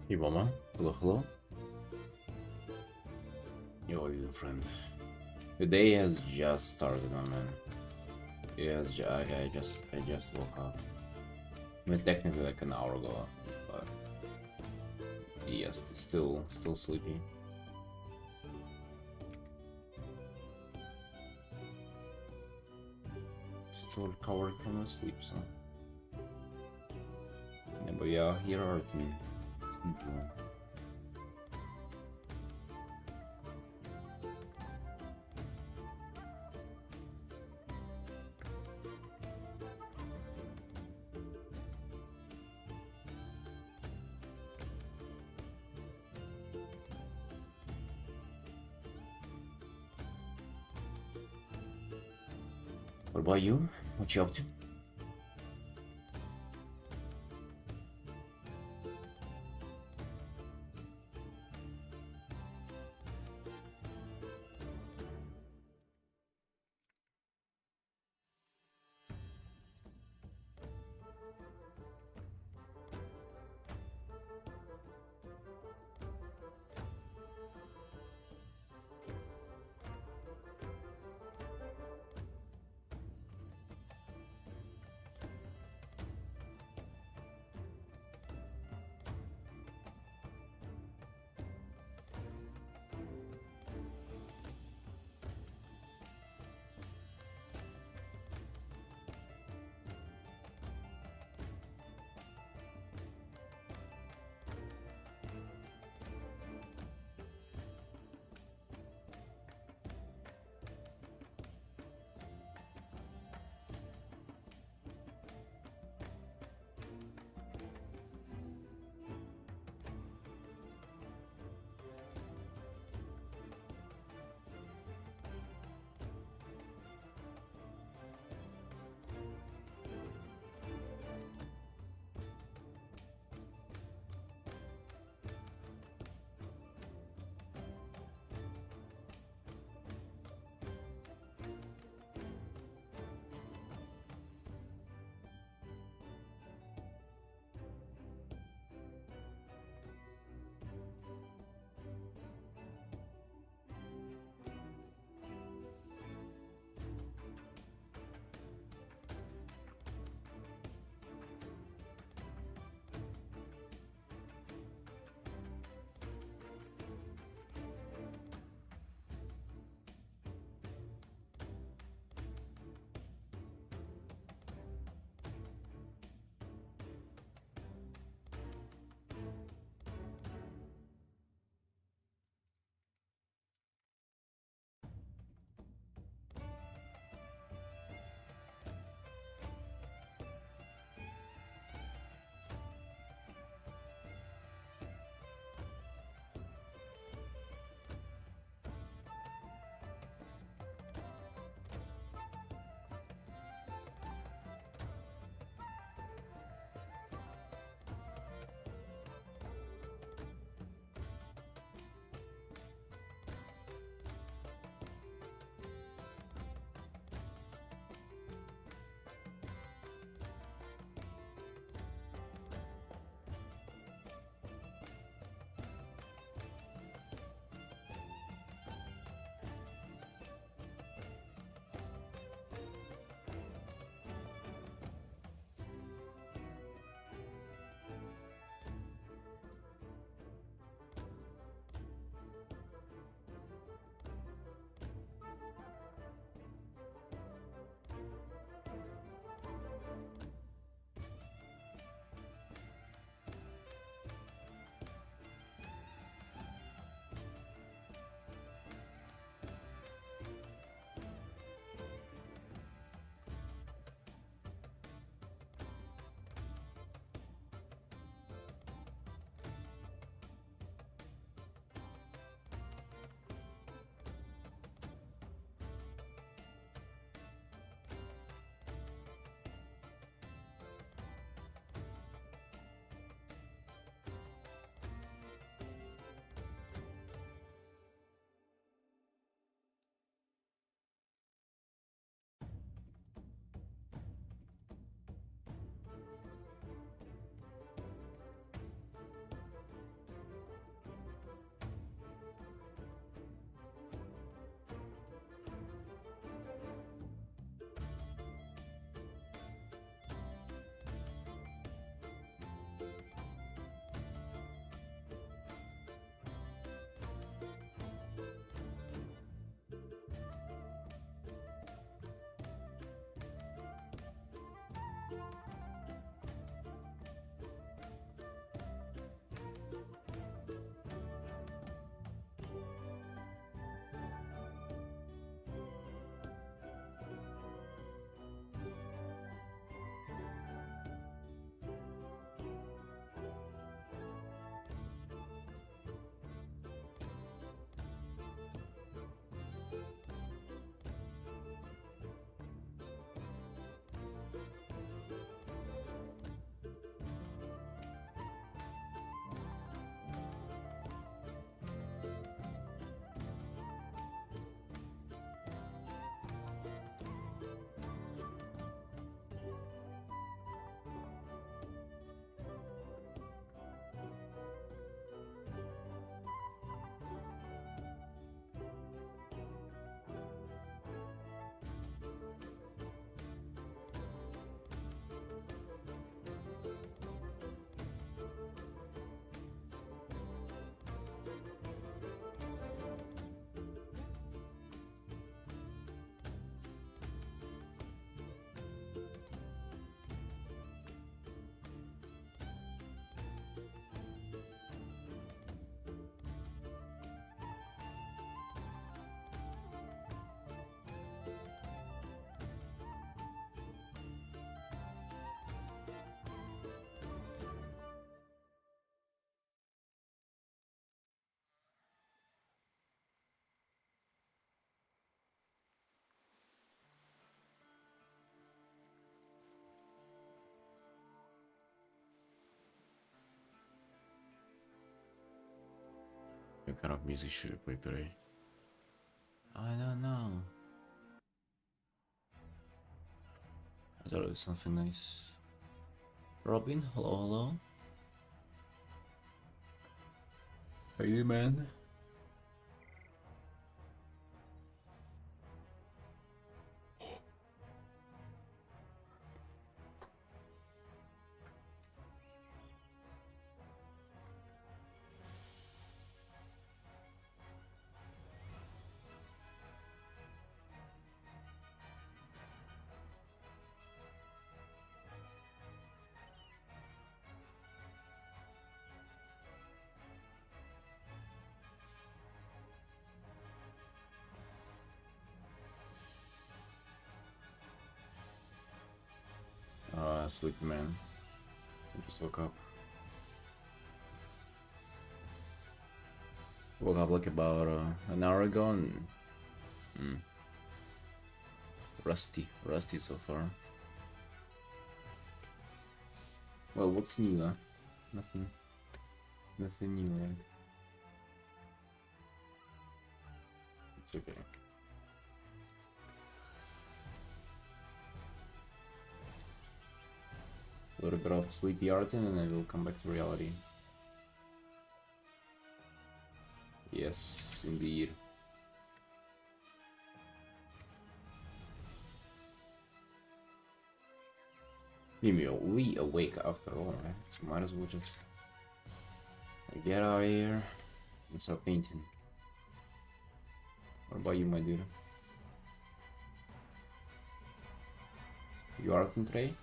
Hey mama, hello hello. Yo, you friend. The day has just started, my man. I just woke up. I mean, technically like an hour ago, but yes, still sleepy. Still recovering from my sleep, so. Yeah, but yeah, here are Artin. What about you? What you up to? What kind of music should I play today? I don't know. I thought it was something nice. Robin, hello, hello. How you, man? Sleepy man. I just woke up. Woke up like about an hour ago and rusty so far. Well, what's new, huh? Nothing new, right? It's okay. A little bit of sleepy Artin and I will come back to reality. Yes, indeed. We awake after all, right? So might as well just get out of here and start painting. What about you, my dude? You Artin today?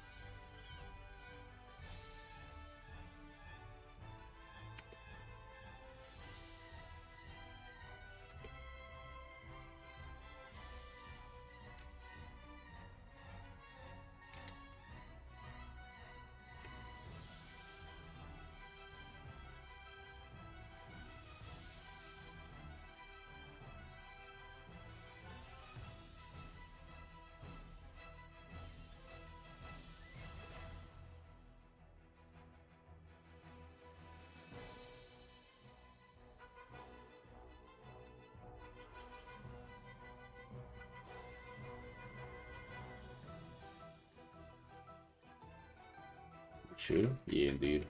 Chill? Yeah, indeed.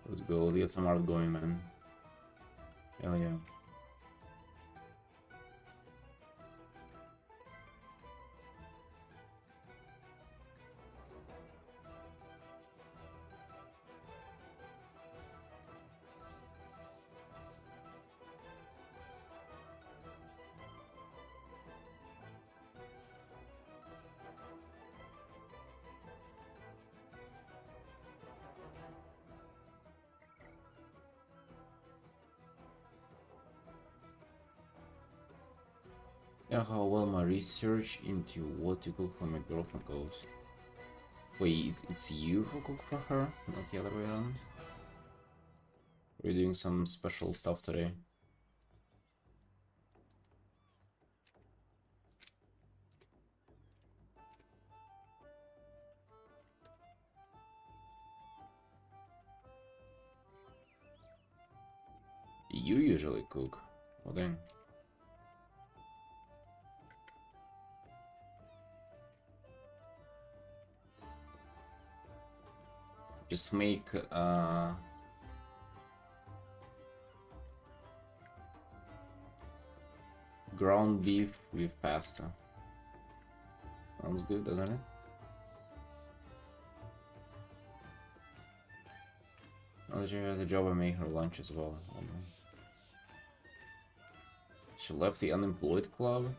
Let's go. Let's get some art going, man. Hell yeah. Yeah, how well my research into what to cook for my girlfriend goes. Wait, it's you who cook for her, not the other way around? We're doing some special stuff today. You usually cook. Well then. Just make ground beef with pasta. Sounds good, doesn't it? Now that she has a job, I make her lunch as well. Oh, no. She left the unemployed club?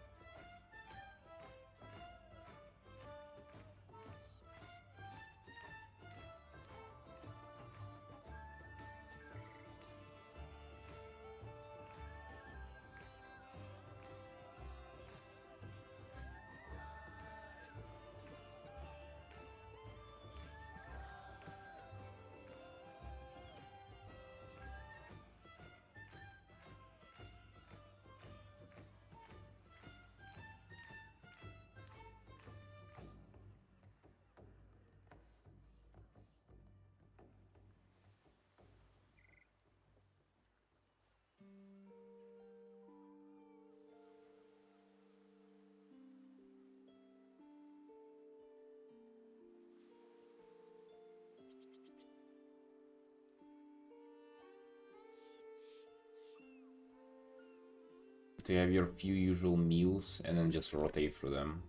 to have your few usual meals and then just rotate through them.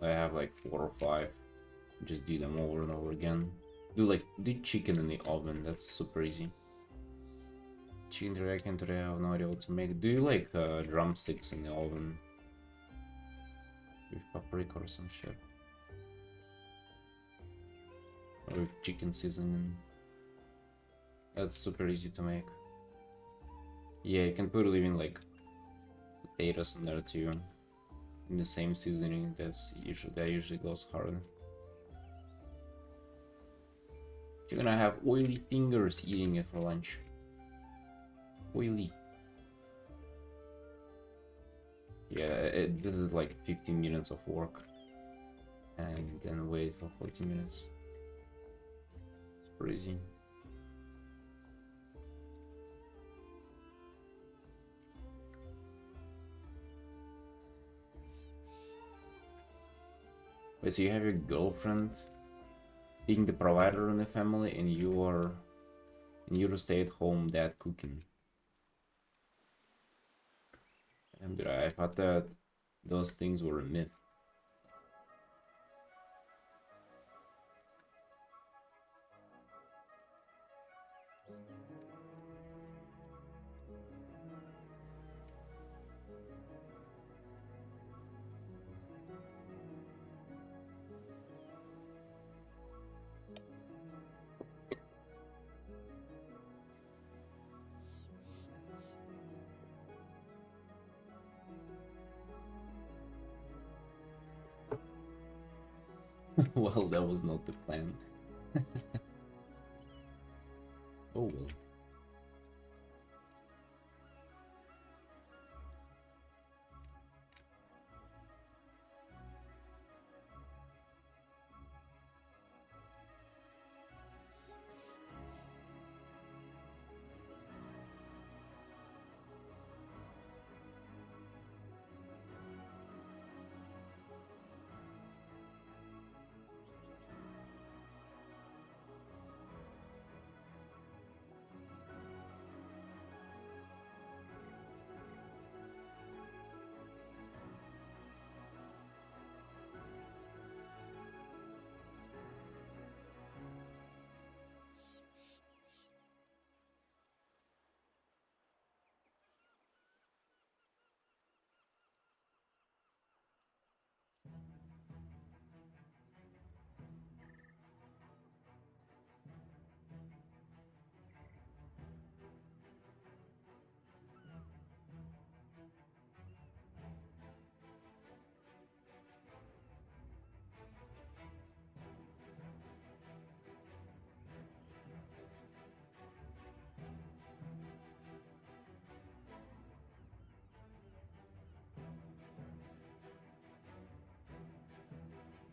I have like 4 or 5. Just do them over and over again. Do chicken in the oven. That's super easy. Chicken teriyaki today I have no idea what to make. Do you like drumsticks in the oven with paprika or some shit? Or with chicken seasoning? That's super easy to make. Yeah, you can put even like potatoes in there too. In the same seasoning. That usually goes hard. You're gonna have oily fingers eating it for lunch. Oily. Yeah, this is like 15 minutes of work. And then wait for 40 minutes. It's crazy. Wait, so you have your girlfriend being the provider in the family, and you're the stay-at-home dad cooking. And I thought that those things were a myth. Well, that was not the plan. Oh well.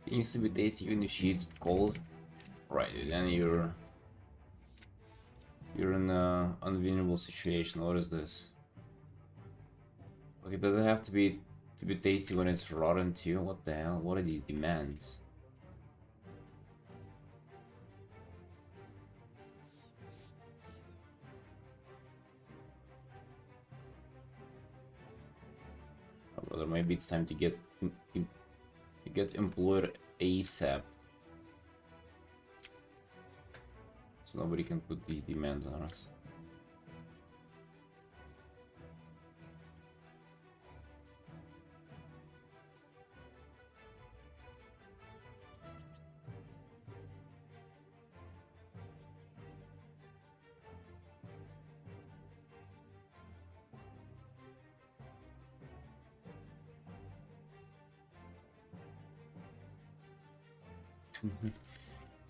It needs to be tasty even if it's cold. Right, then you're in an unwinnable situation. What is this? Okay, does it have to be tasty when it's rotten too? What the hell? What are these demands? Oh, brother, maybe it's time to get employed ASAP, so nobody can put these demands on us.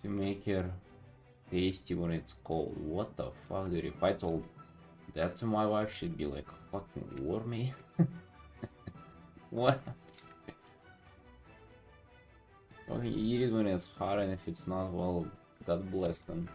To make it tasty when it's cold. What the fuck, dude? If I told that to my wife, she'd be like, fucking war me. What? Fucking eat it when it's hot, and if it's not, well, God bless them.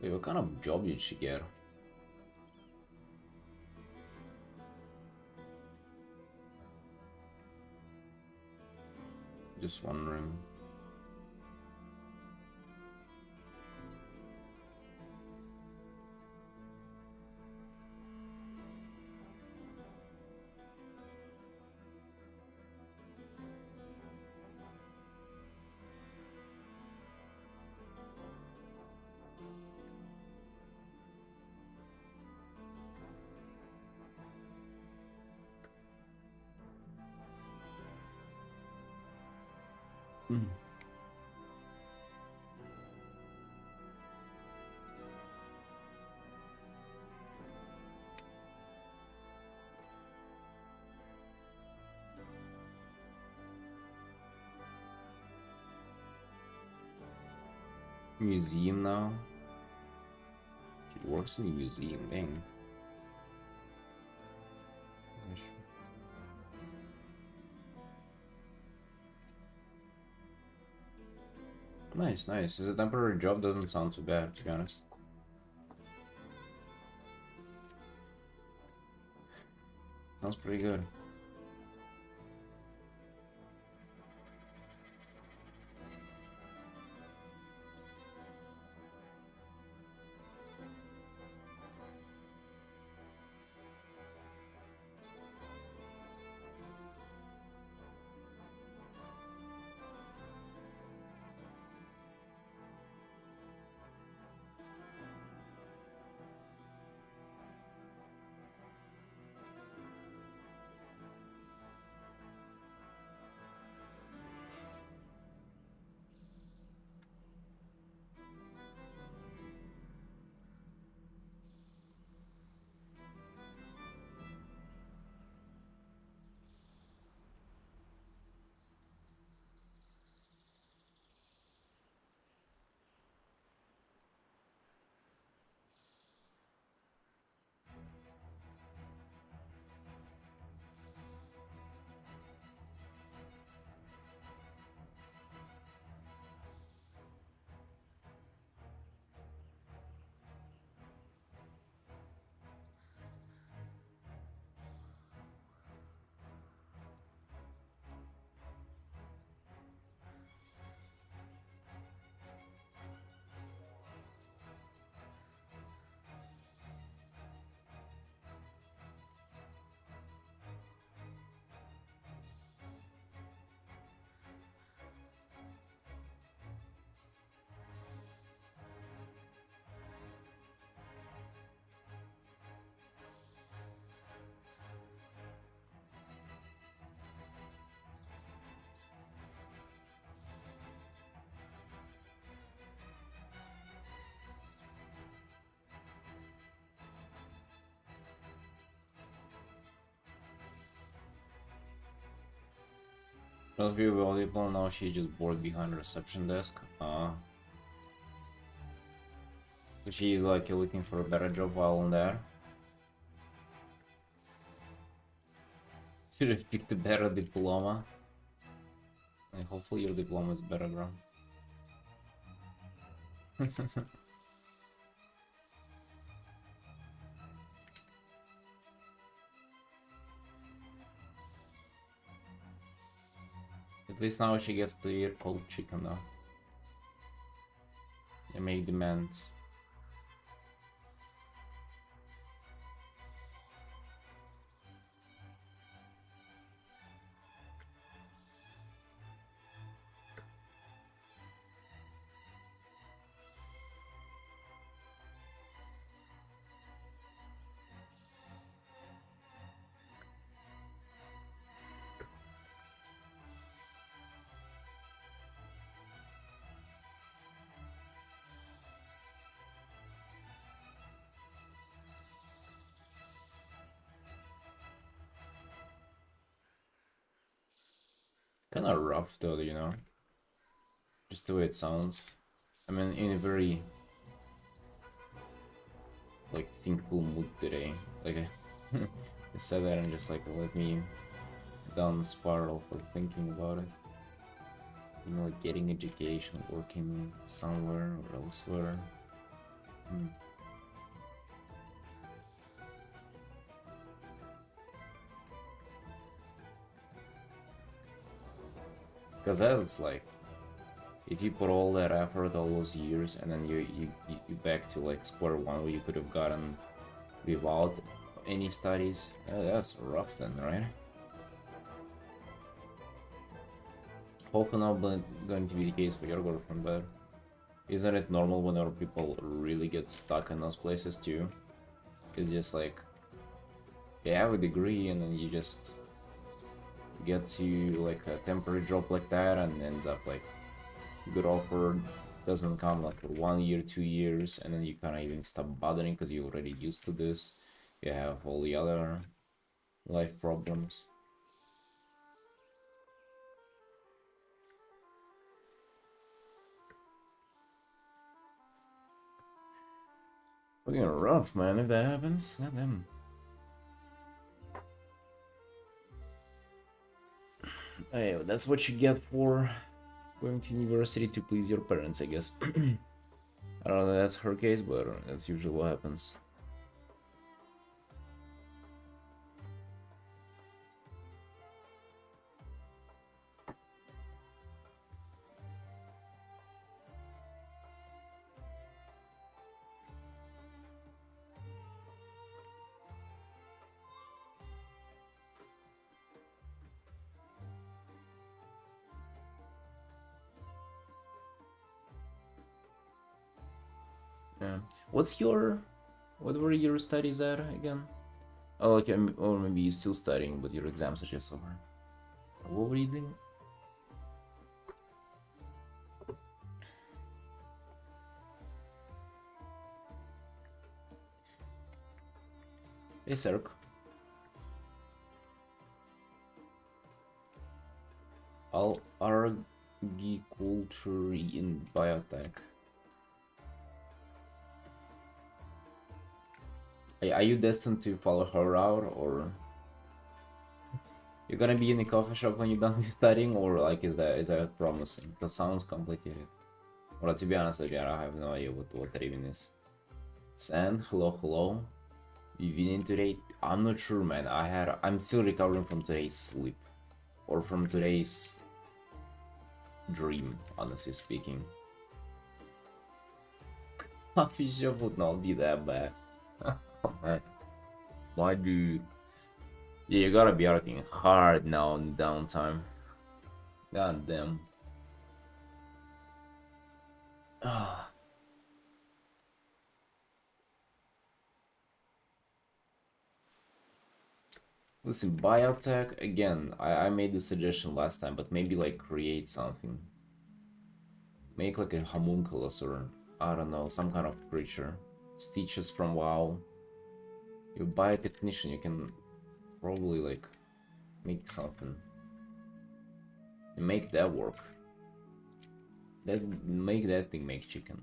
Wait, what kind of job did she get? Just wondering. Mm. Museum now. She works in the museum, dang. Nice, nice. As a temporary job doesn't sound too bad, to be honest. Sounds pretty good. Must be valuable. Now she just bored behind the reception desk. So she's like looking for a better job while on there. Should have picked a better diploma. And hopefully your diploma is better, bro. At least now she gets to eat cold chicken though. And make demands. Kind of rough though, you know, just the way it sounds. I mean, in a very like thinkful mood today. Like I said that and just like let me down the spiral for thinking about it. You know, like getting education, working somewhere or elsewhere, Hmm. Because that's like, if you put all that effort, all those years, and then you back to like square one where you could have gotten without any studies, that's rough then, right? Hopefully not going to be the case for your girlfriend, but isn't it normal whenever people really get stuck in those places too? It's just like, you have a degree and then you just get to like a temporary job like that and ends up like good offer doesn't come like for 1 year, 2 years, and then you kind of even stop bothering because you're already used to this. You have all the other life problems. Fucking rough, man, if that happens. Goddamn. Hey, that's what you get for going to university to please your parents, I guess. I don't know if that's her case, but that's usually what happens. Yeah. What were your studies at again? Oh, okay, or maybe you're still studying, but your exams are just over. What were you doing? Hey, Serk. Agriculture in biotech. Are you destined to follow her route, or you're gonna be in the coffee shop when you're done with studying, or like is that promising? Because sounds complicated. Well, to be honest with you, I have no idea what that even is. Sand, hello, hello. You've been in today? I'm not sure, man. I'm still recovering from today's sleep, or from today's dream, honestly speaking. Coffee shop would not be that bad. My dude. Yeah, you gotta be working hard now in the downtime. God damn. Ah. Listen, biotech, again, I made the suggestion last time, but maybe like create something. Make like a homunculus or, I don't know, some kind of creature. Stitches from WoW. You're a biotechnician, you can probably like make something. And make that work. Make that thing make chicken.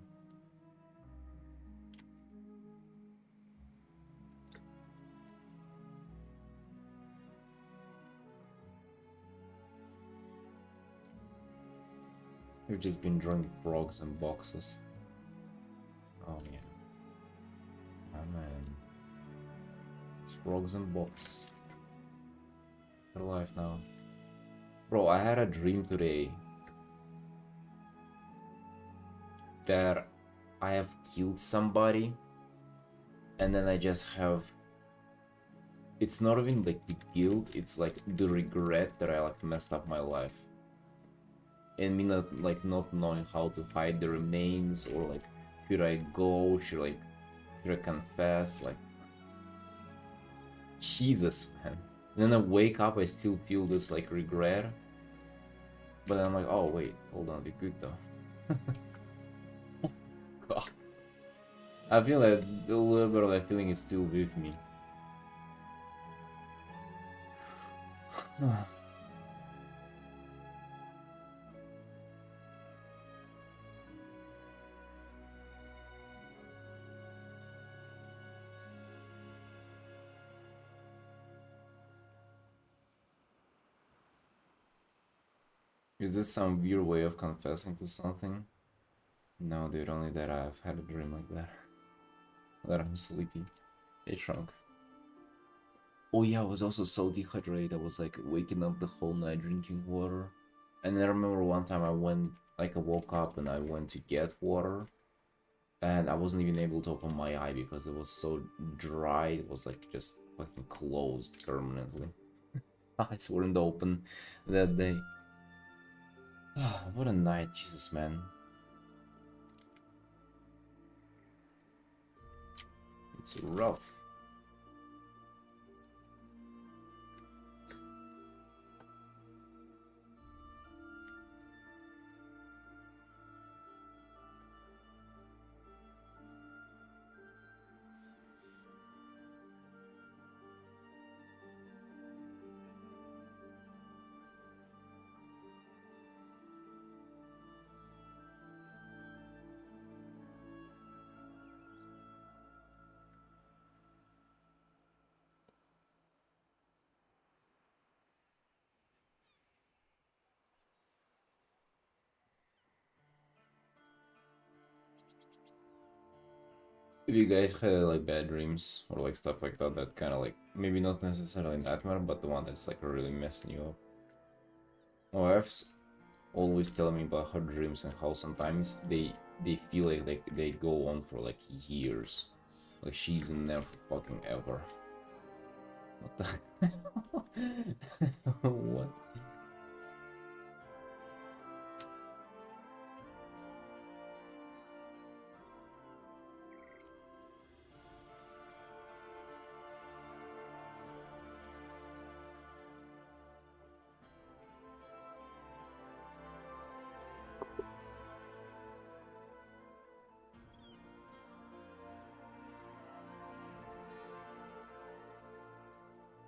We've just been drawing frogs and boxes. Oh yeah. Oh man. Frogs and boxes. They're alive now. Bro, I had a dream today that I have killed somebody and then I just have, it's not even like the guilt, it's like the regret that I like messed up my life. And me not knowing how to hide the remains, or like should I go, should I confess, like Jesus, man. And then I wake up, I still feel this like regret. But I'm like, oh wait, hold on, be good though. God. I feel that a little bit of that feeling is still with me. Is this some weird way of confessing to something? No, dude, only that I've had a dream like that. that I'm sleepy. Hey, Trunk. Oh yeah, I was also so dehydrated. I was like waking up the whole night drinking water. And I remember one time I woke up and I went to get water. And I wasn't even able to open my eye because it was so dry. It was like just fucking closed permanently. Eyes weren't open that day. What a night, Jesus, man. It's rough. If you guys had like bad dreams or like stuff like that, that kind of like maybe not necessarily nightmare, but the one that's like really messing you up. My wife's always telling me about her dreams and how sometimes they feel like they go on for like years, like she's in there for fucking ever. What the? What?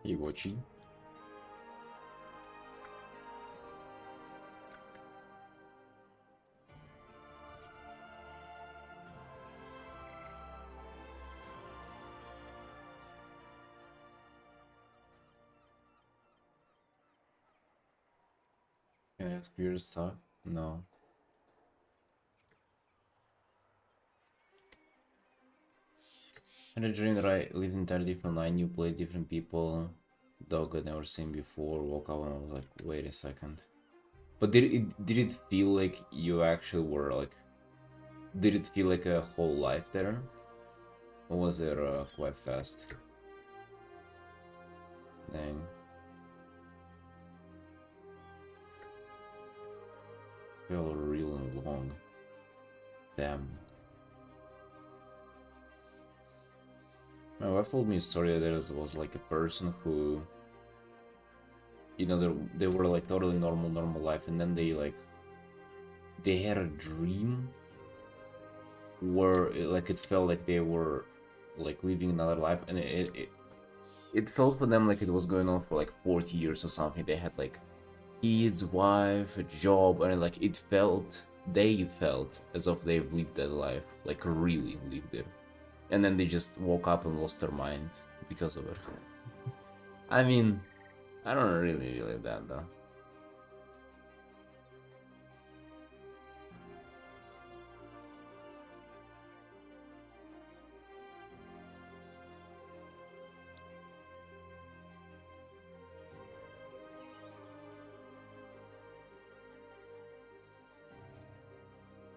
You watching? Can I ask weird stuff? No. I had a dream that I lived in entirely different line, you played different people, dog I'd never seen before, woke up and I was like, wait a second. But did it feel like you actually were like, did it feel like a whole life there? Or was it quite fast? Dang. Felt really long. Damn. My wife told me a story that there was like a person who, you know, they were like totally normal life, and then they had a dream where like it felt like they were like living another life, and it felt for them like it was going on for like 40 years or something. They had like kids, wife, a job, and like they felt as if they've lived that life, like really lived it. And then they just woke up and lost their mind because of it. I mean, I don't really like that though.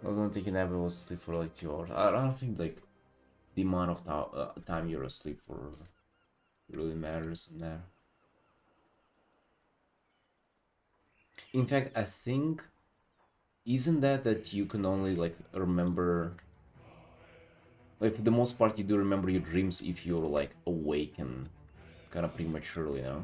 I was not thinking I was asleep for like 2 hours. I don't think like the amount of time you're asleep for really matters in there. In fact, I think isn't that you can only like remember, like for the most part you do remember your dreams if you're like awake and kind of prematurely, you know?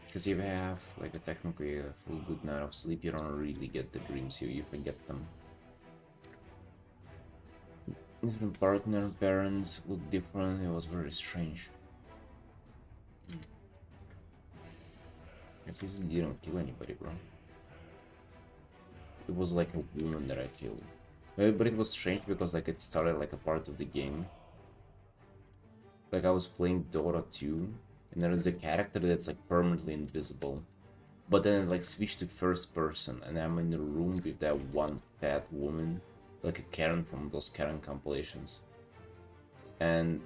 Because if you have like a technically a full good night of sleep, you don't really get the dreams, you forget them. Different partner, parents look different, it was very strange. Guess he didn't kill anybody, bro. It was like a woman that I killed. But it was strange because like it started like a part of the game. Like I was playing Dota 2, and there is a character that's like permanently invisible. But then it like switched to first person, and I'm in the room with that one fat woman. like a Karen from those Karen compilations. And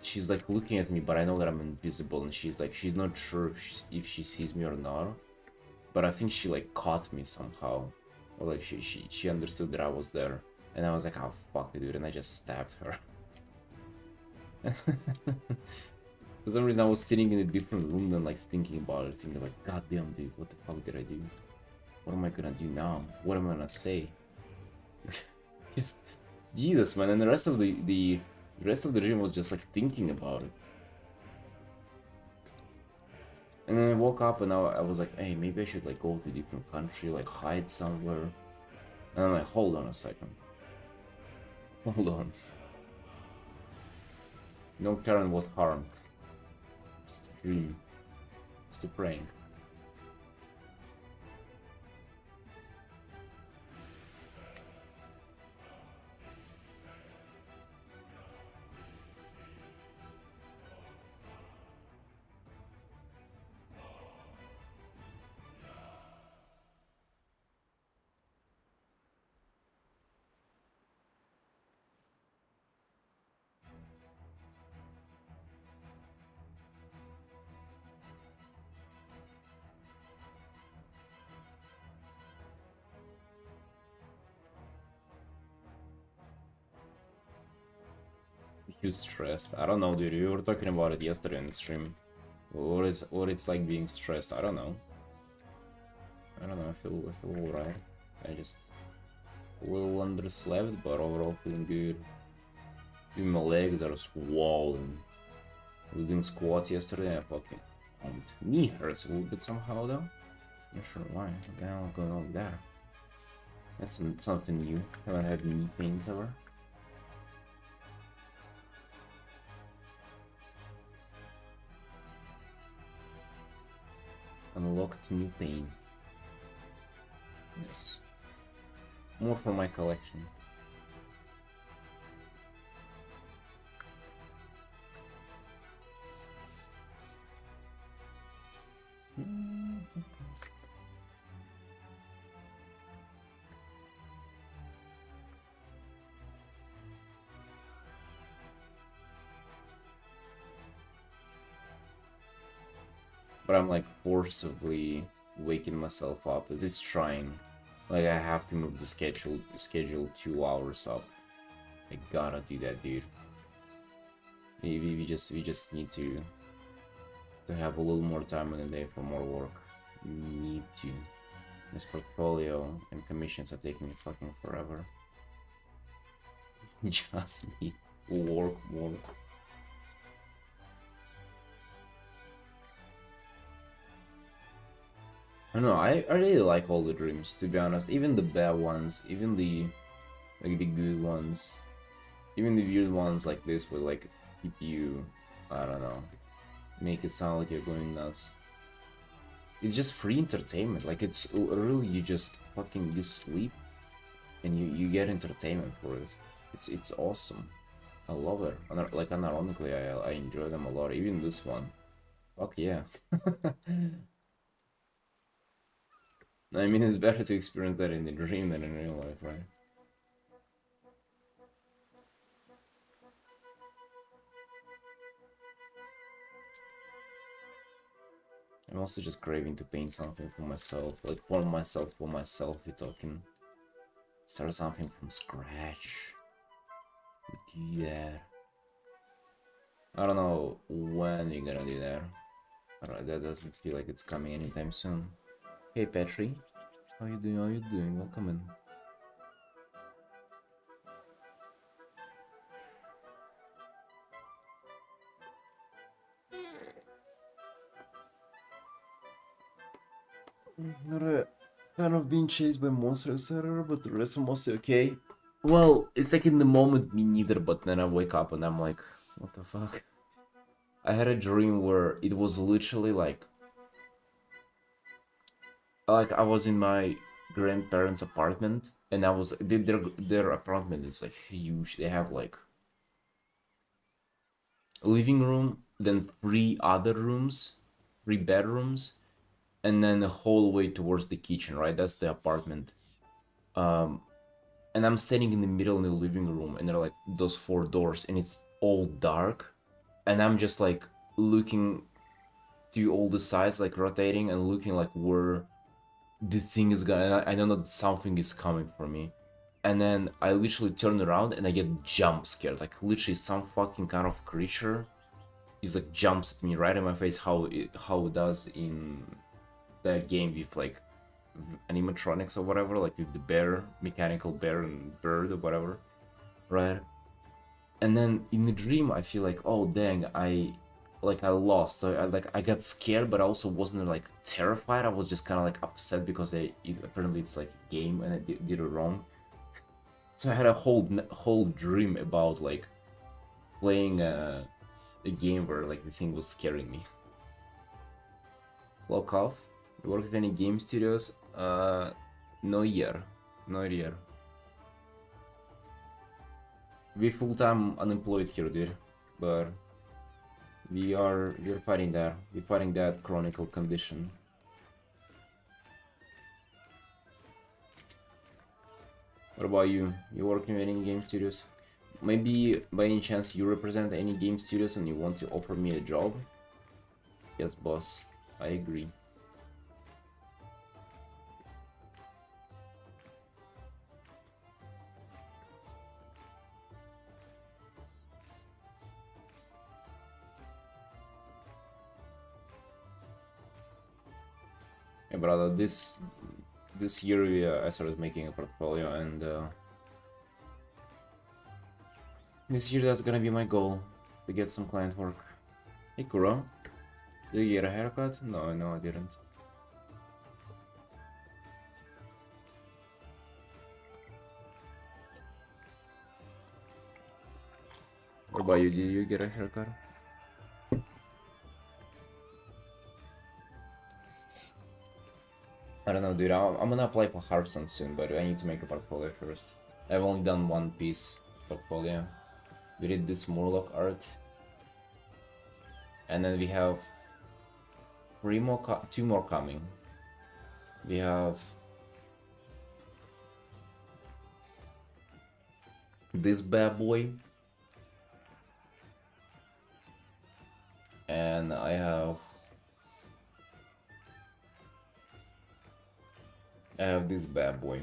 she's like looking at me, but I know that I'm invisible, and she's like, she's not sure if she sees me or not. But I think she like caught me somehow, or like she understood that I was there, and I was like, oh fuck it, dude, and I just stabbed her. For some reason, I was sitting in a different room than like thinking about it, thinking like, god damn, dude, what the fuck did I do? What am I gonna do now? What am I gonna say? Just Jesus, man, and the rest of the rest of the dream was just like thinking about it. And then I woke up and I was like, hey, maybe I should like go to a different country, like hide somewhere. And I'm like, hold on a second. Hold on. No Karen was harmed. Just a dream. Just a prank. You stressed? I don't know, dude. We were talking about it yesterday in the stream. What it's like being stressed? I don't know. I don't know. I feel alright. I just a little underslept, but overall feeling good. Even my legs are swollen. I was doing squats yesterday. I fucking knee hurts a little bit somehow though. Not sure why. What the hell going on with that? That's something new. Haven't had knee pains ever. Unlocked new pain. Yes. More for my collection. But I'm like forcibly waking myself up. It's trying. Like I have to move the schedule 2 hours up. I gotta do that, dude. We just need to have a little more time in the day for more work. We need to. This portfolio and commissions are taking me fucking forever. Just need to work more. I don't know, I really like all the dreams, to be honest. Even the bad ones, even the like the good ones, even the weird ones like this would like keep you, I don't know, make it sound like you're going nuts. It's just free entertainment. Like it's really you just fucking you sleep and you get entertainment for it. It's awesome. I love it. Like unironically, I enjoy them a lot. Even this one. Fuck yeah. I mean, it's better to experience that in the dream than in real life, right? I'm also just craving to paint something for myself, like for myself, we're talking. Start something from scratch. Do that. I don't know when you're gonna do that. Alright, that doesn't feel like it's coming anytime soon. Hey Petri, how you doing? How you doing? Welcome in. Not a fan of being chased by monsters, etc., but the rest are mostly okay. Well, it's like in the moment, me neither, but then I wake up and I'm like, what the fuck? I had a dream where it was literally like I was in my grandparents' apartment, and I was their apartment is like huge. They have like a living room, then 3 bedrooms, and then a hallway towards the kitchen. Right, that's the apartment. Um, and I'm standing in the middle in the living room, and there are like those 4 doors, and it's all dark, and I'm just like looking to all the sides, like rotating and looking like where the thing is gonna. I know that something is coming for me, and then I literally turn around and I get jump scared, like literally some fucking kind of creature is like jumps at me right in my face, how it does in that game with like animatronics or whatever, like with the bear, mechanical bear and bird or whatever, right? And then in the dream I feel like, oh dang, I lost. I got scared, but I also wasn't like terrified. I was just kind of like upset because apparently it's like a game and I did it wrong. So I had a whole dream about like playing a game where like the thing was scaring me. Lock off. You work with any game studios? No year. No year. We full-time unemployed here, dude. But we're fighting that. We're fighting that chronicle condition. What about you? You working with any game studios? Maybe by any chance you represent any game studios and you want to offer me a job? Yes, boss. I agree. Yeah, brother, this year I started making a portfolio, and this year that's gonna be my goal, to get some client work. Hey Kuro, did you get a haircut? No, I didn't. What about you? Did you get a haircut? I don't know, dude. I'm gonna apply for Hearthstone soon, but I need to make a portfolio first. I've only done one piece portfolio. We did this Murloc art, and then we have two more coming. We have this bad boy, and I have this bad boy.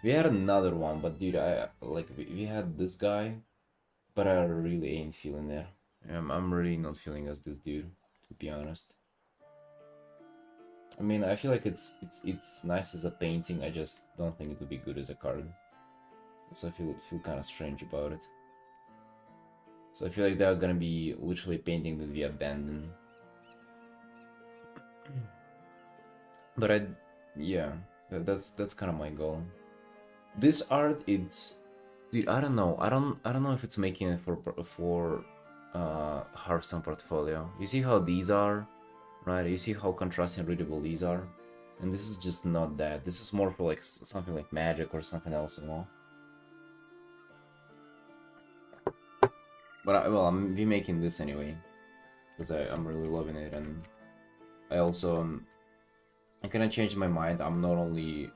We had another one, but dude, we had this guy, but I really ain't feeling it. I'm really not feeling as this dude, to be honest. I mean, I feel like it's nice as a painting. I just don't think it would be good as a card. So I feel kind of strange about it. So I feel like they're gonna be literally painting that we abandon. But yeah, that's kind of my goal. This art, it's, dude, I don't know. I don't know if it's making it for Hearthstone portfolio. You see how these are, right? You see how contrasting and readable these are, and this is just not that. This is more for like something like Magic or something else, you know. But I'm be making this anyway, because I'm really loving it, and I also I kind of changed my mind. I'm not only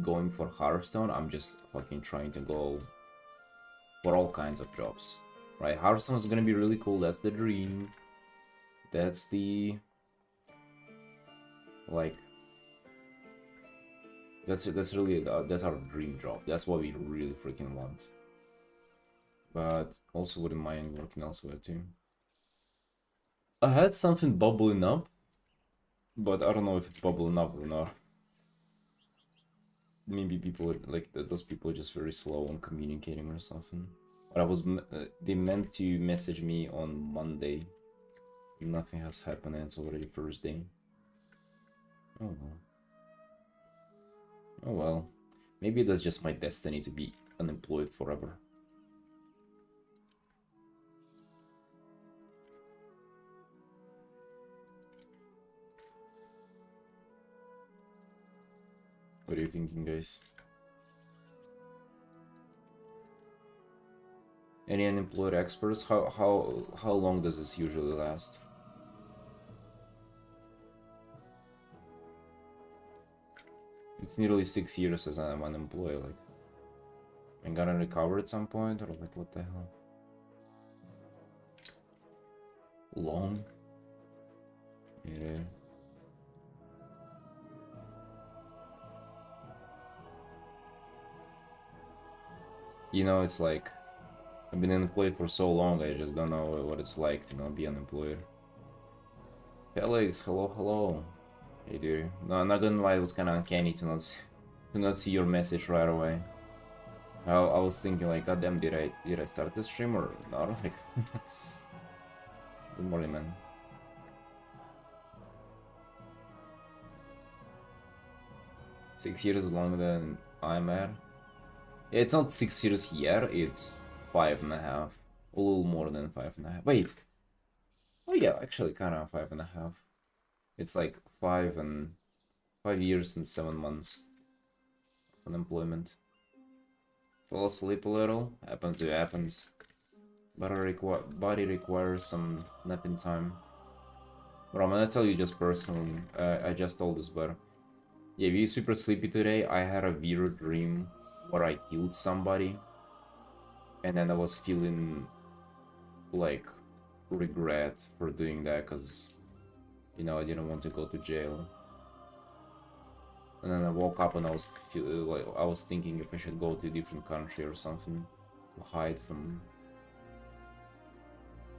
going for Hearthstone, I'm just fucking trying to go for all kinds of jobs, right? Hearthstone is gonna be really cool. That's the dream. That's the like. That's really that's our dream job. That's what we really freaking want. But also wouldn't mind working elsewhere too. I had something bubbling up, but I don't know if it's bubbling up or not. Maybe people like those people are just very slow on communicating or something. But they meant to message me on Monday. Nothing has happened, and it's already Thursday. Oh well. Oh well. Maybe that's just my destiny to be unemployed forever. What are you thinking, guys? Any unemployed experts? How long does this usually last? It's nearly 6 years as I'm unemployed. Like, I'm gonna recover at some point, or like what the hell? Long? Yeah. You know, it's like I've been unemployed for so long, I just don't know what it's like to not be unemployed. Felix, hello, hello. Hey, dude. No, I'm not gonna lie, it was kind of uncanny to not see your message right away. I was thinking like, goddamn, did I start the stream or not? Like, good morning, man. Six years longer than I'm at. Yeah, it's not 6 years here. It's 5.5. A little more than 5.5. Wait. Oh yeah, actually, kind of 5.5. It's like 5 years and 7 months unemployment. Fall asleep a little. Happens to happens. Body requires some napping time. But I'm gonna tell you just personally. I just told this, but yeah, we super sleepy today. I had a weird dream where I killed somebody, and then I was feeling like regret for doing that because you know I didn't want to go to jail. And then I woke up and I was thinking if I should go to a different country or something to hide from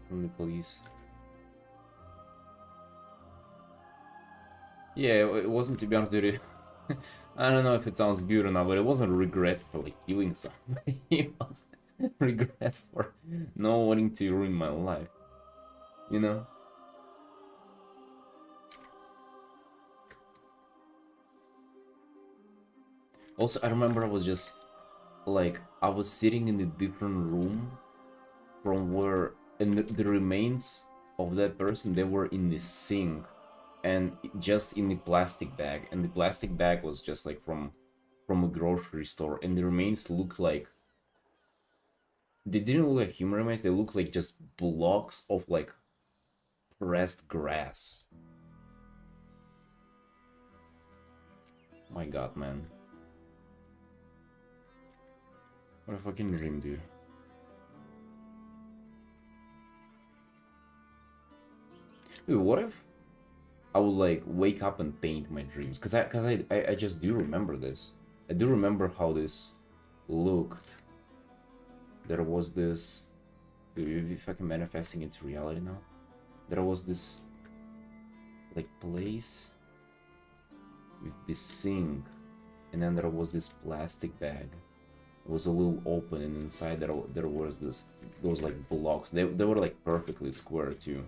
the police. Yeah, it wasn't, to be honest with you. I don't know if it sounds good or not, but it wasn't regret for like killing somebody. It was regret for not wanting to ruin my life. You know? Also, I remember I was just like I was sitting in a different room from where, and the remains of that person, they were in the sink and just in the plastic bag, and the plastic bag was just like from a grocery store, and the remains looked like, they didn't look like human remains, they looked like just blocks of like pressed grass. My god, man. What a fucking dream, dude. Dude, what if I would like wake up and paint my dreams? Cause I just do remember this. I do remember how this looked. There was this, dude, if I can manifesting into reality now. There was this like place with this sink, and then there was this plastic bag. It was a little open, and inside there was those like blocks. They were like perfectly square too.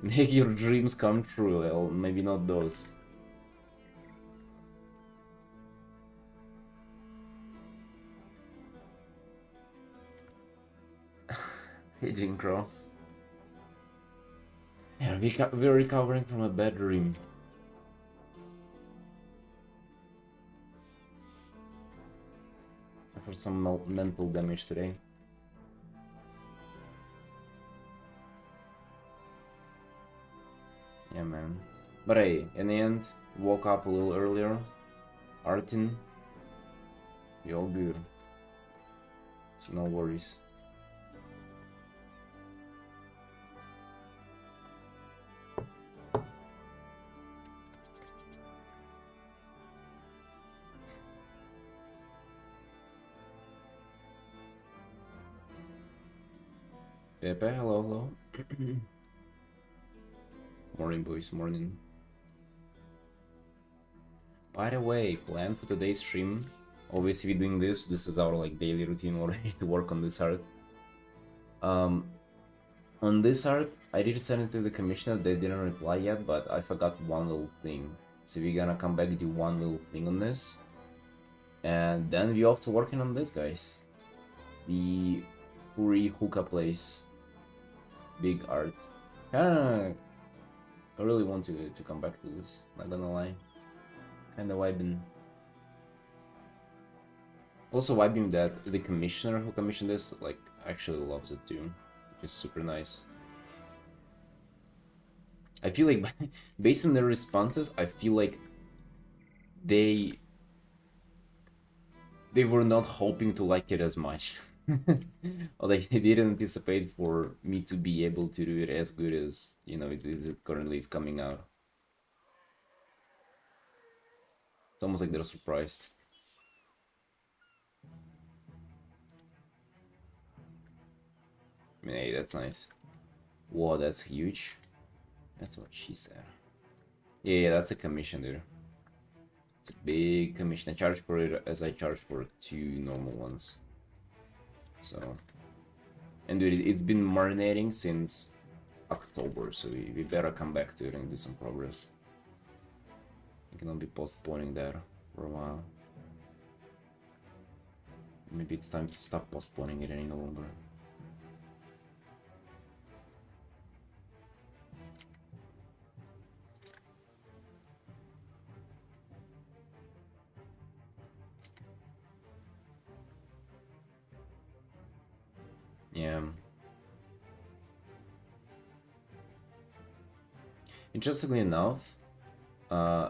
Make your dreams come true. Well, maybe not those. Hey, Jim Crow. Yeah, we're recovering from a bad dream. For some mental damage today. Yeah, man. But hey, in the end, woke up a little earlier. Artin, we all good. So no worries. Pepe, hello, hello. Morning, boys, morning. By the way, plan for today's stream. Obviously, we're doing this. This is our like daily routine already to work on this art. On this art, I did send it to the commissioner. They didn't reply yet, but I forgot one little thing. So we're gonna come back and do one little thing on this, and then we're off to working on this, guys. The Uri hookah place. Big art. I really want to come back to this, not gonna lie. Kinda vibing. Also vibing that the commissioner who commissioned this, like, actually loves it too, which is super nice. I feel like based on their responses, I feel like they they were not hoping to like it as much. Or like they didn't anticipate for me to be able to do it as good as, you know, it currently is coming out. It's almost like they're surprised. I mean, hey, that's nice. Whoa, that's huge. That's what she said. Yeah, that's a commission, dude. It's a big commission. I charge for it as I charge for two normal ones. So, and dude, it's been marinating since October, so we better come back to it and do some progress. I cannot be postponing that for a while. Maybe it's time to stop postponing it any longer. Yeah. Interestingly enough, uh,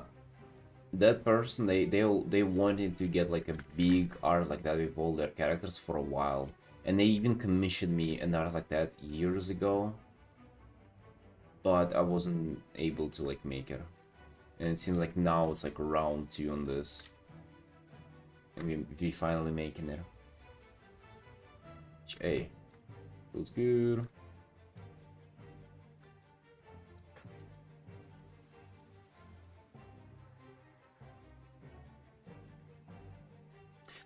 that person they wanted to get like a big art like that with all their characters for a while, and they even commissioned me an art like that years ago, but I wasn't able to like make it, and it seems like now it's like round two on this, and we finally making it. Which, hey, feels good.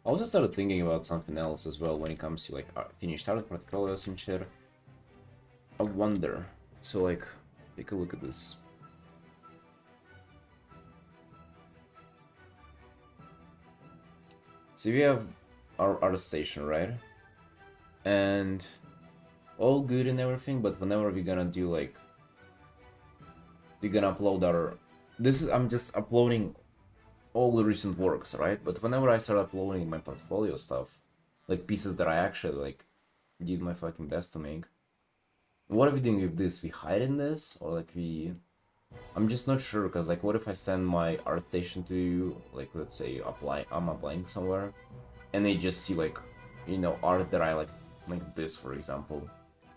I also started thinking about something else as well when it comes to like finished art portfolios and shit. I wonder. So like, take a look at this. So we have our art station, right? And all good and everything, but whenever we're gonna do like, we're gonna upload our. This is I'm just uploading all the recent works, right? But whenever I start uploading my portfolio stuff, like pieces that I actually like did my fucking best to make. What are we doing with this? We hide in this, or like we? I'm just not sure, because like, what if I send my art station to you, like let's say I'm applying somewhere, and they just see like, you know, art that I like this for example.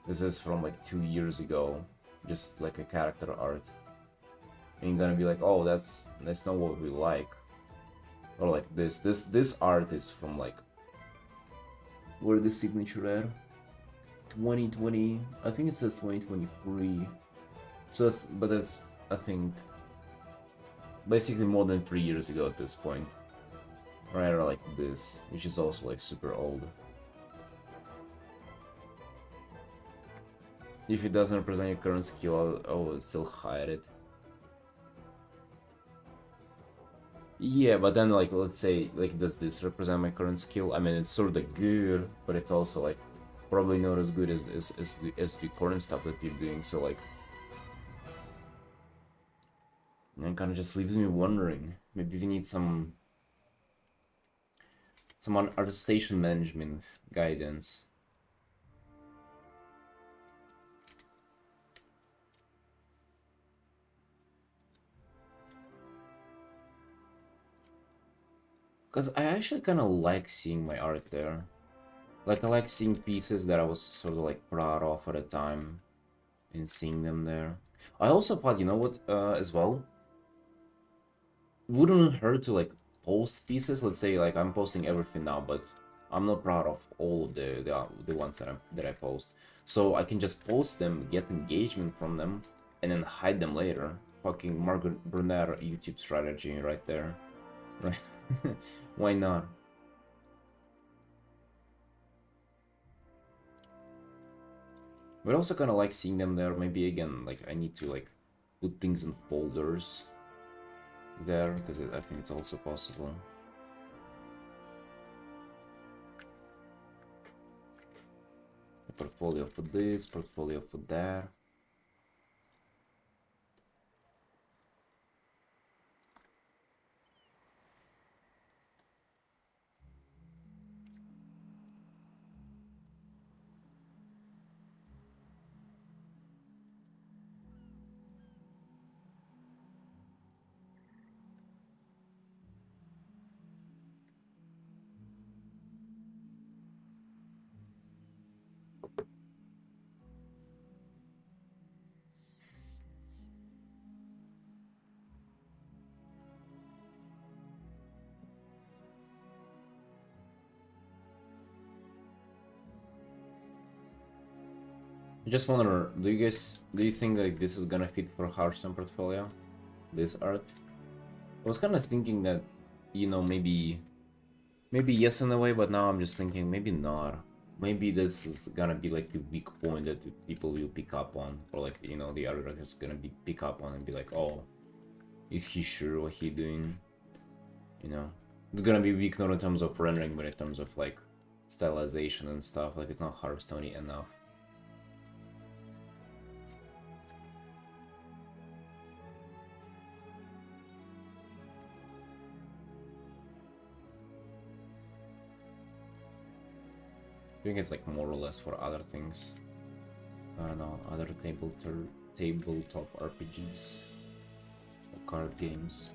This is from like 2 years ago, just like a character art, and you're gonna be like, oh, that's not what we like, or like this art is from like, where the signature at? 2020, I think it says 2023. So that's I think basically more than 3 years ago at this point. Right, or like this, which is also like super old. If it doesn't represent your current skill, I will still hide it. Yeah, but then like, let's say, like, does this represent my current skill? I mean, it's sort of good, but it's also like probably not as good as the current stuff that we're doing. So like, it kind of just leaves me wondering. Maybe we need some art station management guidance. Because I actually kind of like seeing my art there. Like, I like seeing pieces that I was sort of like proud of at the time and seeing them there. I also thought, you know what, as well? Wouldn't it hurt to like post pieces? Let's say like I'm posting everything now, but I'm not proud of all of the ones that I post. So I can just post them, get engagement from them, and then hide them later. Fucking Margaret Brunner YouTube strategy right there. Right? Why not? But also kind of like seeing them there. Maybe again, like I need to like put things in folders there, because I think it's also possible. A portfolio for this, portfolio for that. I just wonder, do you think like this is gonna fit for Hearthstone portfolio? This art? I was kind of thinking that, you know, maybe yes in a way, but now I'm just thinking maybe not. Maybe this is gonna be like the weak point that people will pick up on, or like, you know, the other is gonna be pick up on and be like, oh, is he sure what he doing? You know, it's gonna be weak not in terms of rendering, but in terms of like stylization and stuff. Like it's not Hearthstone-y enough. I think it's like more or less for other things. I don't know, other tabletop RPGs or card games.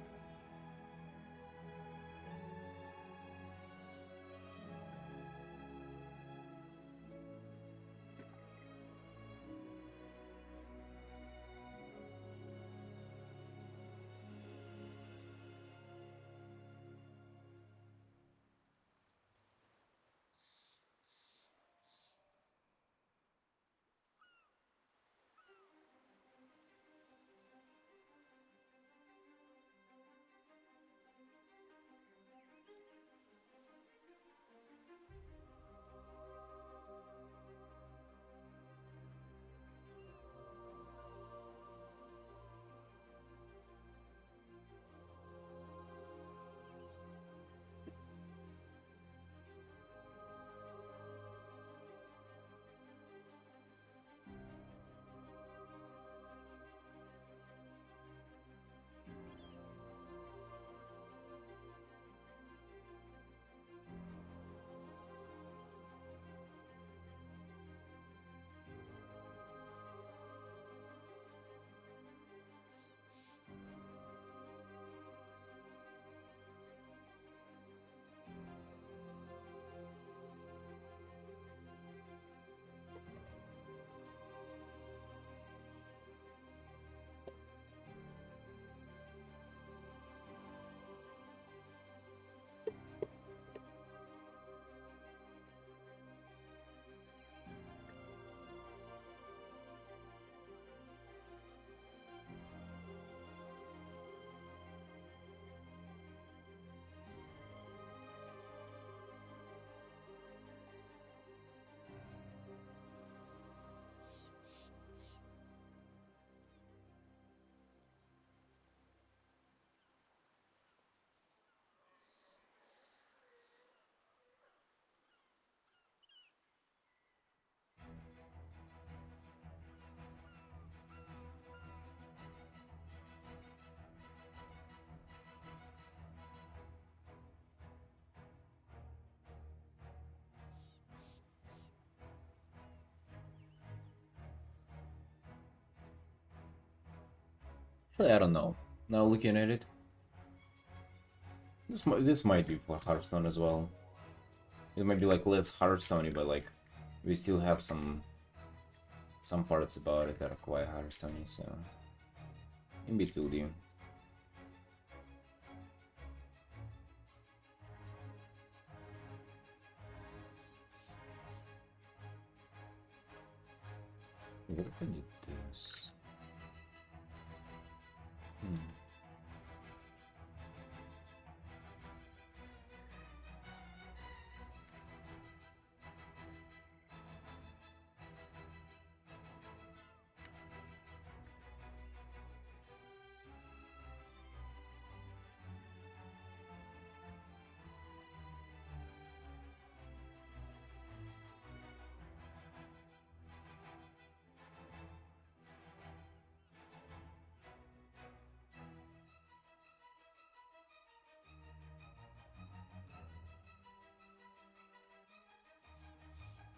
Actually, I don't know. Now looking at it, this might be for Hearthstone as well. It might be like less Hearthstone-y, but like we still have some parts about it that are quite Hearthstone-y, so in between. What if I did this?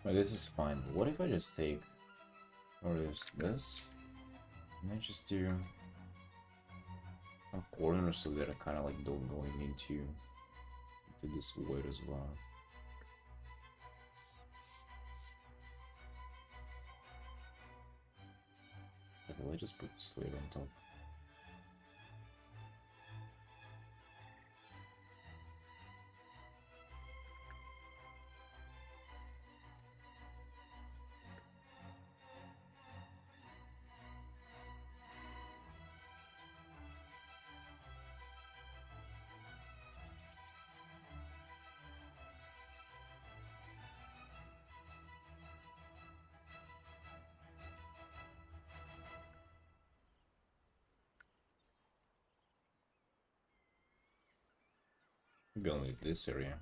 Well, this is fine, but what if I just take, or just this, and I just do some corners so that I kind of like don't going into this void as well. Okay, will I just put this layer on top? Maybe only this area.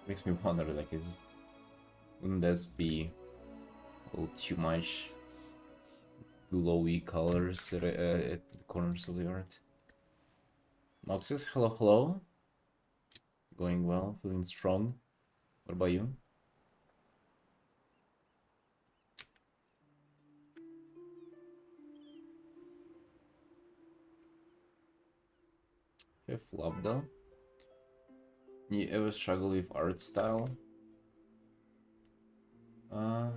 Makes me wonder, like, wouldn't this be a little too much glowy colors at the corners of the art? Moxes, hello, hello. Going well, feeling strong. What about you? You have love though? You ever struggle with art style? Can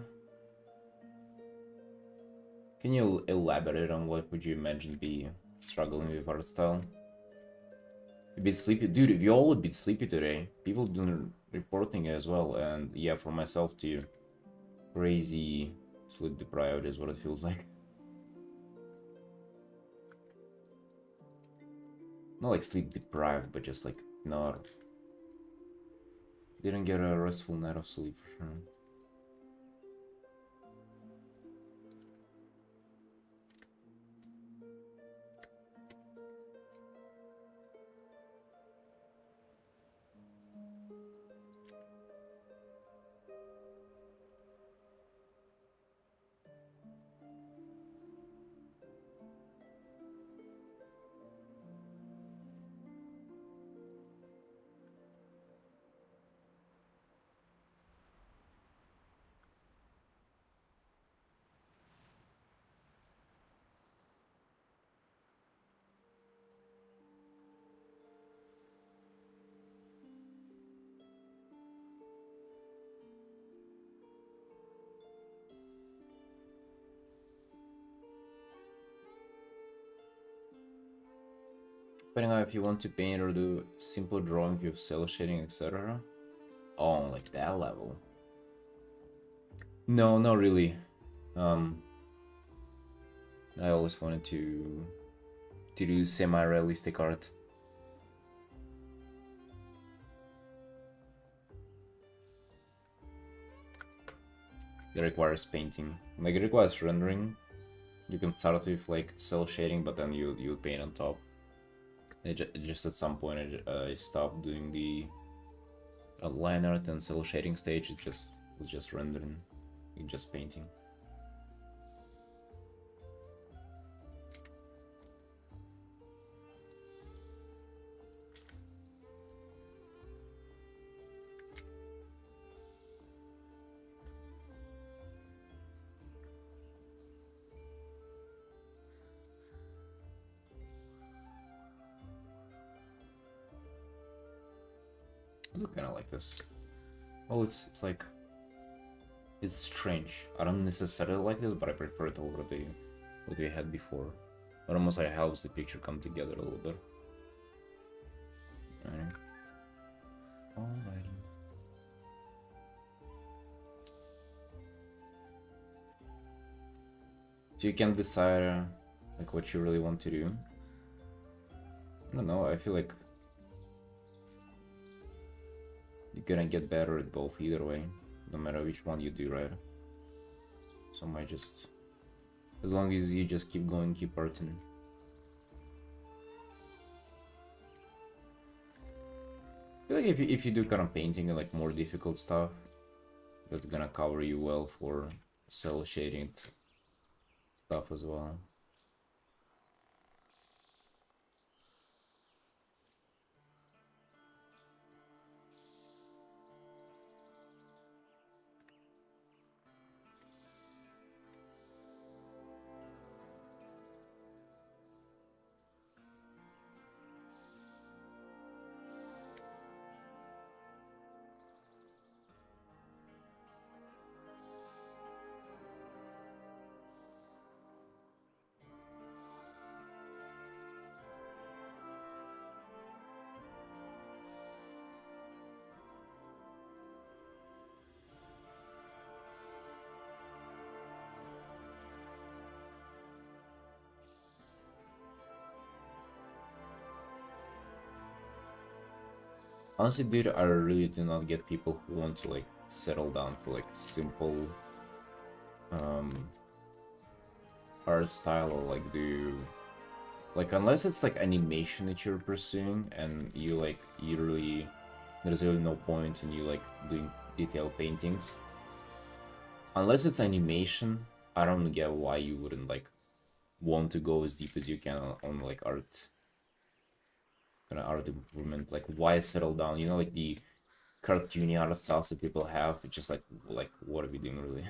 you elaborate on what would you imagine be struggling with art style? A bit sleepy, dude. We all a bit sleepy today. People doing reporting it as well, and yeah, for myself too. Crazy sleep deprived is what it feels like. Not like sleep deprived, but just like not. Didn't get a restful night of sleep for sure. Depending on if you want to paint or do simple drawing with cell shading, etc. Oh, like that level. No, not really. I always wanted to do semi-realistic art. That requires painting. Like, it requires rendering. You can start with like cell shading, but then you paint on top. Just at some point I stopped doing the line art and cell shading stage. It was just rendering, just painting. I do kind of like this. Well, it's like, it's strange. I don't necessarily like this, but I prefer it over what we had before. It almost like helps the picture come together a little bit. Alrighty. So you can decide like what you really want to do. I don't know. I feel like you're gonna get better at both either way, no matter which one you do, right? So I might just, as long as you just keep going, keep arting. I feel like if you do kind of painting and like more difficult stuff, that's gonna cover you well for cell shading stuff as well. Honestly, dude, I really do not get people who want to like settle down for like simple um art style or like do like unless it's like animation that you're pursuing and you like you really there's really no point in you like doing detailed paintings. Unless it's animation, I don't get why you wouldn't like want to go as deep as you can on like art kind of art improvement. Like why settle down? You know, like the cartoony art styles that people have. It's just like what are we doing really?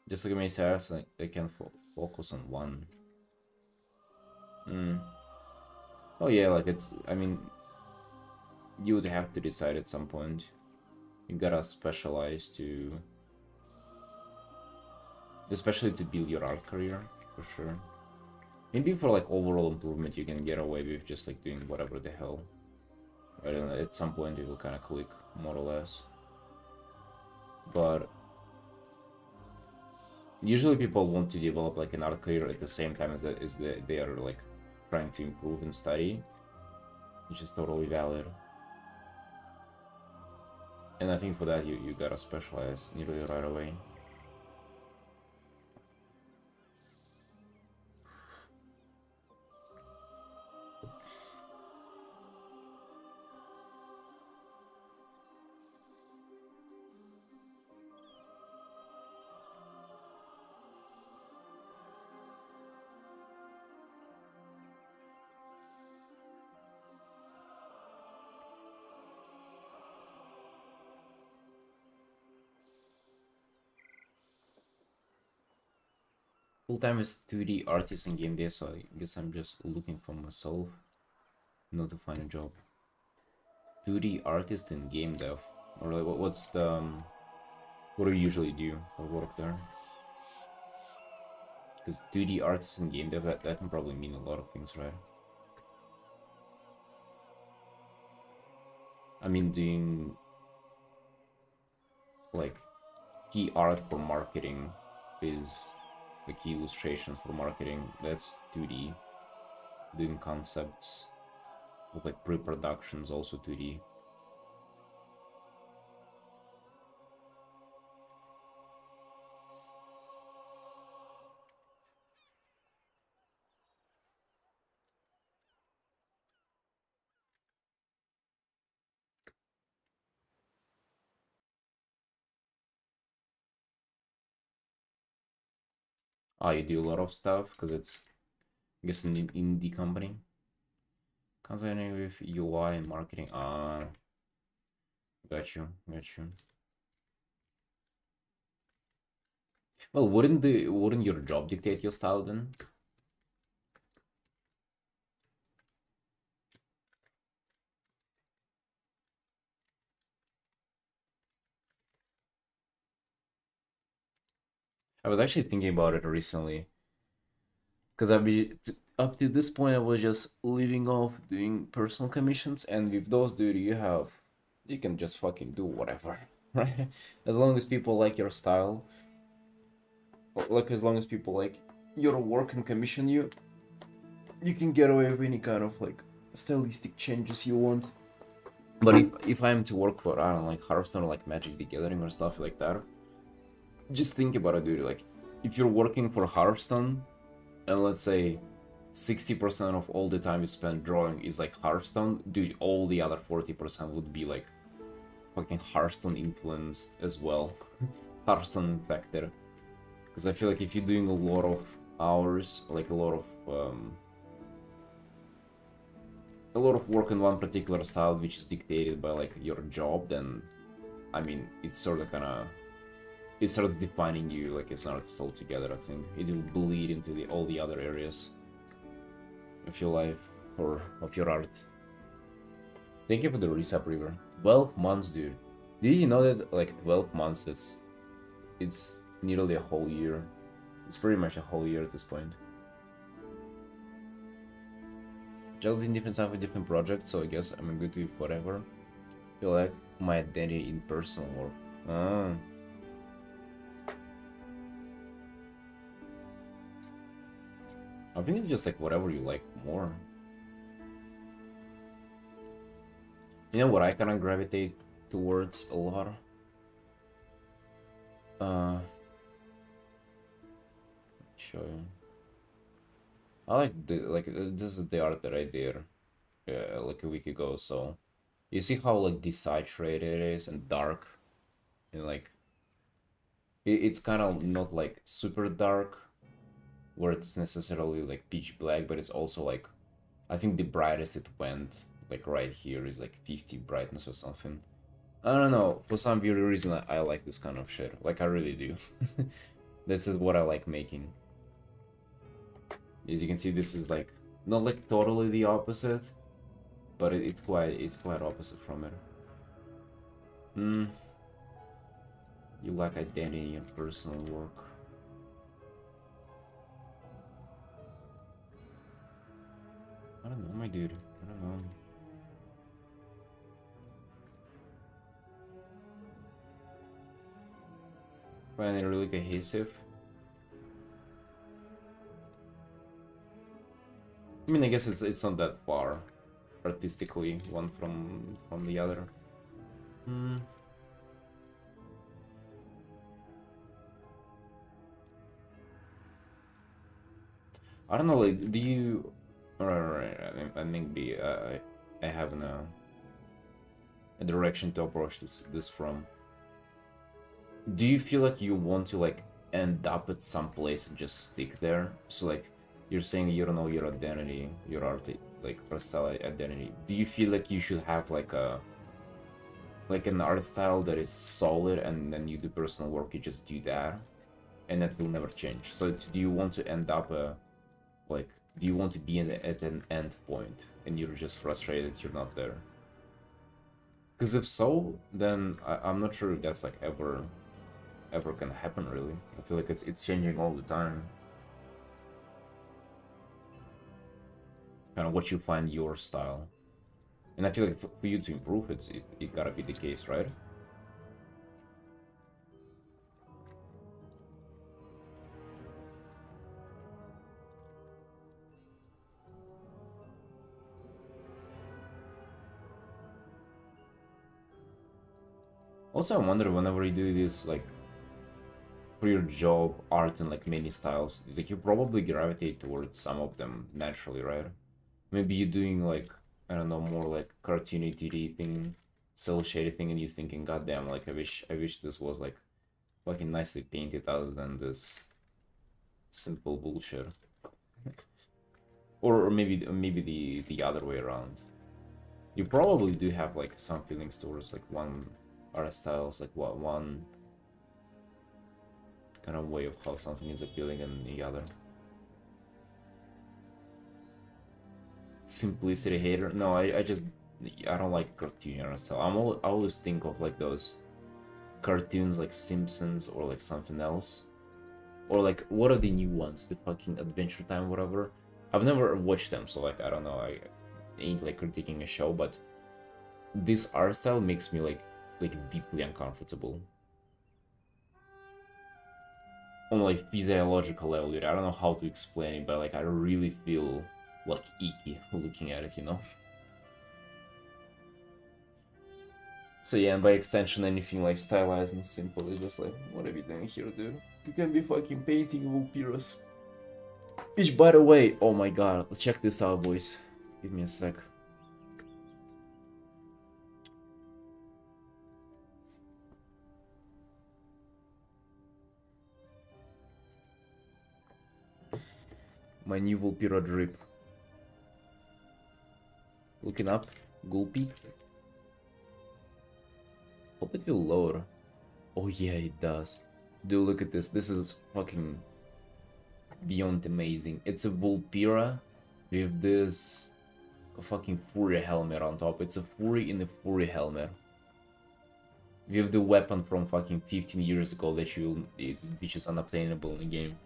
Just like I may say, like they can focus on one. Mm. Oh yeah, like it's. I mean, you would have to decide at some point. You gotta specialize to, especially to build your art career for sure. Maybe for like overall improvement, you can get away with just like doing whatever the hell. Right? And at some point, it will kind of click more or less. But usually, people want to develop like an art career at the same time as they are like trying to improve and study, which is totally valid. And I think for that, you gotta specialize nearly right away. Full time is 2D artist in game dev, so I guess I'm just looking for myself, not to find a job. 2D artist in game dev, or like what's the what do you usually do for work there? Because 2D artist in game dev that can probably mean a lot of things, right? I mean, doing like key art for marketing is the key illustration for marketing. That's 2D. Doing concepts with like pre-productions also 2D. Ah, you do a lot of stuff because it's I guess an indie company. Concerning with UI and marketing. Ah, got you, got you. Well, wouldn't your job dictate your style then? I was actually thinking about it recently because up to this point I was just living off doing personal commissions, and with those, dude, you can just fucking do whatever, right? As long as people like your style, like as long as people like your work and commission you, you can get away with any kind of like stylistic changes you want. But if I'm to work for, I don't know, like Hearthstone or like Magic the Gathering or stuff like that, just think about it, dude. Like, if you're working for Hearthstone, and let's say 60% of all the time you spend drawing is like Hearthstone, dude, all the other 40% would be like fucking Hearthstone influenced as well. Hearthstone infected. Because I feel like if you're doing a lot of hours, like a lot of work in one particular style which is dictated by like your job, then I mean it's sort of kinda it starts defining you like as an artist altogether. I think it will bleed into all the other areas of your life or of your art. Thank you for the resub, River. 12 months, dude. Did you know that like 12 months it's nearly a whole year. It's pretty much a whole year at this point. Juggling different stuff with different projects, so I guess I'm good with whatever. Feel like my identity in personal work. Ah. I think it's just like whatever you like more. You know what I kind of gravitate towards a lot? Show you. I this is the art that I did like a week ago. So you see how like desaturated it is and dark, and like it's kind of not like super dark, where it's necessarily like pitch black, but it's also like I think the brightest it went like right here is like 50 brightness or something. I don't know. For some weird reason, I like this kind of shit. Like I really do. This is what I like making. As you can see, this is like not like totally the opposite, but it's quite opposite from it. Hmm. You lack identity and personal work. I don't know, my dude. I don't know. Find it really cohesive. I mean, I guess it's not that far artistically, one from the other. Hmm. I don't know. Like, do you? Right. I think I have a direction to approach this from. Do you feel like you want to like end up at some place and just stick there? So like, you're saying you don't know your identity, your art, like art style identity. Do you feel like you should have like an art style that is solid, and then you do personal work, you just do that, and that will never change? So do you want to end up like, do you want to be at an end point and you're just frustrated you're not there? Because if so, then I'm not sure if that's like ever gonna happen really. I feel like it's changing all the time. Kind of what you find your style. And I feel like for you to improve it gotta be the case, right? Also, I wonder whenever you do this, like, for your job, art, and like many styles, like you probably gravitate towards some of them naturally, right? Maybe you're doing like, I don't know, more like cartoony 2D thing, cel shaded thing, and you're thinking, God damn, like I wish this was like fucking nicely painted other than this simple bullshit. Or maybe the other way around. You probably do have like some feelings towards like one art styles, like what one kind of way of how something is appealing and the other. Simplicity hater? No, I don't like cartoon art style. I always think of like those cartoons like Simpsons or like something else. Or like, what are the new ones? The fucking Adventure Time, whatever. I've never watched them, so like, I don't know. I ain't like critiquing a show, but this art style makes me like deeply uncomfortable on like physiological level. I don't know how to explain it, but like I really feel like icky looking at it, you know. So yeah, and by extension, anything like stylized and simple is just like, what are you doing here, dude? You can be fucking painting Vulpyrus. Which, by the way, oh my god, check this out, boys. Give me a sec. My new Vulpyra drip. Looking up, Gulpy. Hope it will load. Oh yeah, it does. Dude, look at this. This is fucking beyond amazing. It's a Vulpyra with this fucking Fury helmet on top. It's a Fury in a Fury helmet. With the weapon from fucking 15 years ago which is unobtainable in the game.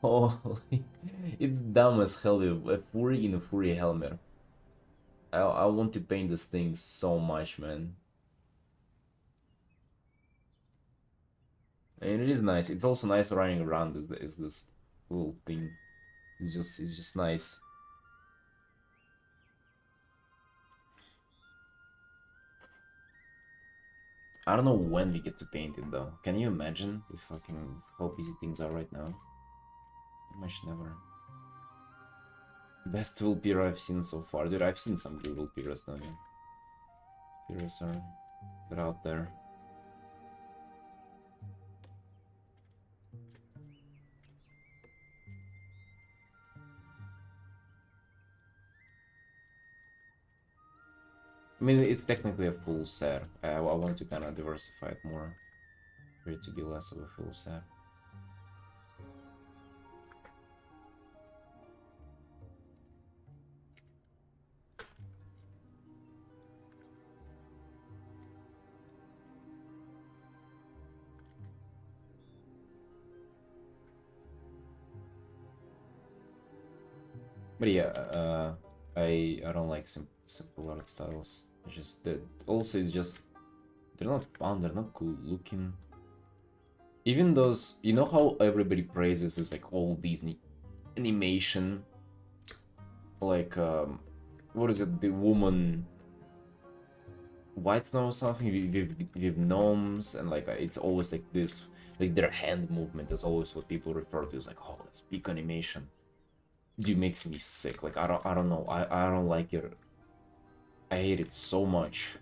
Oh, it's dumb as hell. A Fury in a Fury helmet. I want to paint this thing so much, man. And it is nice. It's also nice running around as this little thing. It's just nice. I don't know when we get to paint it though. Can you imagine the fucking how busy things are right now? Much never. Best Vulpira I've seen so far. Dude, I've seen some good Vulpiras, don't you? Vulpiras are... they're out there. I mean, it's technically a full set. I want to kind of diversify it more. For it to be less of a full set. But yeah, I don't like simple art styles. It's just that also it's just they're not fun. They're not cool looking. Even those, you know how everybody praises this like old Disney animation, like what is it? The woman, White Snow or something with gnomes, and like it's always like this, like their hand movement is always what people refer to as like, oh, that's peak animation. Dude, makes me sick. Like I don't know. I don't like it. I hate it so much.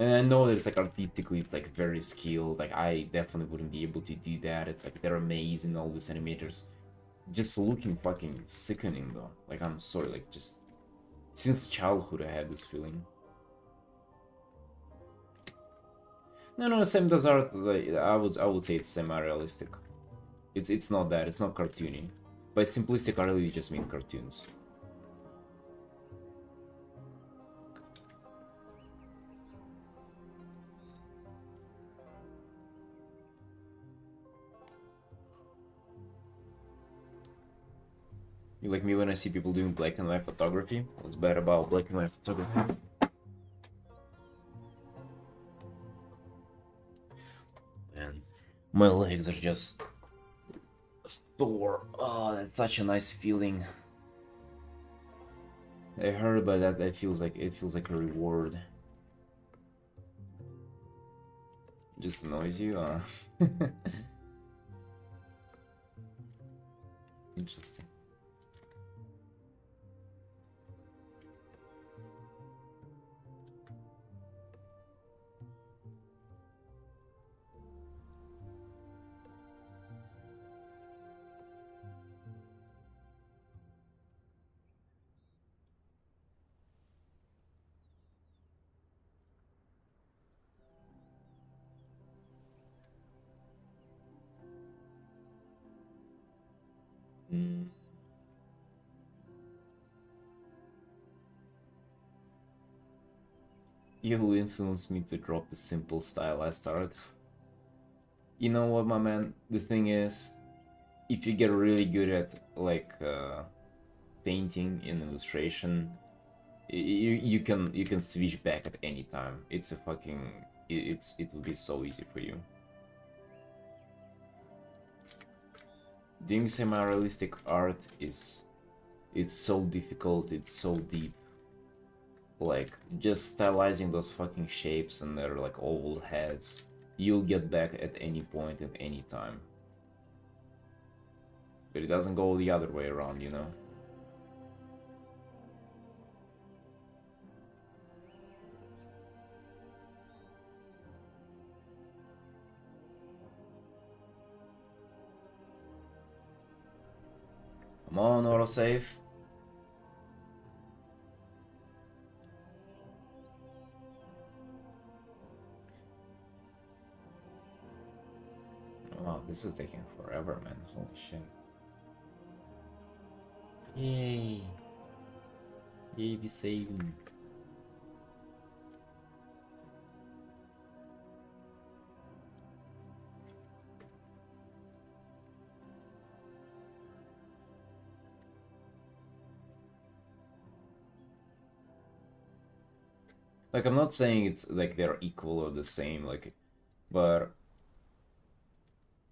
And I know that it's like artistically it's like very skilled. Like I definitely wouldn't be able to do that. It's like they're amazing, all these animators. Just looking fucking sickening though. Like I'm sorry, like just since childhood I had this feeling. No, Sam does art. Like, I would say it's semi-realistic. It's not that. It's not cartoony. By simplistic, I really just mean cartoons. You like me when I see people doing black and white photography? What's bad about black and white photography? Man, my legs are just sore. Oh, that's such a nice feeling. I heard about that. It feels like a reward. Just annoys you. Interesting. Mm. You influenced me to drop the simple style I started. You know what, my man? The thing is, if you get really good at like painting and illustration, you can switch back at any time. It's a fucking it will be so easy for you. Doing semi-realistic art is it's so difficult. It's so deep. Like just stylizing those fucking shapes and their like oval heads, you'll get back at any point at any time. But it doesn't go the other way around, you know? Come on, autosave. Oh, this is taking forever, man. Holy shit. Yay. Yay, we saved. Like, I'm not saying it's like they're equal or the same, like, but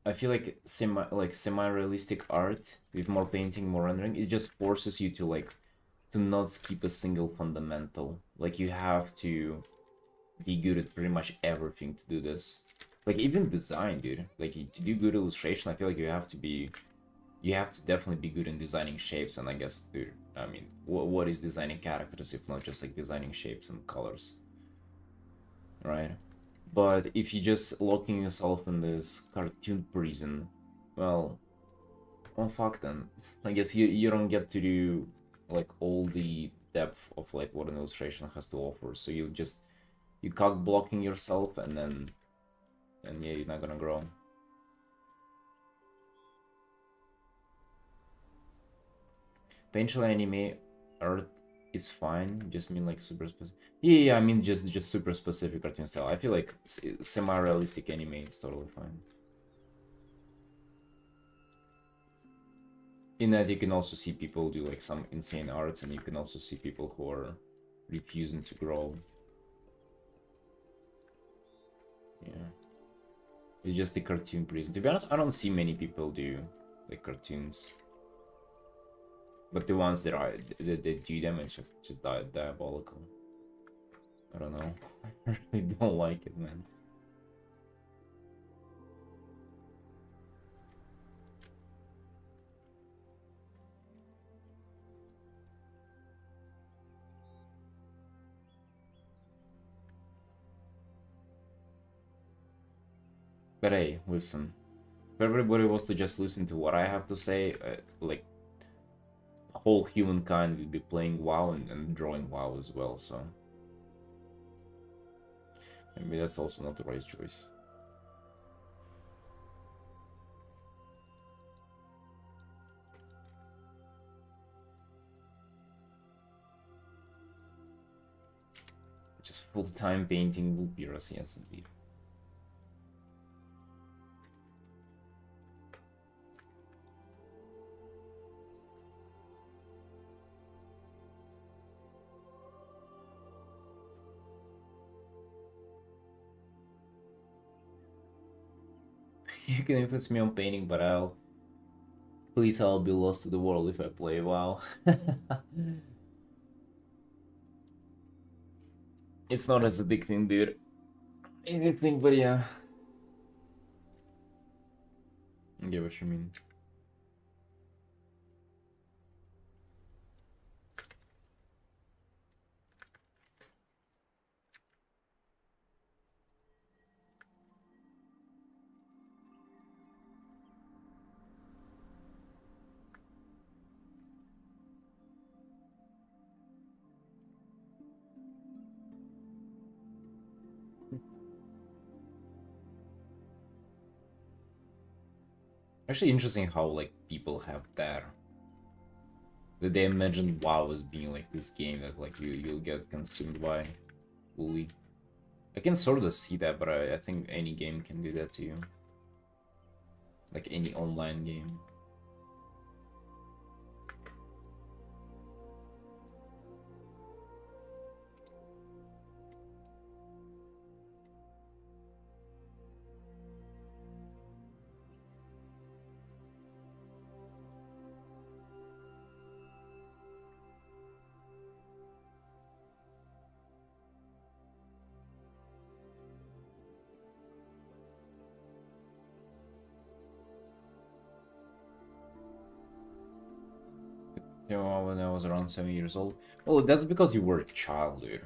I feel like semi-realistic art with more painting, more rendering, it just forces you to like to not skip a single fundamental. Like you have to be good at pretty much everything to do this. Like, even design, dude. Like, to do good illustration, I feel like you have to be... You have to definitely be good in designing shapes, and I guess, dude, I mean, what is designing characters if not just, like, designing shapes and colors? Right? But if you just locking yourself in this cartoon prison, well, fuck then. I guess you don't get to do, like, all the depth of, like, what an illustration has to offer, so you cock blocking yourself, and then yeah, you're not gonna grow. Potential anime art is fine, just mean like super specific. Yeah, I mean just super specific cartoon style. I feel like semi-realistic anime is totally fine. In that you can also see people do like some insane arts, and you can also see people who are refusing to grow. Yeah. It's just the cartoon prison. To be honest, I don't see many people do like cartoons. But the ones that do them, it's just diabolical. I don't know. I really don't like it, man. But hey, listen. If everybody was to just listen to what I have to say, like, whole humankind would be playing WoW and drawing WoW as well, so... Maybe that's also not the right choice. Just full-time painting Lupiras, yes indeed. You can influence me on painting, but I'll be lost to the world if I play WoW. It's not as addicting, dude. Anything, but yeah. I get what you mean. Actually interesting how, like, people have that they imagine WoW as being like this game that, like, you'll get consumed by fully. I can sort of see that, but I think any game can do that to you. Like any online game. You know, when I was around 7 years old. Well, that's because you were a child, dude.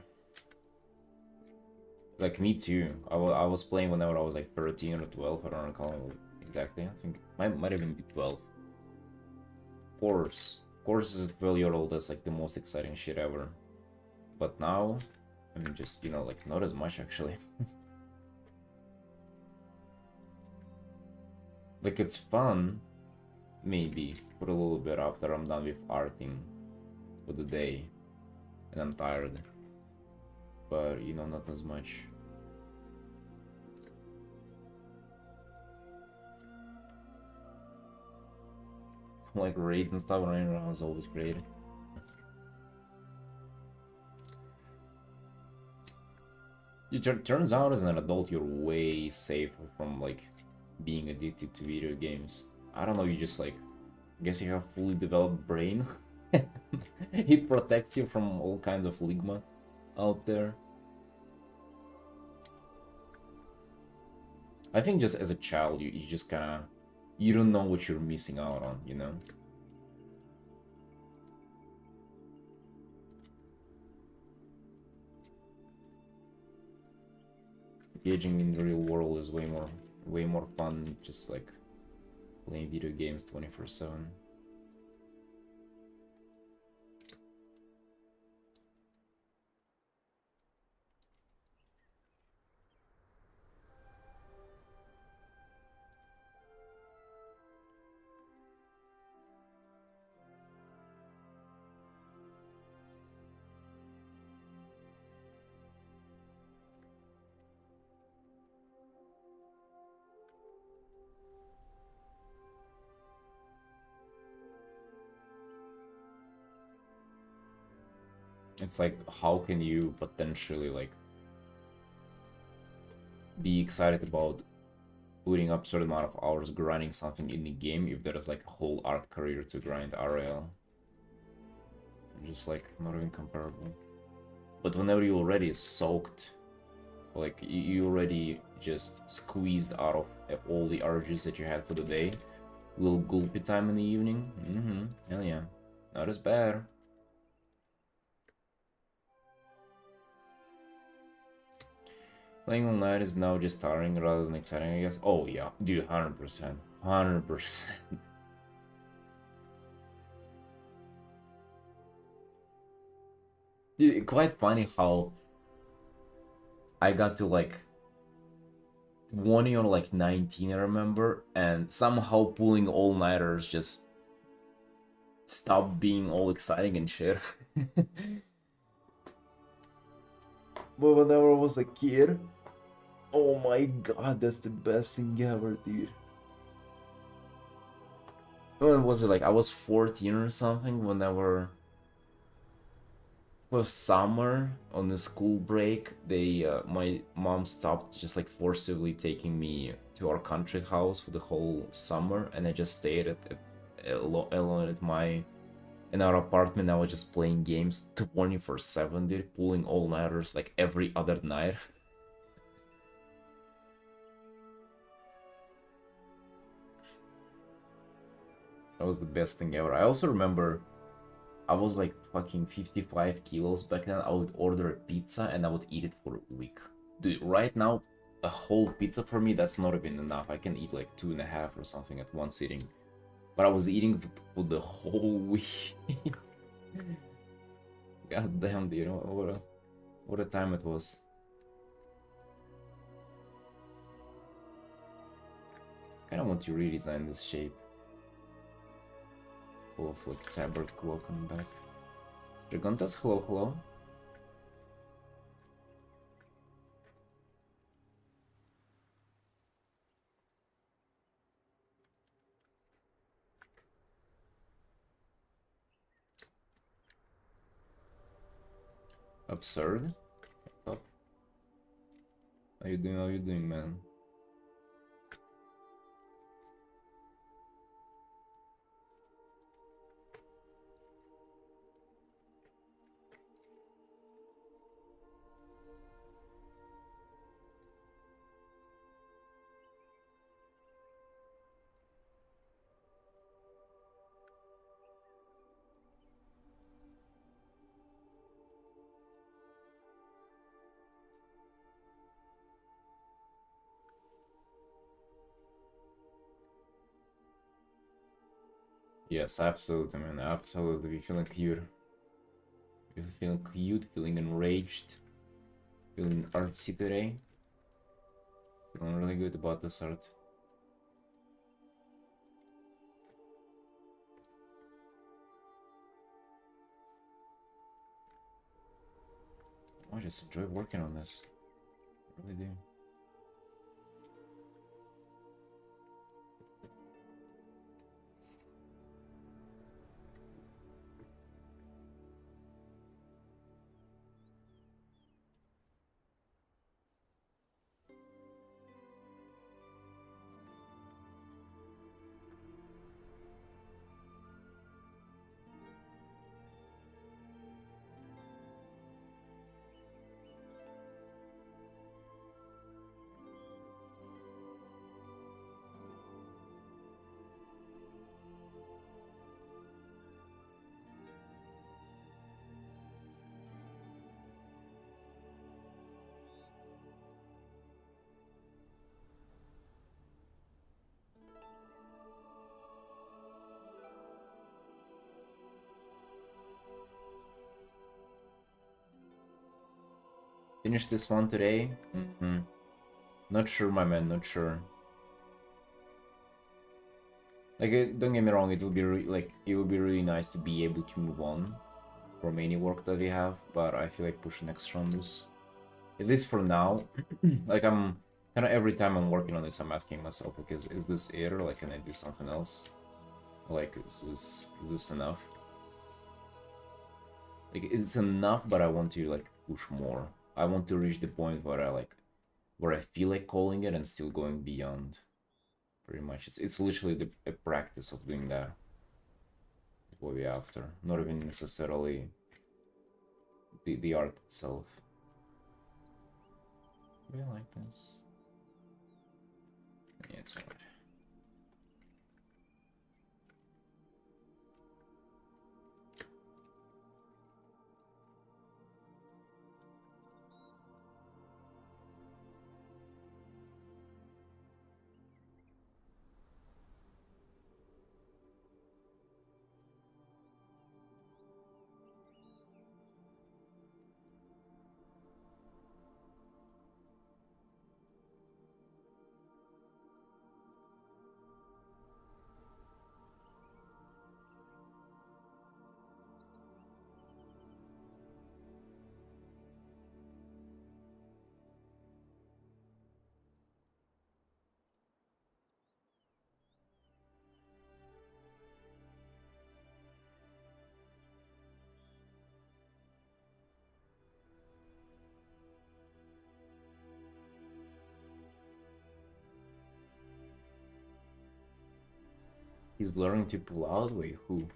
Like, me too. I was playing whenever I was like 13 or 12, I don't recall exactly. I think might even be 12. Of course, as a 12-year-old, that's like the most exciting shit ever. But now, I mean, just, you know, like, not as much actually. Like, it's fun, maybe, for a little bit after I'm done with arting for the day and I'm tired. But, you know, not as much. Like, raid and stuff running around is always great. It turns out as an adult you're way safer from, like, being addicted to video games. I don't know, you just, like, I guess you have fully developed brain. It protects you from all kinds of ligma out there. I think just as a child, you just kind of, you don't know what you're missing out on, you know? Engaging in the real world is way more fun than just like playing video games 24/7. It's like, how can you potentially like be excited about putting up certain amount of hours grinding something in the game if there is like a whole art career to grind RL? Just like not even comparable. But whenever you already soaked, like you already just squeezed out of all the RGs that you had for the day, little gulpy time in the evening, hell yeah, not as bad. Playing online is now just tiring rather than exciting, I guess. Oh yeah, dude, 100%. 100%. Dude, quite funny how I got to like 20 or like 19, I remember, and somehow pulling all-nighters just stopped being all exciting and shit. But whenever I was a kid, oh my god, that's the best thing ever, dude. When was it, like I was 14 or something whenever was summer on the school break, they my mom stopped just like forcibly taking me to our country house for the whole summer, and I just stayed alone at my in our apartment. I was just playing games 24/7, dude, pulling all-nighters like every other night. That was the best thing ever. I also remember I was like fucking 55 kilos back then. I would order a pizza and I would eat it for a week. Dude, right now, a whole pizza for me, that's not even enough. I can eat like 2.5 or something at one sitting. But I was eating for the whole week. God damn, dude, what a time it was. I kind of want to redesign this shape. Full of like tabard glow coming back. Dragontas, hello, hello. Absurd. What's up? How you doing? How you doing, man? Yes, absolutely, man. Absolutely. We're feeling cute. We're feeling cute, feeling enraged, feeling artsy today. Feeling really good about this art. I just enjoy working on this. I really do. Finish this one today? Not sure, my man, not sure. Like, don't get me wrong, it would be it would be really nice to be able to move on from any work that we have, but I feel like pushing extra on this. At least for now. Like, I'm kind of every time I'm working on this, I'm asking myself, like, is this it, or like, can I do something else? Like, is this enough? Like, it's enough, but I want to like push more. I want to reach the point where I feel like calling it and still going beyond. Pretty much, it's literally a practice of doing that. What we after, not even necessarily the art itself. Do you like this? Yeah, it's alright. He's learning to pull out. Wait, who?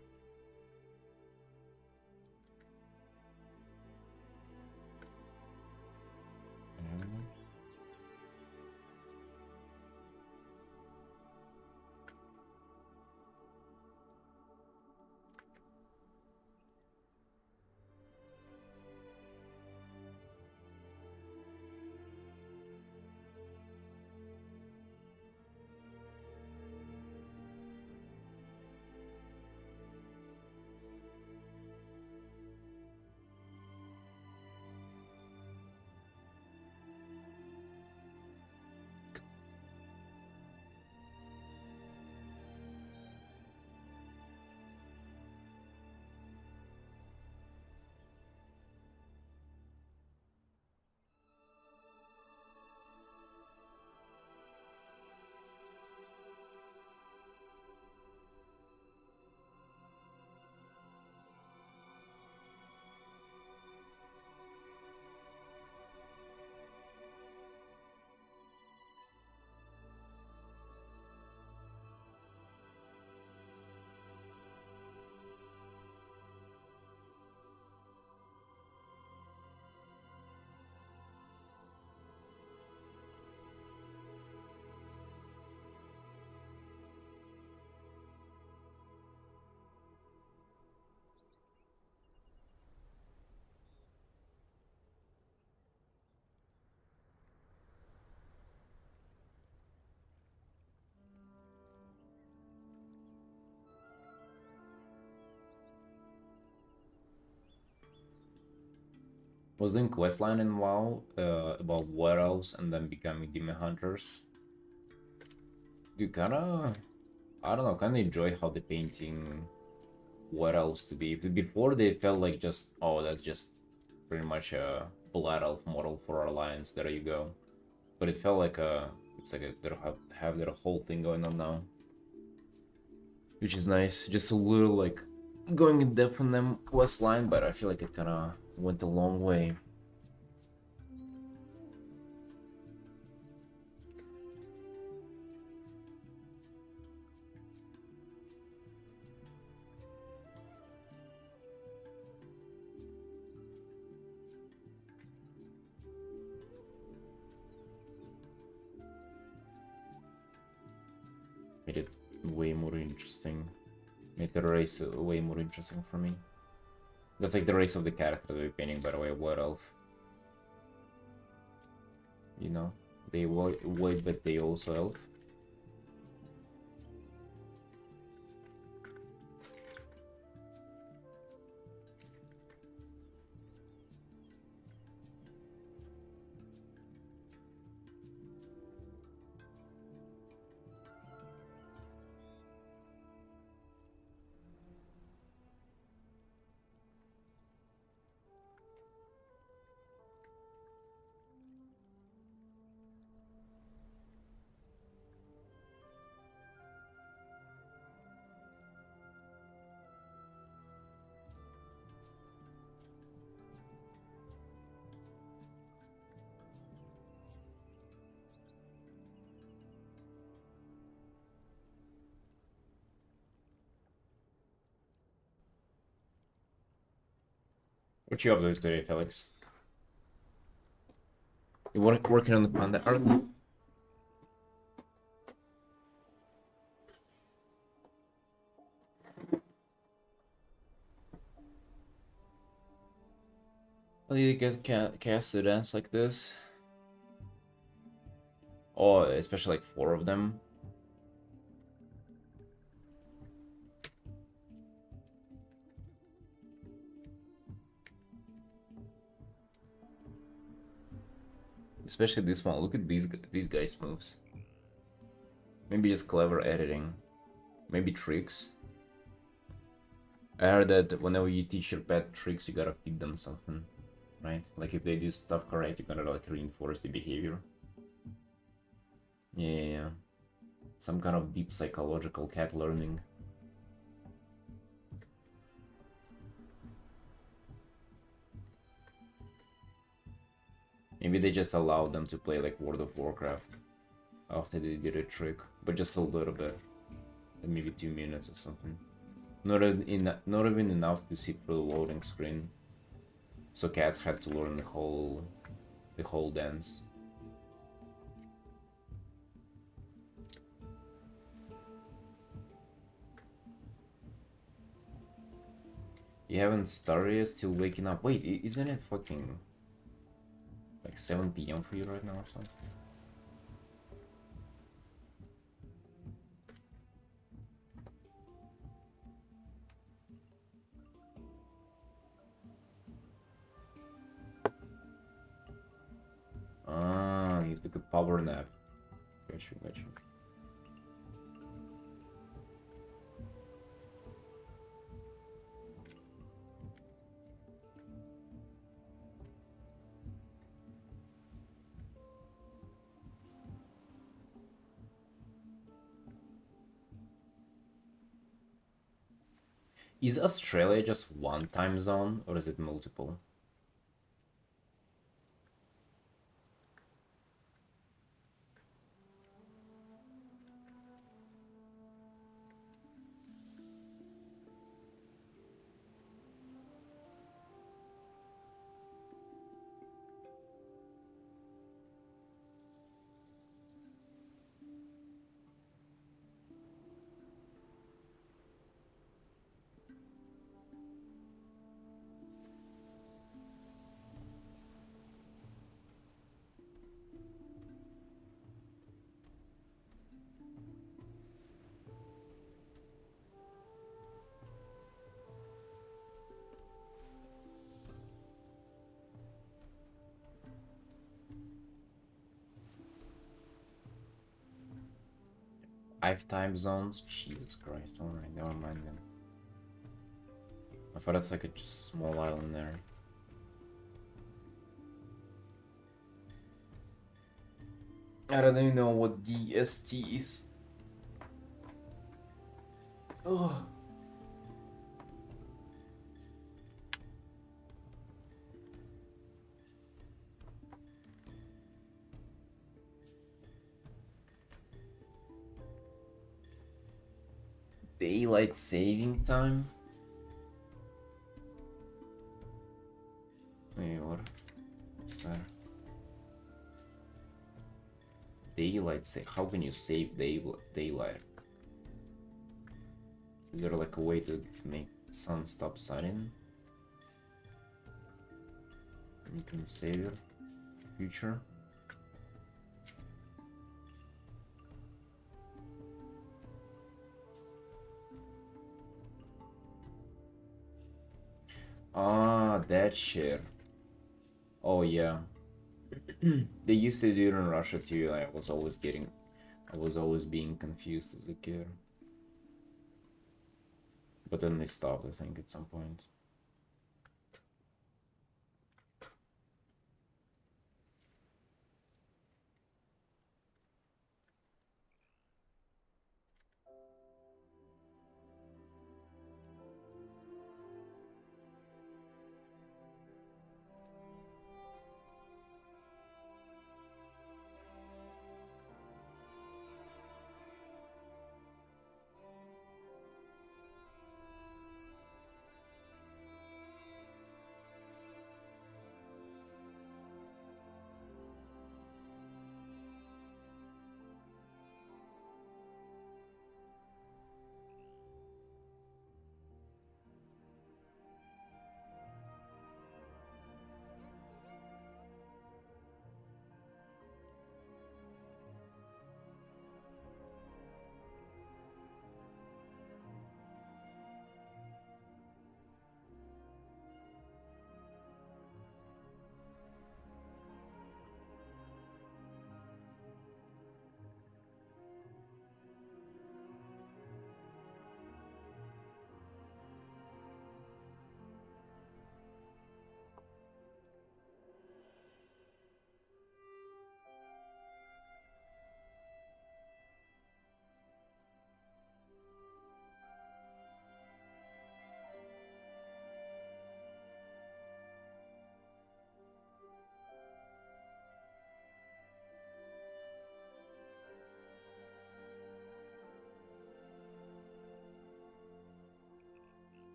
Was doing questline in WoW about werewolves and then becoming demon hunters. You kinda, I don't know, kinda enjoy how the painting werewolves to be. Before they felt like just, oh, that's just pretty much a blood elf model for our alliance. There you go. But it felt like it's like they have their whole thing going on now, which is nice. Just a little like going in depth on them quest line, but I feel like it kind of went a long way. Made it way more interesting. Made the race way more interesting for me. That's like the race of the character that we're painting, by the way, White Elf. You know, they white, but they also elf. What you up to today, Felix? You working on the panda art? How do you get cast to dance like this? Oh, especially like 4 of them. Especially this one. Look at these guys' moves. Maybe just clever editing. Maybe tricks. I heard that whenever you teach your pet tricks, you gotta feed them something, right? Like if they do stuff correct, you gotta like reinforce the behavior. Yeah. Some kind of deep psychological cat learning. Maybe they just allowed them to play like World of Warcraft after they did a trick, but just a little bit, like maybe 2 minutes or something. Not even enough to sit through the loading screen. So cats had to learn the whole dance. You haven't started yet, still waking up. Wait, isn't it fucking like 7 p.m. for you right now or something? Ah, you took a power nap. Gotcha. Is Australia just one time zone or is it multiple? Five time zones? Jesus Christ, alright, never mind then. I thought it's like a just small island there. I don't even know what DST is. Oh. Daylight saving time? Wait, what? What's that? Daylight save? How can you save daylight? Is there like a way to make sun stop shining? You can save your future. Ah, that shit. Oh yeah. They used to do it in Russia too. I was always being confused as a kid. But then they stopped, I think, at some point.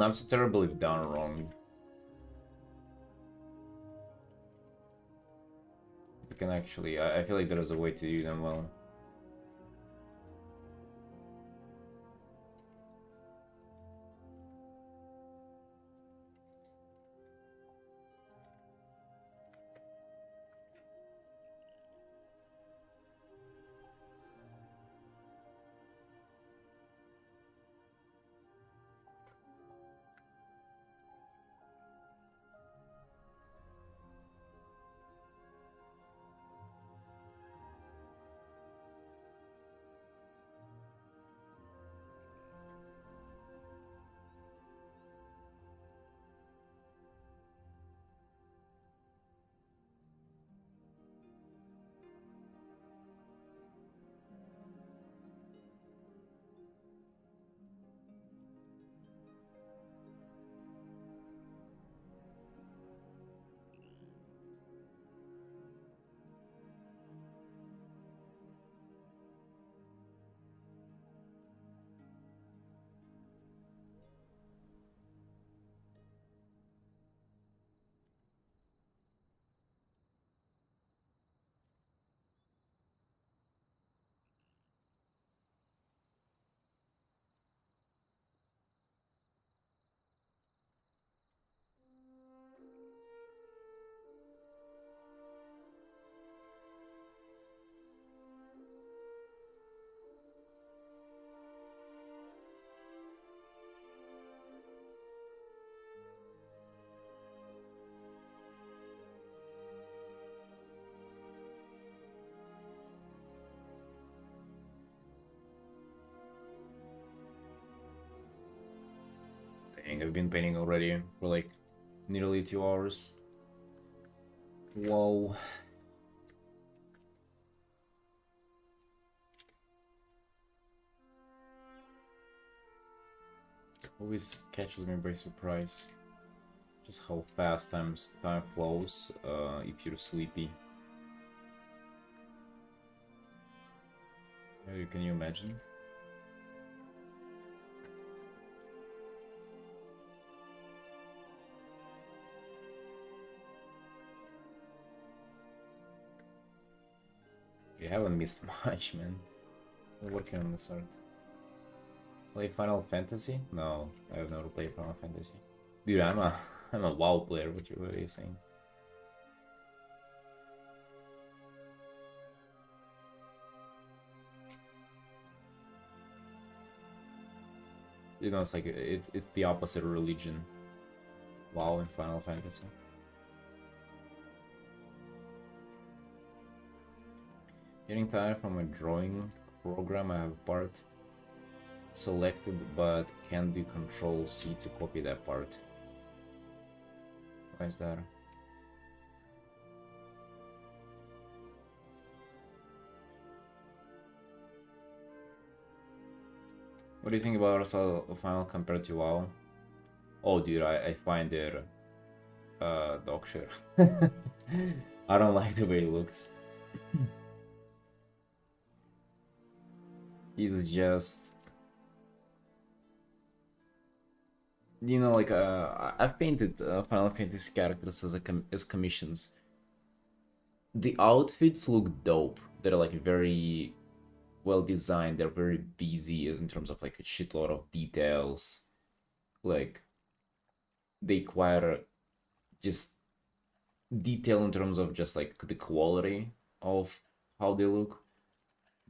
Not so terribly done wrong. You can actually, I feel like there is a way to do them well. Dang, I've been painting already for like nearly 2 hours. Whoa. Always catches me by surprise. Just how fast time flows if you're sleepy. Can you imagine? You haven't missed much, man. Still working on this art. Play Final Fantasy? No, I have never played Final Fantasy. Dude, I'm a WoW player. What are you saying? You know, it's like it's the opposite religion. WoW and Final Fantasy. Getting tired from a drawing program. I have part selected but can't do Control C to copy that part. Why is that? What do you think about Arsenal Final compared to WoW? Oh, dude, I find it dog shit. I don't like the way it looks. It's just, you know, like I've painted Final Fantasy characters as commissions. The outfits look dope. They're like very well designed. They're very busy as in terms of like a shitload of details. Like they acquire just detail in terms of just like the quality of how they look.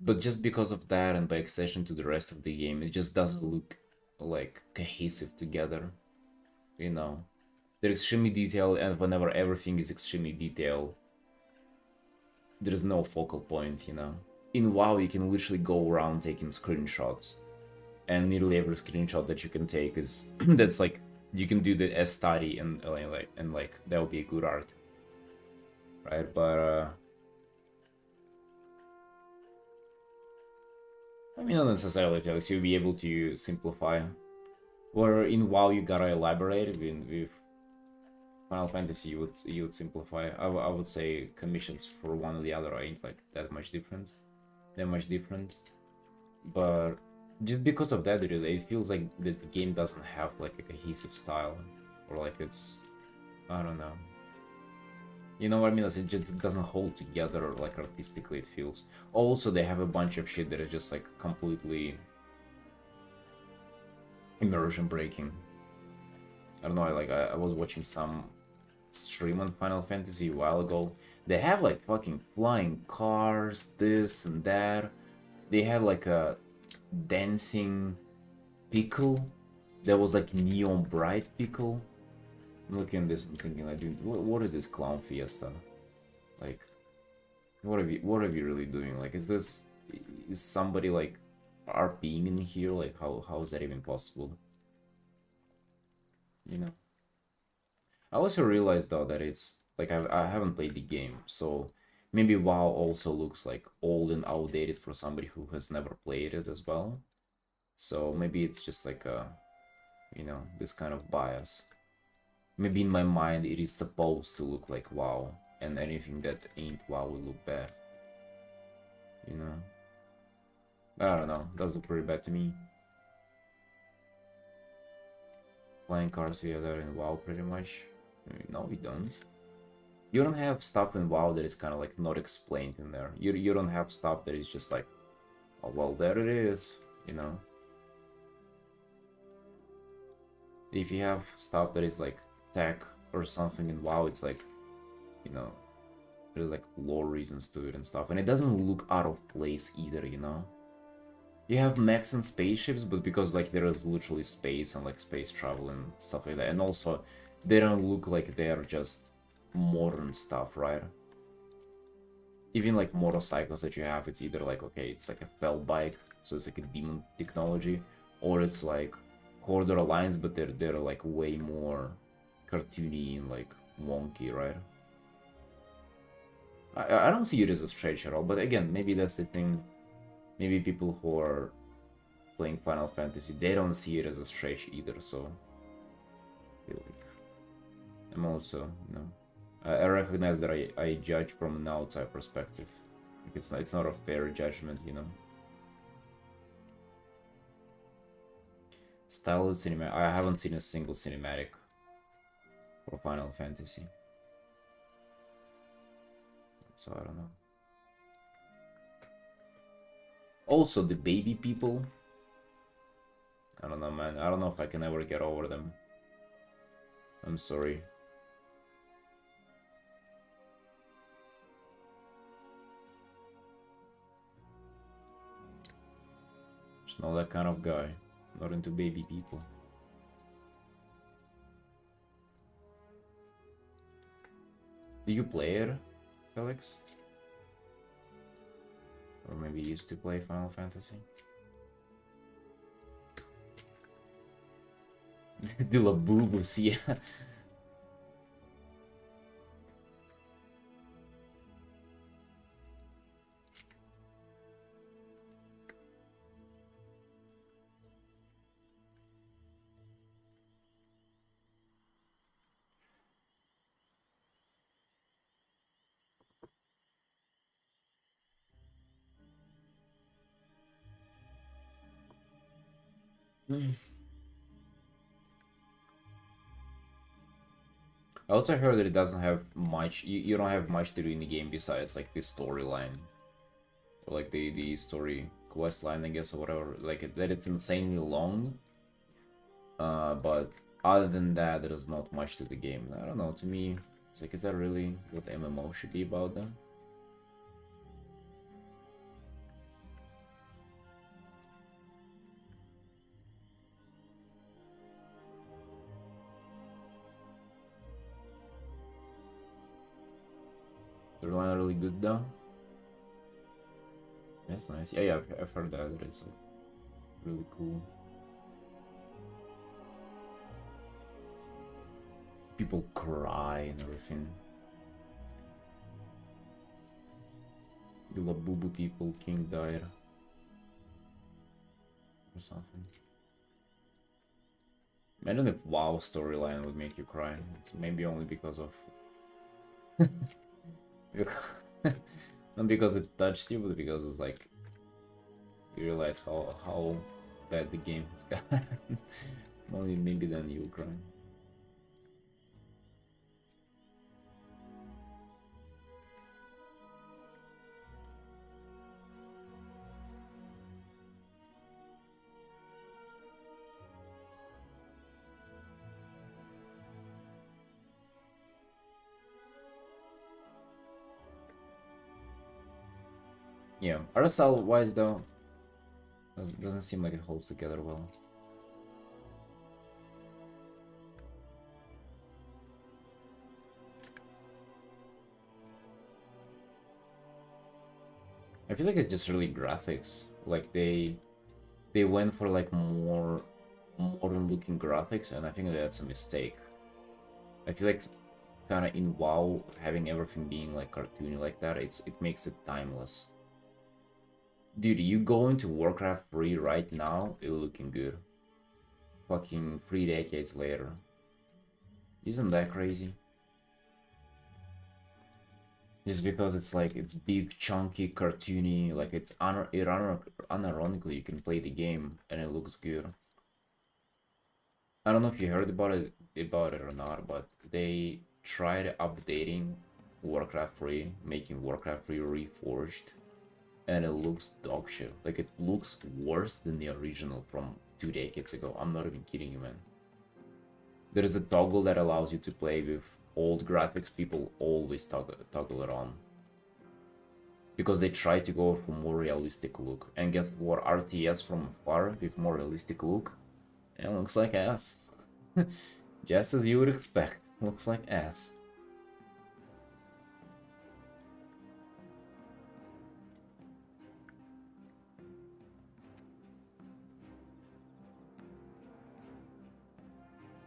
But just because of that and by extension to the rest of the game, it just doesn't look like cohesive together. You know, they're extremely detailed, and whenever everything is extremely detailed, there's no focal point, you know. In WoW, you can literally go around taking screenshots, and nearly every screenshot that you can take is that's like you can do the S study and like that would be a good art, right? But I mean, not necessarily, because you'll be able to simplify. Where in WoW you gotta elaborate. With Final Fantasy, you would simplify. I would say commissions for one or the other ain't like that much different. But just because of that, really, it feels like the game doesn't have like a cohesive style, or like it's, I don't know. You know what I mean? Like, it just doesn't hold together like artistically. It feels. Also, they have a bunch of shit that is just like completely immersion breaking. I don't know. I was watching some stream on Final Fantasy a while ago. They have like fucking flying cars, this and that. They had like a dancing pickle that was like neon bright pickle. I'm looking at this and thinking like, dude, what is this clown fiesta? Like, what are we really doing? Like, is somebody like RPing in here? Like, how is that even possible? You know. I also realized though that it's like I haven't played the game, so maybe WoW also looks like old and outdated for somebody who has never played it as well. So maybe it's just like a, you know, this kind of bias. Maybe in my mind it is supposed to look like WoW, and anything that ain't WoW will look bad. You know? I don't know, does look pretty bad to me. Playing cards we are there in WoW pretty much. No, we don't. You don't have stuff in WoW that is kind of like not explained in there. You don't have stuff that is just like, oh well, there it is, you know. If you have stuff that is like tech or something in WoW, it's like, you know, there's like lore reasons to it and stuff, and it doesn't look out of place either, you know. You have mechs and spaceships, but because like there is literally space and like space travel and stuff like that, and also they don't look like they are just modern stuff, right? Even like motorcycles that you have, it's either like, okay, it's like a fell bike, so it's like a demon technology, or it's like Border Alliance, but they're like way more cartoony and like wonky, right? I don't see it as a stretch at all, but again, maybe that's the thing. Maybe people who are playing Final Fantasy, they don't see it as a stretch either, so I feel like I'm also, you know, I recognize that I judge from an outside perspective. Like it's not a fair judgment, you know. Style of cinema, I haven't seen a single cinematic for Final Fantasy, so I don't know. Also, the baby people, I don't know, man. I don't know if I can ever get over them. I'm sorry. Just not that kind of guy. Not into baby people. Do you play it, Felix? Or maybe you used to play Final Fantasy? The Labubus, yeah. I also heard that it doesn't have much, you don't have much to do in the game besides like the storyline. Or like the story quest line, I guess, or whatever. Like that it's insanely long. But other than that, there is not much to the game. I don't know, to me, it's like, is that really what MMO should be about then? The one really good though. That's nice. Yeah, I've heard that. It's like really cool. People cry and everything. The Labubu people, King died. Or something. Imagine if WoW storyline would make you cry. It's maybe only because of... Not because it touched you, but because it's like... You realize how bad the game has gotten. Only maybe than Ukraine. Yeah, RSL wise though, doesn't seem like it holds together well. I feel like it's just really graphics. Like they went for like more modern looking graphics, and I think that's a mistake. I feel like kind of in WoW having everything being like cartoony like that, it makes it timeless. Dude, you go into Warcraft 3 right now, it looking good. Fucking 3 decades later. Isn't that crazy? Just because it's like, it's big, chunky, cartoony, like it's unironically you can play the game and it looks good. I don't know if you heard about it or not, but they tried updating Warcraft 3, making Warcraft 3 Reforged, and it looks dog shit. Like it looks worse than the original from 2 decades ago. I'm not even kidding you, man. There is a toggle that allows you to play with old graphics. People always toggle it on because they try to go for more realistic look. And guess what? RTS from afar with more realistic look, it looks like ass. Just as you would expect. Looks like ass.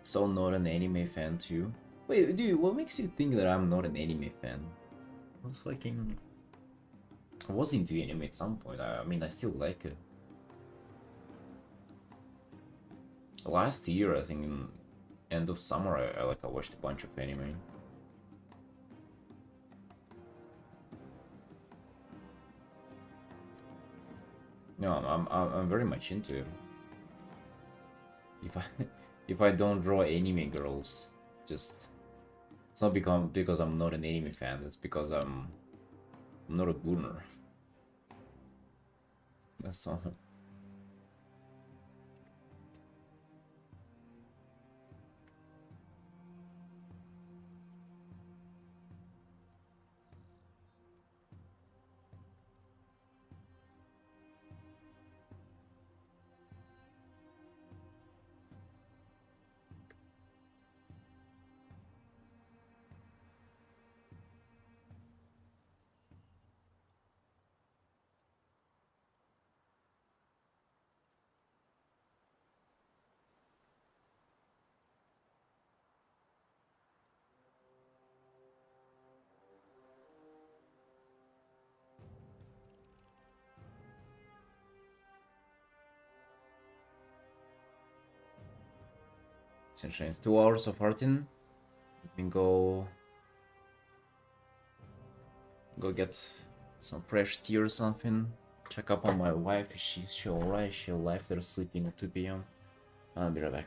So not an anime fan too? Wait, dude, what makes you think that I'm not an anime fan? I was into anime at some point. I mean, I still like it. Last year, I think in end of summer, I watched a bunch of anime. No, I'm very much into it. If I if I don't draw anime girls, just it's not because I'm not an anime fan. It's because I'm not a gooner. That's all. Essentially, it's 2 hours of Artin. We can go get some fresh tea or something. Check up on my wife. Is she alright? She left there sleeping at 2 p.m. I'll be right back.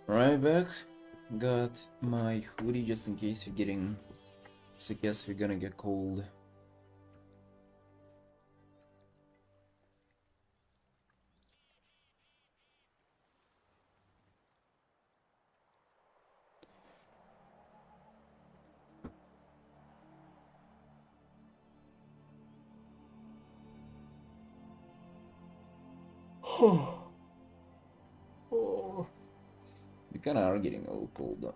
Right back. Got my hoodie just in case you're getting. So I guess we're gonna get cold. We kinda are getting a little cold though.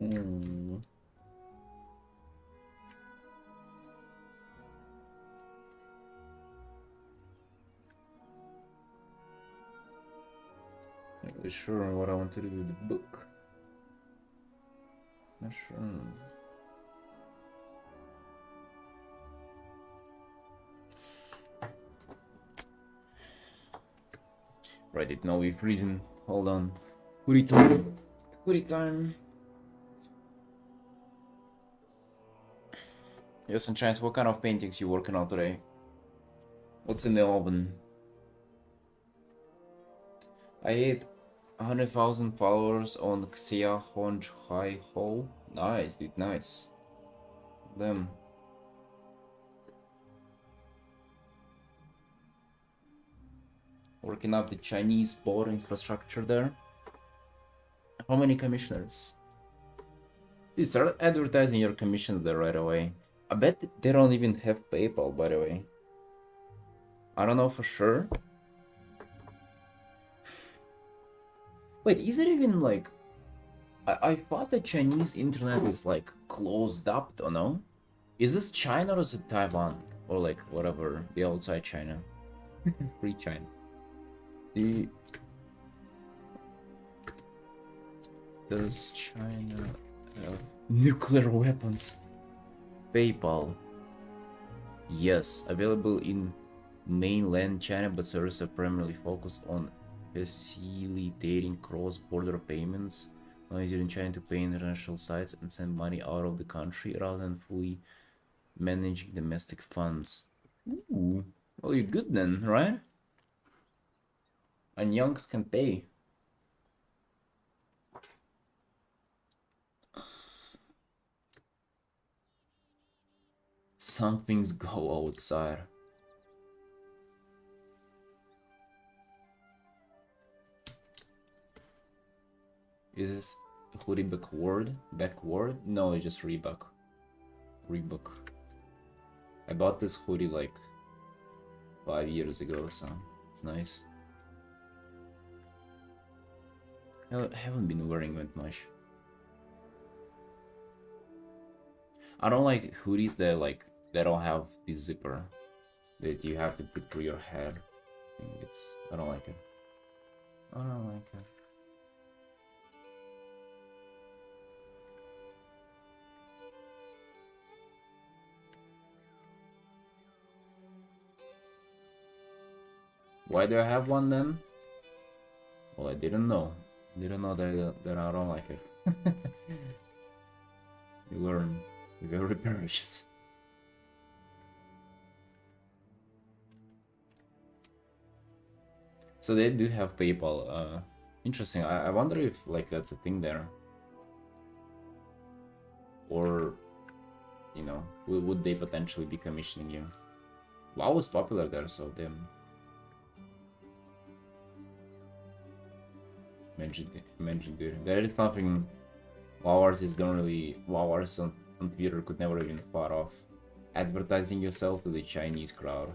Mm. Not really sure what I want to do with the book. Not sure. Right, it now we're freezing. Hold on. Hoodie time. Hoodie time. Yes, and Chance, what kind of paintings you working on today? What's in the oven? I hit 100,000 followers on Xia Honj Hai Ho. Nice, dude, nice. Them. Working up the Chinese border infrastructure there. How many commissioners? Dude, start advertising your commissions there right away. I bet they don't even have PayPal, by the way. I don't know for sure. Wait, is it even like... I thought the Chinese internet is like closed up, don't know? Is this China or is it Taiwan? Or like whatever, the outside China. Free China. Does China have nuclear weapons? PayPal. Yes, available in mainland China, but services are primarily focused on facilitating cross-border payments, allowing you in China to pay international sites and send money out of the country rather than fully managing domestic funds. Ooh, well, you're good then, right? And youngs can pay. Some things go outside. Is this hoodie backward? Backward? No, it's just Reebok. Reebok. I bought this hoodie like 5 years ago, so it's nice. I haven't been wearing it much. I don't like hoodies that like they don't have the zipper that you have to put through your head. I don't like it. I don't like it. Why do I have one then? Well, I didn't know. Didn't know that I don't like it. You learn. Very precious. So they do have PayPal. Interesting. I wonder if like that's a thing there, or you know, would they potentially be commissioning you? WoW was popular there, so them. Imagine, dude. There is something WoW artists don't really. WoW artists on Twitter could never even thought of. Advertising yourself to the Chinese crowd.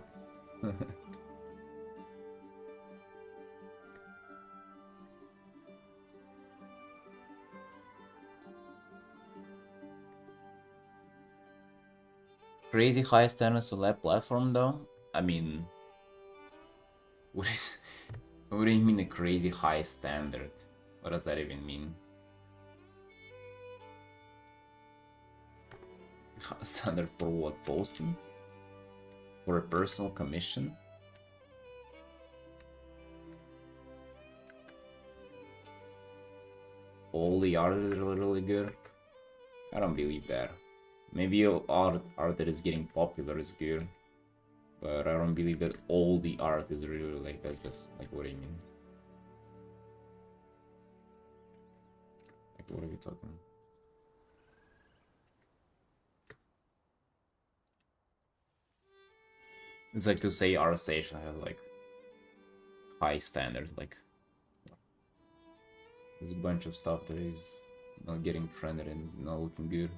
Crazy high standards on that platform, though. I mean, what is? What do you mean a crazy high standard? What does that even mean? Standard for what? Posting? For a personal commission? All the art is really good? I don't believe that. Maybe art that is getting popular is good, but I don't believe that all the art is really like that. Just like, what do you mean? Like, what are we talking? It's like to say our station has like high standards. Like, there's a bunch of stuff that is not getting trended and not looking good.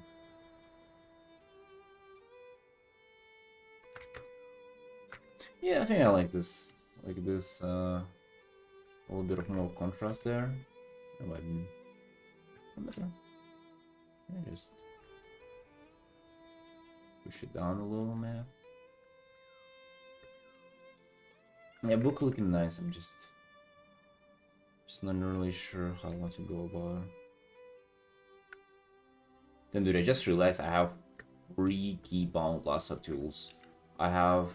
Yeah, I think I like this. Like this, a little bit of more contrast there. That might be better. Yeah, just push it down a little, man. Yeah, book looking nice. I'm just not really sure how I want to go about it. Then, dude, I just realized I have 3 keybound lasso tools. I have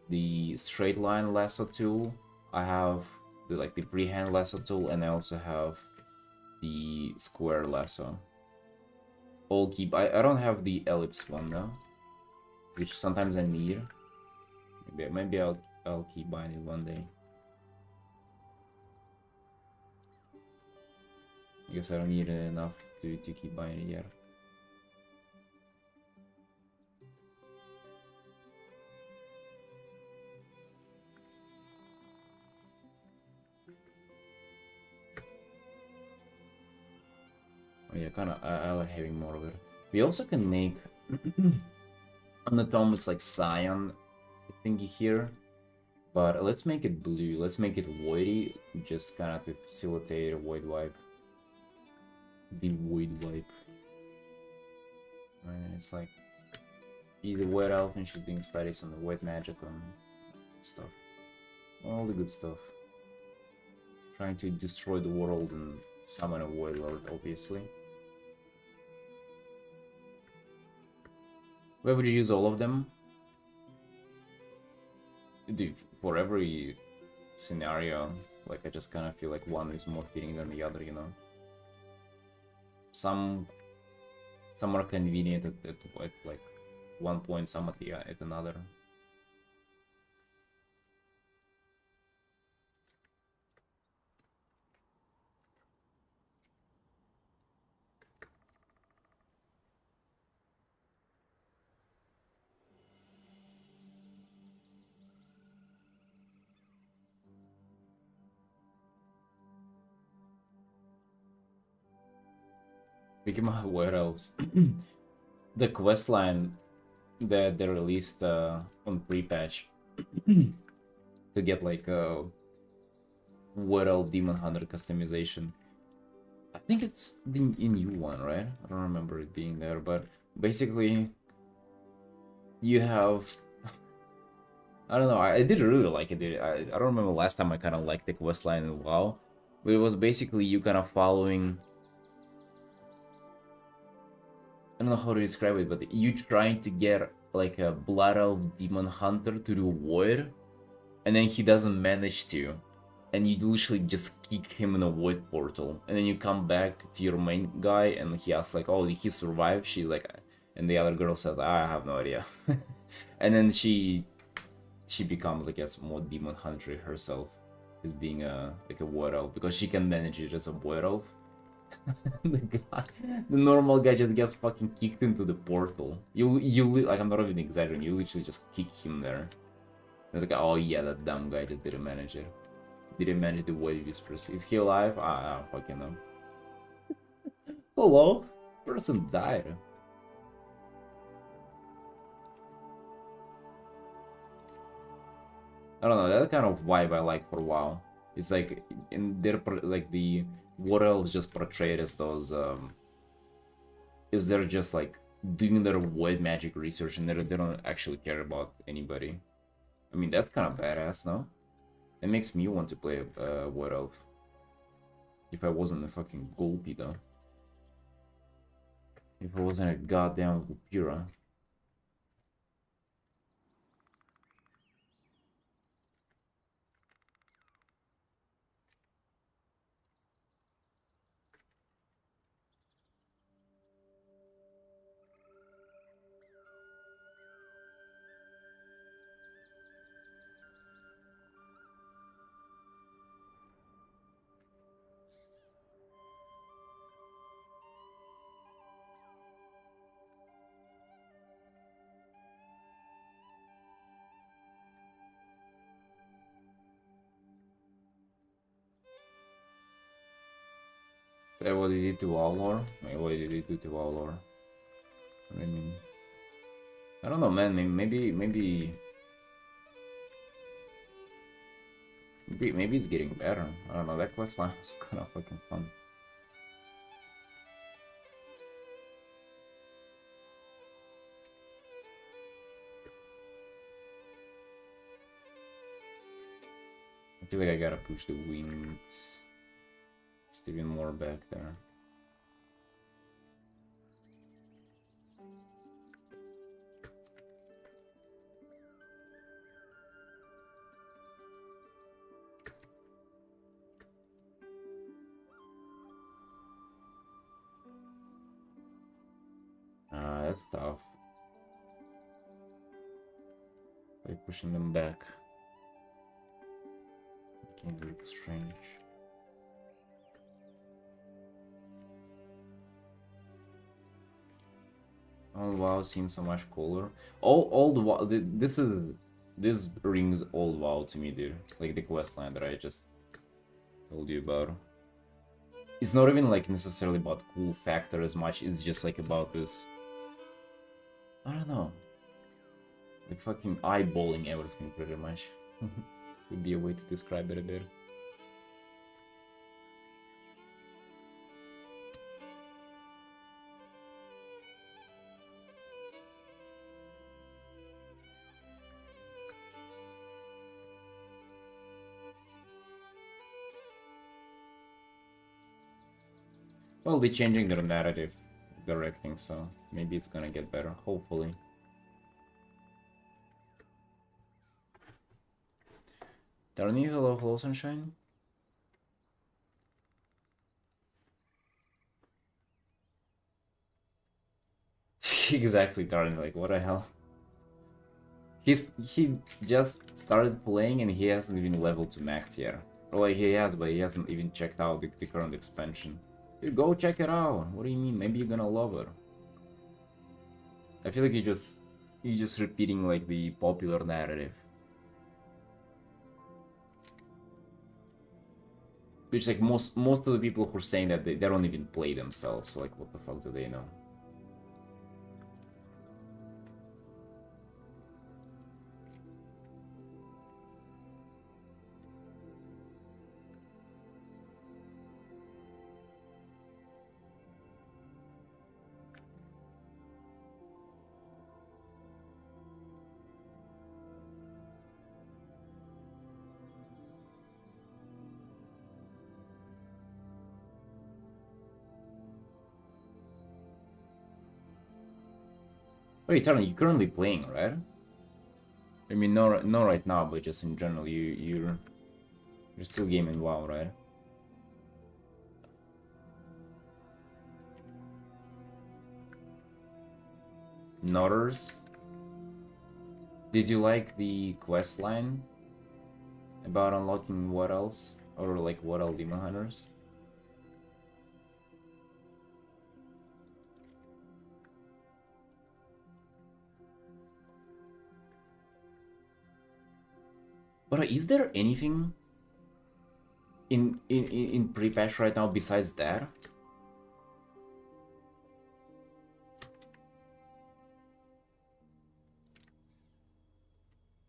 the straight line lasso tool, I have the freehand lasso tool, and I also have the square lasso. All I don't have the ellipse one though, which sometimes I need. Maybe I'll keep buying it one day. I guess I don't need it enough to keep buying it yet. Oh yeah, I like having more of it. We also can make anatomics like cyan thingy here, but let's make it blue. Let's make it voidy, just kind of to facilitate a void wipe. The void wipe. And it's like he's a wet elf and she's doing studies on the wet magic and stuff. All the good stuff. Trying to destroy the world and summon a void lord, obviously. Where would you use all of them? Dude, for every scenario, like I just kind of feel like one is more fitting than the other, you know? Some are convenient at like one point, some at another. Speaking of what else, the quest line that they released on pre-patch to get like a What Elf Demon Hunter customization. I think it's the new one, right? I don't remember it being there, but basically you have I don't know, I did really like it, dude. I don't remember last time I kind of liked the quest line in WoW, but it was basically you kind of following, I don't know how to describe it, but you trying to get like a Blood Elf Demon Hunter to do Void, and then he doesn't manage to, and you literally just kick him in a void portal, and then you come back to your main guy, and he asks like, "Oh, did he survive?" She's like, and the other girl says, "I have no idea," and then she becomes, I guess, more demon hunter herself, as being a like a void elf because she can manage it as a void elf. the guy, the normal guy just gets fucking kicked into the portal. You like, I'm not even exaggerating. You literally just kick him there. It's like, oh yeah, that dumb guy just didn't manage it. Didn't manage the Void Whispers. Is he alive? I don't fucking know. Hello? Person died. I don't know, that kind of vibe I like for a while. It's like, in their, like, the War Elves just portrayed as those, is they're just, like, doing their void magic research and they don't actually care about anybody. I mean, that's kind of badass, no? It makes me want to play a Void Elf. If I wasn't a fucking Gulpy, though. If I wasn't a goddamn Gulpira. Say what did he do to Valor? Wait, what did he do to Valor? I mean, I don't know, man. Maybe it's getting better. I don't know. That quest line was kind of fucking fun. I feel like I gotta push the wings just even more back there. That's tough. By pushing them back. Making it look strange. Oh wow, seems so much cooler. Old WoW. This rings old WoW to me, dude. Like the quest line that I just told you about. It's not even like necessarily about cool factor as much. It's just like about this. I don't know. Like fucking eyeballing everything pretty much. Would be a way to describe it a bit. Well, they're changing their narrative directing, so maybe it's gonna get better, hopefully. Darnie, hello, hello, sunshine. Exactly, Darnie, like, what the hell? He just started playing and he hasn't even leveled to max yet. Or like, he has, but he hasn't even checked out the current expansion. Dude, go check it out. What do you mean? Maybe you're gonna love it. I feel like you're just repeating like the popular narrative. Which like most of the people who are saying that they don't even play themselves, so like what the fuck do they know? Wait, Eternal, you're currently playing, right? I mean, not right now, but just in general, you're still gaming WoW, right? Nodders. Did you like the quest line about unlocking what else? Or like what all demon hunters? But is there anything in pre-patch right now besides that?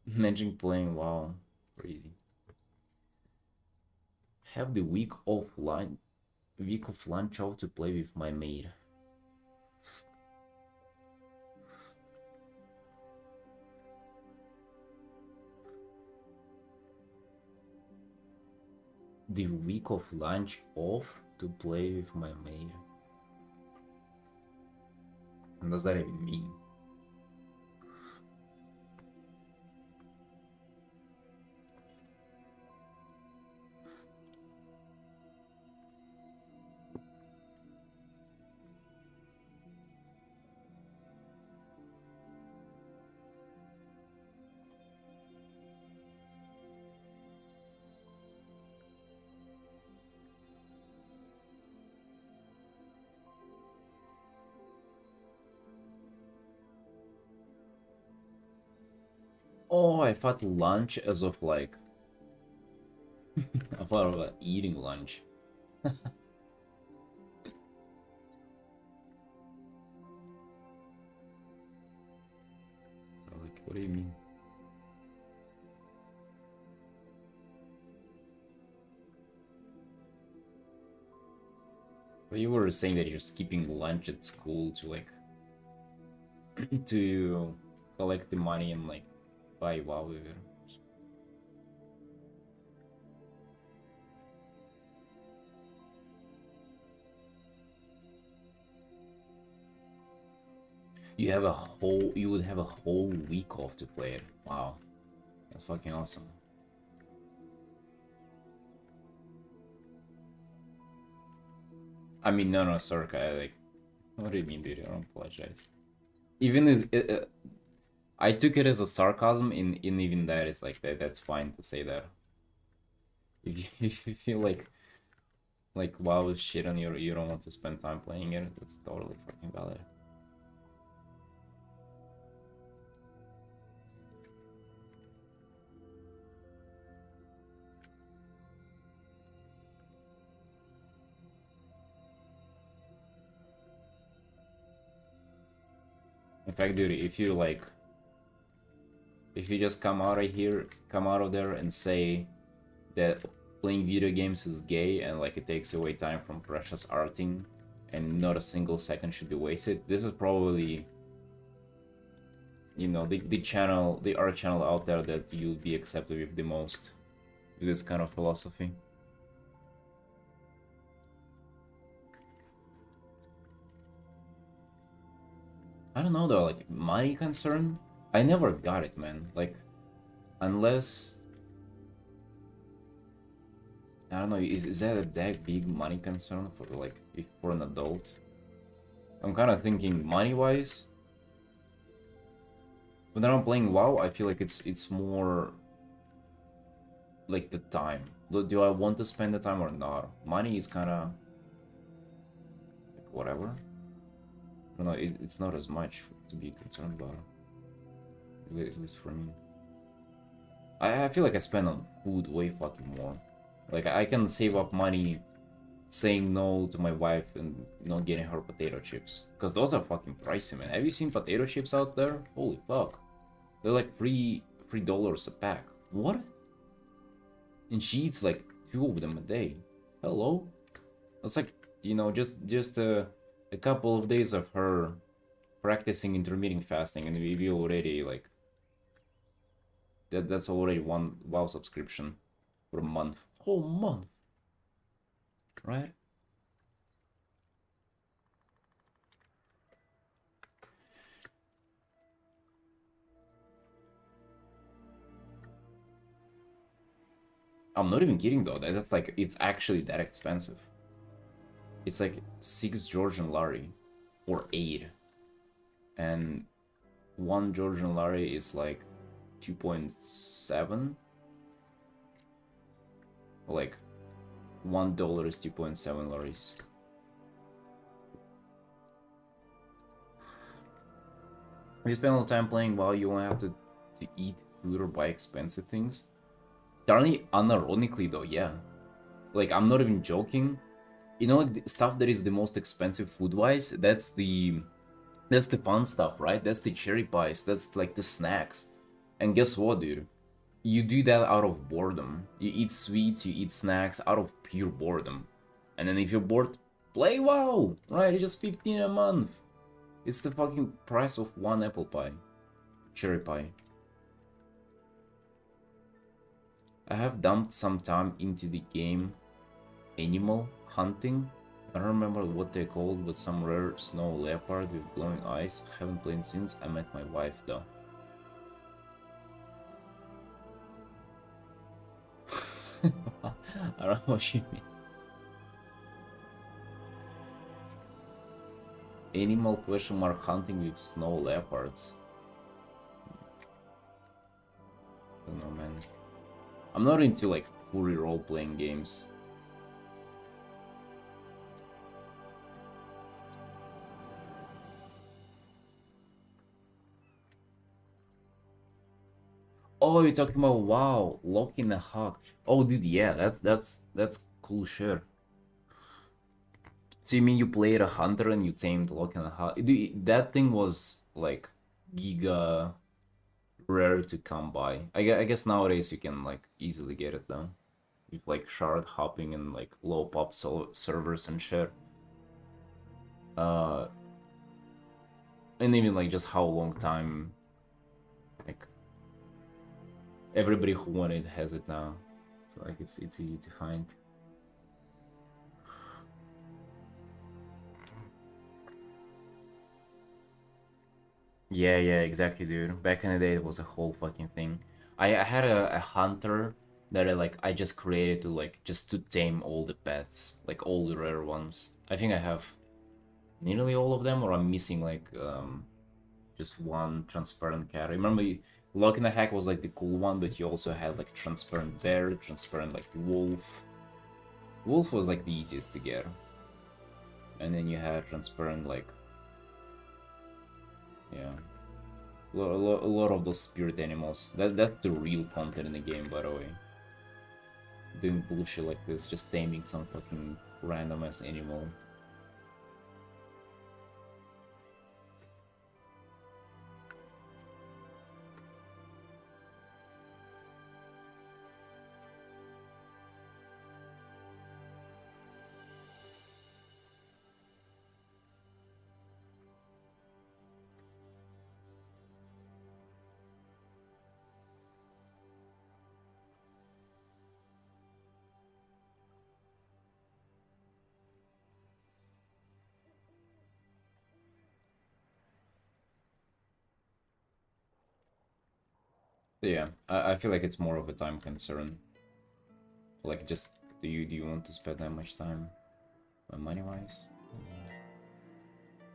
Imagine playing WoW. Crazy. Have the week of lunch off to play with my maid. The week of lunch off to play with my maid. What does that even mean? Oh, I thought lunch as of like... I thought about eating lunch. Like, what do you mean? But you were saying that you're skipping lunch at school to like... to collect the money and like buy WoW with it. You would have a whole week off to play it. Wow. That's fucking awesome. I mean, no, Sorka, like, what do you mean, dude? I don't apologize. Even I took it as a sarcasm. In even that, it's like that's fine to say that. If you, if you feel like WoW is shit and you don't want to spend time playing it, that's totally fucking valid. In fact, dude, if you just come out of there and say that playing video games is gay and like it takes away time from precious Artin and not a single second should be wasted, this is probably, you know, the art channel out there that you'll be accepted with the most with this kind of philosophy. I don't know though, like money concern, I never got it, man. Like, unless I don't know, is that a that big money concern for like for an adult? I'm kind of thinking money wise. When I'm playing WoW, I feel like it's more like the time. Do I want to spend the time or not? Money is kind of like whatever. I don't know. It's not as much to be concerned about. At least for me. I feel like I spend on food way fucking more. Like I can save up money saying no to my wife and not getting her potato chips. Because those are fucking pricey, man. Have you seen potato chips out there? Holy fuck. They're like $3 a pack. What? And she eats like 2 of them a day. Hello? That's like, you know, just a couple of days of her practicing intermittent fasting and we already like that's already one WoW subscription for a month. Whole month. Right? I'm not even kidding though. That's like, it's actually that expensive. It's like 6 Georgian lari, or 8. And 1 Georgian lari is like 2.7. Like, $1 is 2.7 laris. If you spend all the time playing while you only have to eat food or buy expensive things. Darnly, unironically though, yeah. Like, I'm not even joking. You know, like, the stuff that is the most expensive food-wise, that's the fun stuff, right? That's the cherry pies, that's like the snacks. And guess what, dude? You do that out of boredom. You eat sweets, you eat snacks out of pure boredom. And then if you're bored, play WoW, right? It's just 15 a month. It's the fucking price of 1 apple pie. Cherry pie. I have dumped some time into the game Animal Hunting. I don't remember what they're called, but some rare snow leopard with glowing eyes. Haven't played since I met my wife though. I don't know what you mean. Animal question mark hunting with snow leopards. I don't know, man. I'm not into like fully role-playing games. Oh, you're talking about WoW, Lock in the Hawk. Oh, dude, yeah, that's cool shit. So you mean you played a hunter and you tamed Lock in the Hawk? Dude, that thing was like giga rare to come by. I guess nowadays you can like easily get it though, with like shard hopping and like low pop servers and shit. Uh, and even like just how long time, like everybody who wanted has it now, so like it's easy to find. Yeah, exactly, dude. Back in the day, it was a whole fucking thing. I had a hunter that I just created to like just to tame all the pets, like all the rare ones. I think I have nearly all of them, or I'm missing like just one transparent cat. Remember, Lock in the Hack was like the cool one, but you also had like transparent bear, transparent like wolf. Wolf was like the easiest to get, and then you had transparent like yeah. A lot of those spirit animals. That's the real content in the game, by the way. Doing bullshit like this, just taming some fucking random ass animal. So yeah, I feel like it's more of a time concern. Like, just do you want to spend that much time, money wise?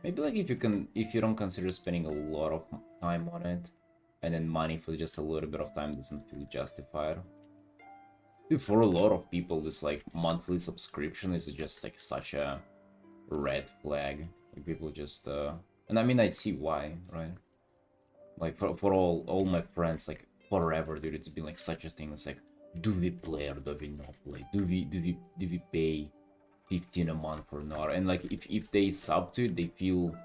Maybe like if you don't consider spending a lot of time on it, and then money for just a little bit of time doesn't feel justified. Dude, for a lot of people, this like monthly subscription is just like such a red flag. Like, people just and I mean, I see why, right? Like for all my friends, like forever, dude, it's been like such a thing. It's like, do we play or do we not play? Do we pay 15 a month for an hour? And like if they sub to it, they feel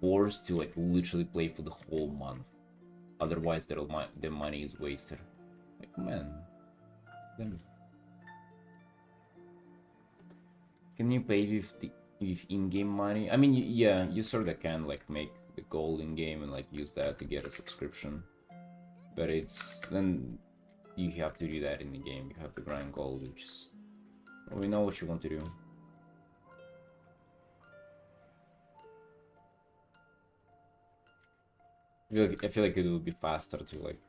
forced to like literally play for the whole month. Otherwise, their money is wasted. Like, man, then can you pay with in-game money? I mean, yeah, you sort of can like make the gold in game and like use that to get a subscription, but it's then you have to do that in the game. You have to grind gold, which is, well, we know what you want to do. I feel like it would be faster to like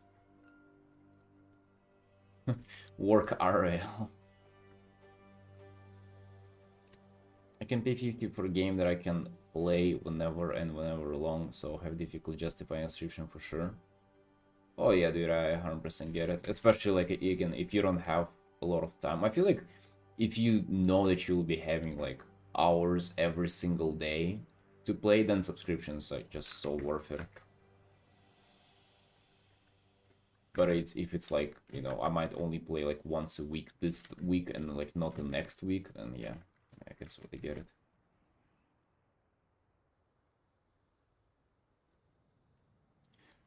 Work RL. I can pay 50 for a game that I can play whenever and whenever long, so have difficulty justifying a subscription for sure. Oh yeah, dude, I 100% get it. Especially like again, if you don't have a lot of time. I feel like if you know that you'll be having like hours every single day to play, then subscriptions are just so worth it. But if it's like, you know, I might only play like once a week this week and like not the next week, then yeah, I can sort of get it.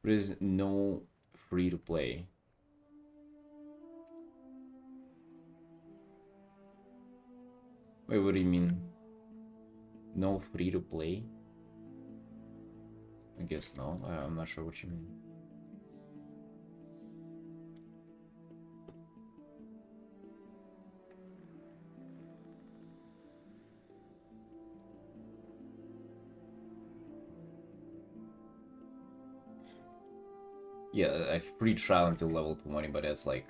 There is no free to play. Wait, what do you mean? No free to play? I guess no. I'm not sure what you mean. Yeah, a free trial until level 20, but that's like,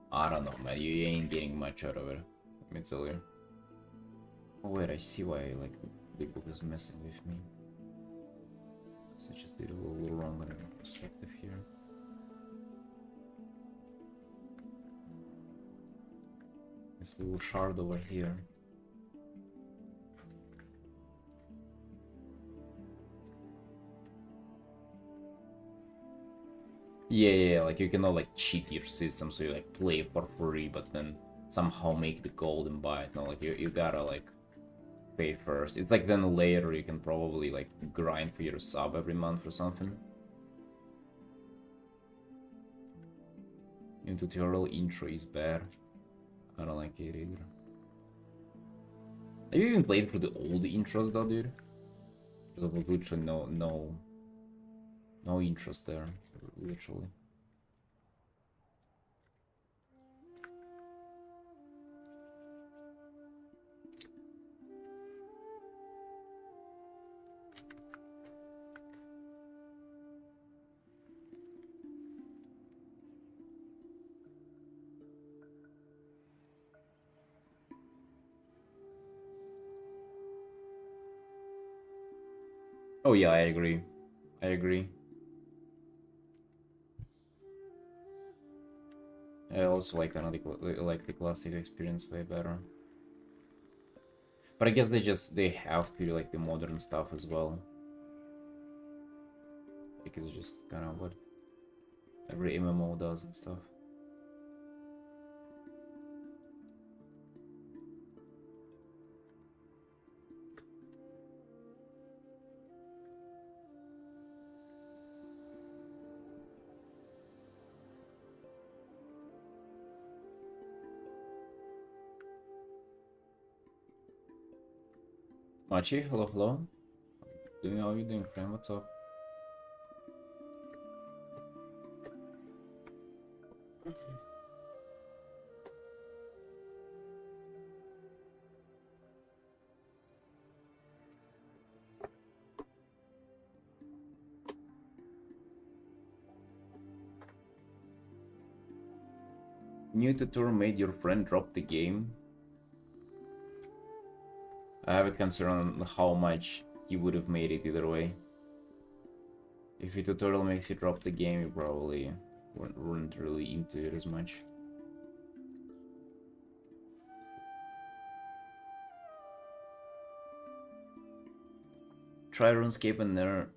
I don't know, man. You ain't getting much out of it. Let me tell you. Oh wait, I see why like the book is messing with me. So I just did a little wrong on perspective here. This little shard over here. Yeah, like you cannot like cheat your system, so you like play for free, but then somehow make the gold and buy it. No, like you gotta like pay first. It's like then later you can probably like grind for your sub every month or something. New tutorial intro is bad. I don't like it either. Have you even played through the old intros though, dude? There's literally no interest there, literally. Oh yeah, I agree. I agree. I also like the classic experience way better. But I guess they have to do like the modern stuff as well. Because it's just kind of what every MMO does and stuff. Machi, hello, hello. How you doing, friend? What's up? New tutorial made your friend drop the game. I have a concern on how much he would have made it either way. If a tutorial makes you drop the game, you probably weren't really into it as much. Try RuneScape and there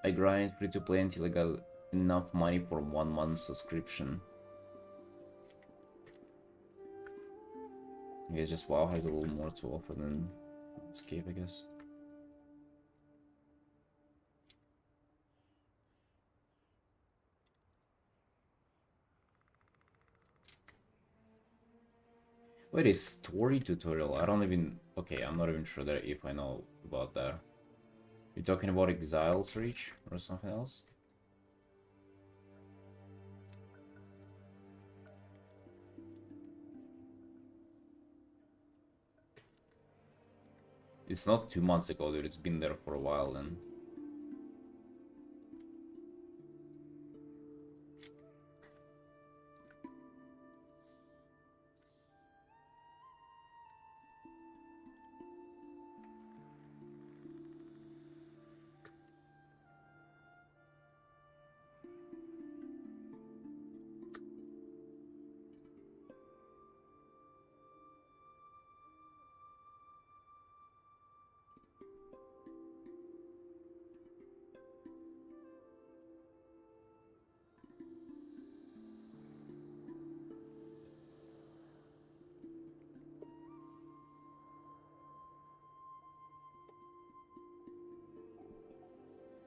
I grinded free to play until I got enough money for 1 month subscription. I guess just WoW has a little more to offer than RuneScape, I guess. Wait, a story tutorial? I don't even... Okay, I'm not even sure that if I know about that. You're talking about Exile's Reach or something else? It's not 2 months ago, dude. It's been there for a while then.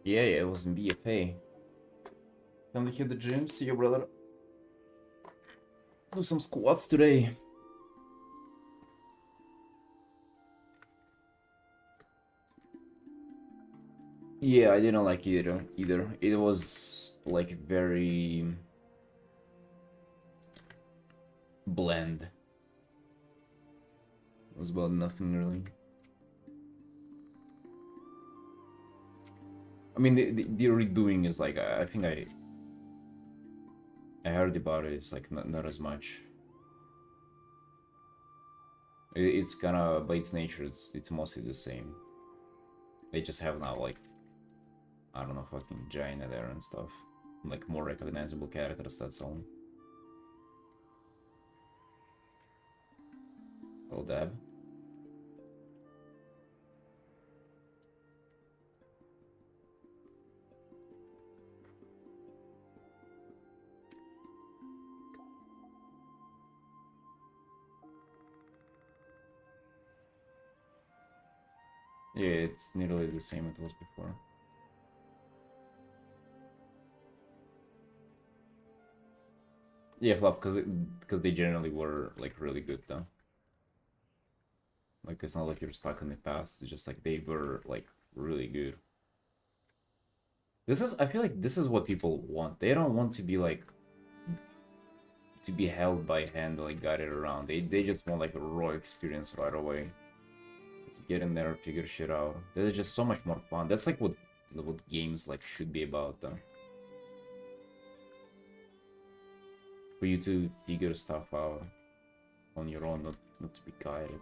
Yeah, yeah, it was in BFA. Time to hit the gym. See you, brother. Do some squats today. Yeah, I didn't like it either. It was like very bland. It was about nothing really. I mean, the redoing is like I think I heard about it. It's like not as much. It's kind of by its nature. It's mostly the same. They just have now like I don't know, fucking Jaina there and stuff, like more recognizable characters. That's all. Oh, dab. Yeah, it's nearly the same it was before. Yeah, flop because they generally were like really good though. Like it's not like you're stuck in the past. It's just like they were like really good. I feel like this is what people want. They don't want to be like to be held by hand, like guided around. They just want like a raw experience right away. Just get in there, figure shit out. There's just so much more fun. That's like what games like should be about though. For you to figure stuff out on your own, not to be guided.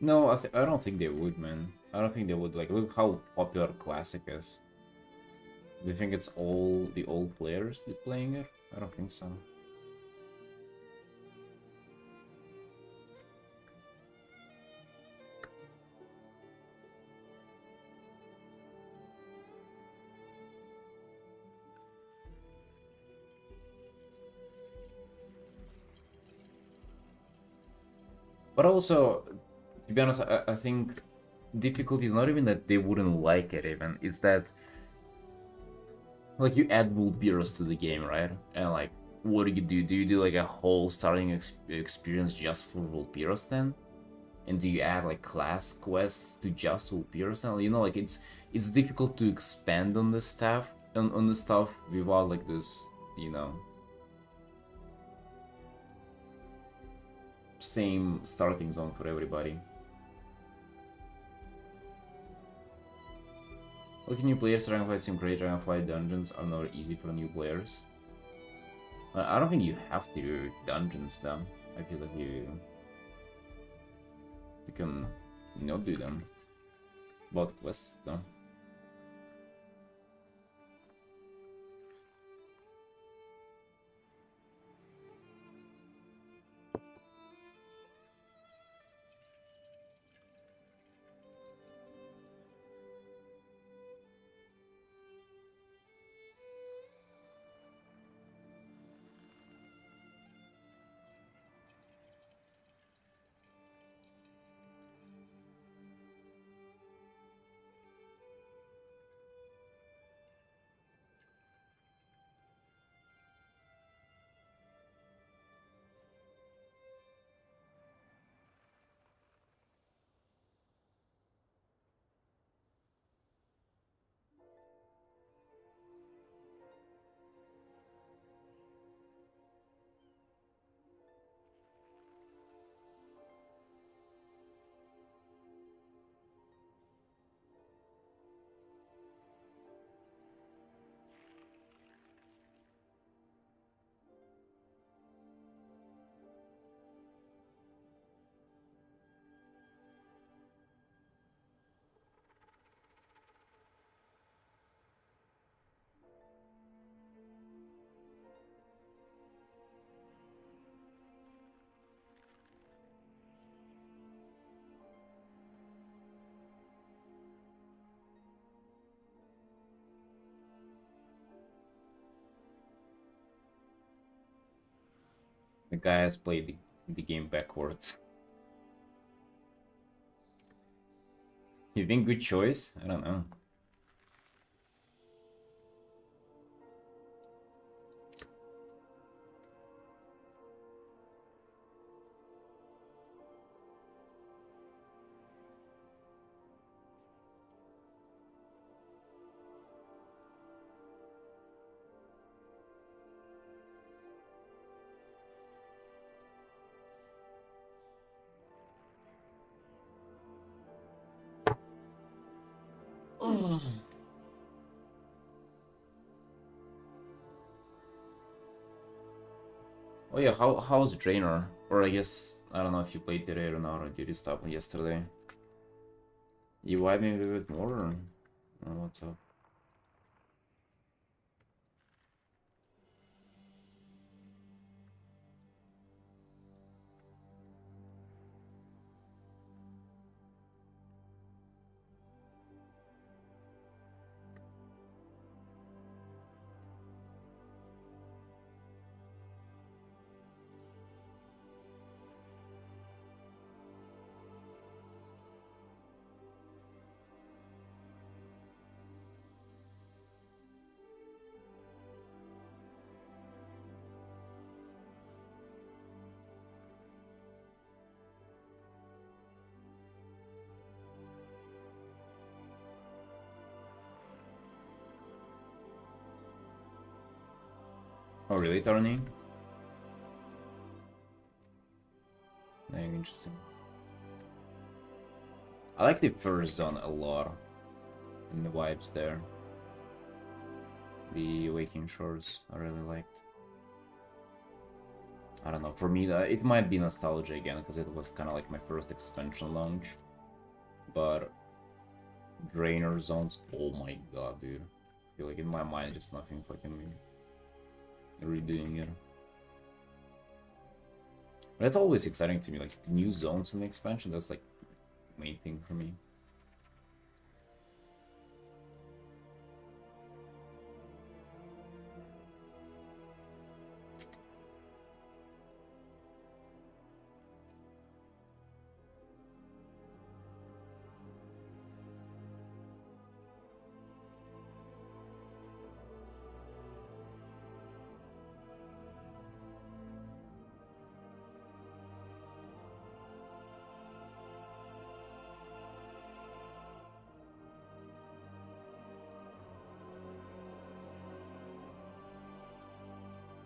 No, I don't think they would, man. I don't think they would. Like, look how popular Classic is. Do you think it's all the old players that playing it? I don't think so. But also, to be honest, I think difficulty is not even that they wouldn't like it even. It's that, like, you add Vulpirus to the game, right? And, like, what do you do? Do you do, like, a whole starting experience just for Vulpirus then? And do you add, like, class quests to just Vulpirus then? You know, like, it's difficult to expand on the stuff, on the stuff without, like, this, you know, same starting zone for everybody. Looking new players, Dragonflight seem great. Dragonflight dungeons are not easy for new players. I don't think you have to do dungeons though. I feel like you can not do them. It's about quests though. The guy has played the game backwards. You think good choice? I don't know. Oh yeah, how's Drainer? Or I guess I don't know if you played today or not, or did you stop yesterday? You vibe maybe a bit more, or what's up? Oh really, Tony? Very interesting. I like the first zone a lot, and the vibes there. The Awakening Shores, I really liked. I don't know, for me, it might be nostalgia again, because it was kind of like my first expansion launch. But Drainer zones, oh my god, dude. I feel like in my mind, just nothing fucking me redoing it. But it's always exciting to me, like new zones in the expansion, that's like the main thing for me.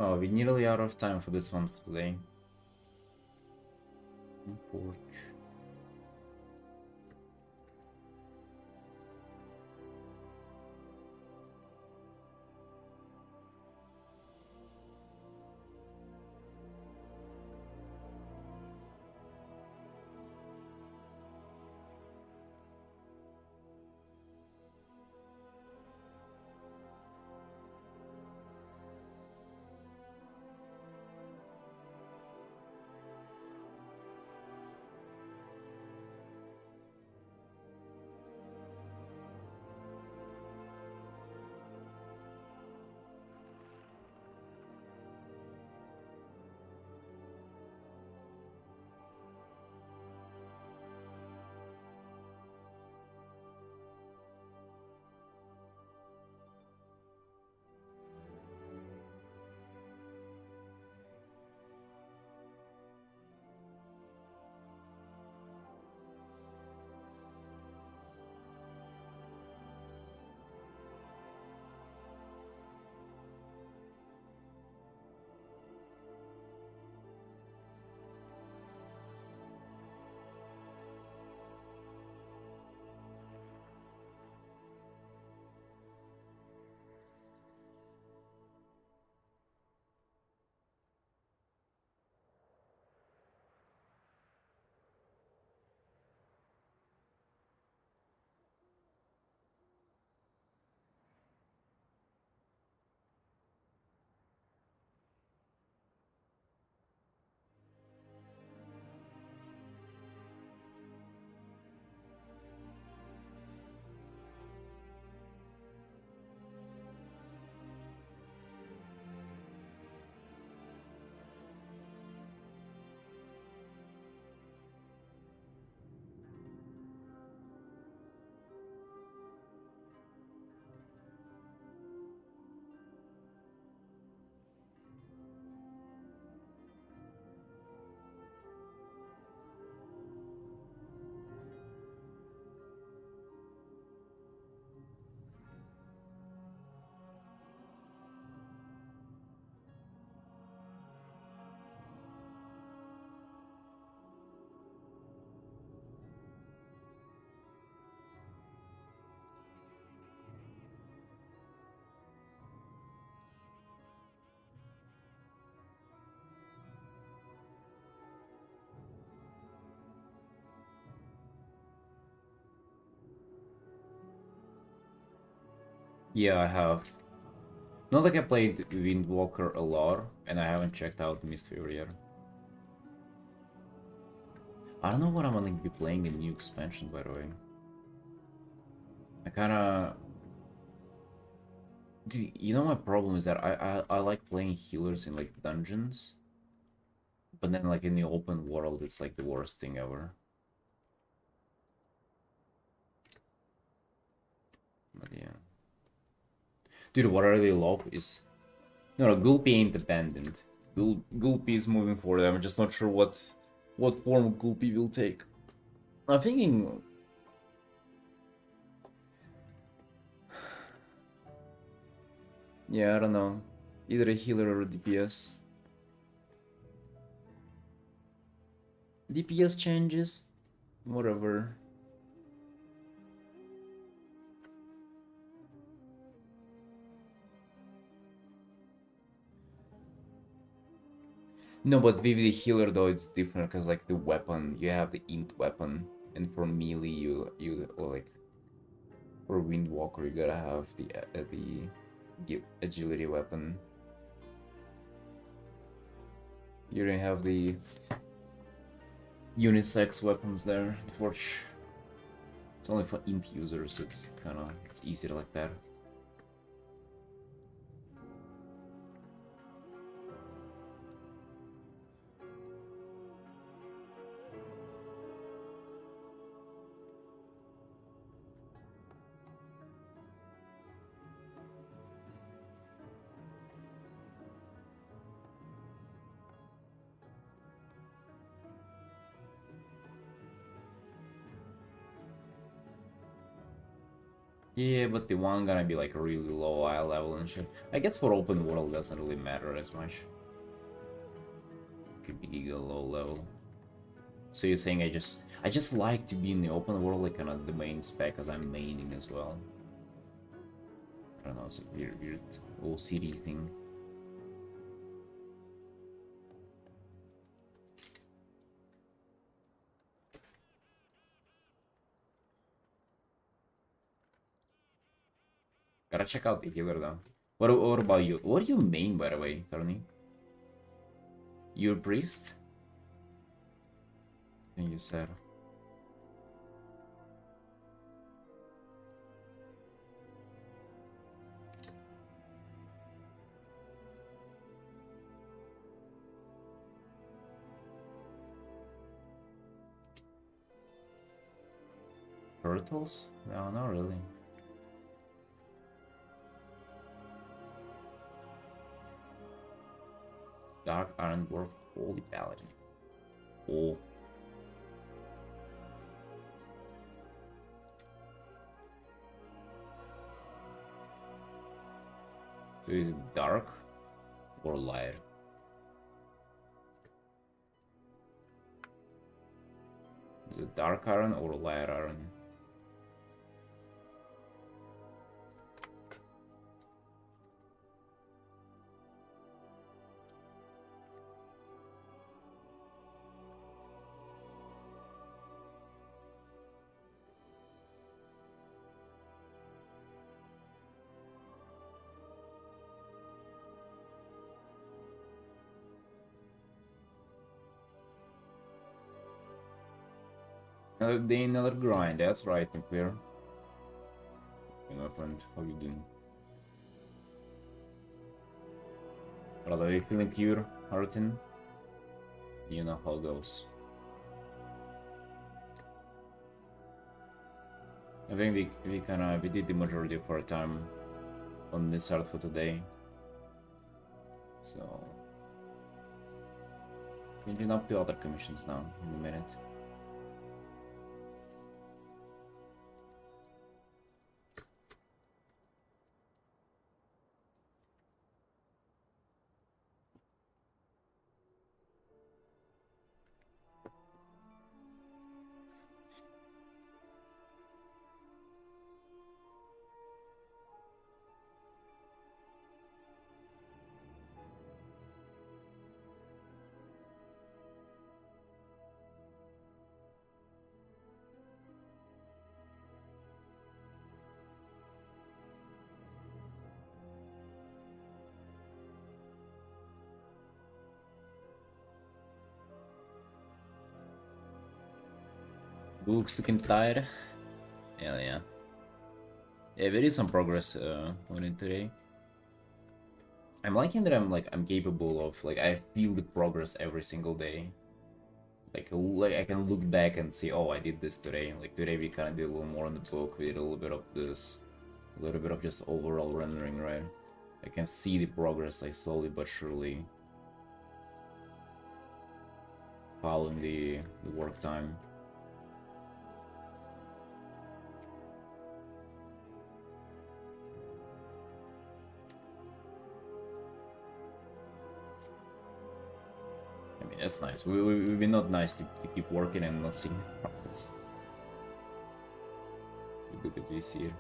Oh, we're nearly out of time for this one for today. Unfortunately. Yeah, I have. Not like I played Windwalker a lot, and I haven't checked out Mistweaver yet. I don't know what I'm gonna be playing in new expansion, by the way. I kinda... You know, my problem is that I like playing healers in, like, dungeons. But then, like, in the open world, it's, like, the worst thing ever. But yeah. Dude, what I really love is... No, Gulpy ain't abandoned. Gulpy is moving forward. I'm just not sure what form Gulpy will take. I'm thinking... Yeah, I don't know. Either a healer or a DPS. DPS changes. Whatever. No, but with the healer though, it's different because like the weapon, you have the int weapon, and for melee, or like for Windwalker, you gotta have the agility weapon. You don't have the unisex weapons there, Forge. It's only for int users, so it's easier like that. Yeah, but the one gonna be like really low eye level and shit. I guess for open world doesn't really matter as much. Could be giga low level. So you're saying I just like to be in the open world, like kind of the main spec, as I'm maining as well. I don't know, it's a weird OCD thing. Gotta check out the healer though. What about you? What do you main, by the way, Tony? You're a priest? And you said turtles? No, not really. Dark Iron Dwarf, Holy Paladin. Oh. So is it dark or light? Is it dark iron or light iron? Another day, another grind. That's right, Nuclear. Hey, my friend, how you doing? Are you feeling pure, Artin? You know how it goes. I think we did the majority of our time on this art for today. So changing up to other commissions now in a minute. Book's looking tired. Hell yeah. Yeah, there is some progress on it today. I'm liking that I'm capable of I feel the progress every single day. Like I can look back and see, oh, I did this today. Like today we kind of did a little more on the book. We did a little bit of this, a little bit of just overall rendering, right? I can see the progress like slowly but surely following the work time. I mean, that's nice. We've been not nice to keep working and not seeing progress. It's good that we see it.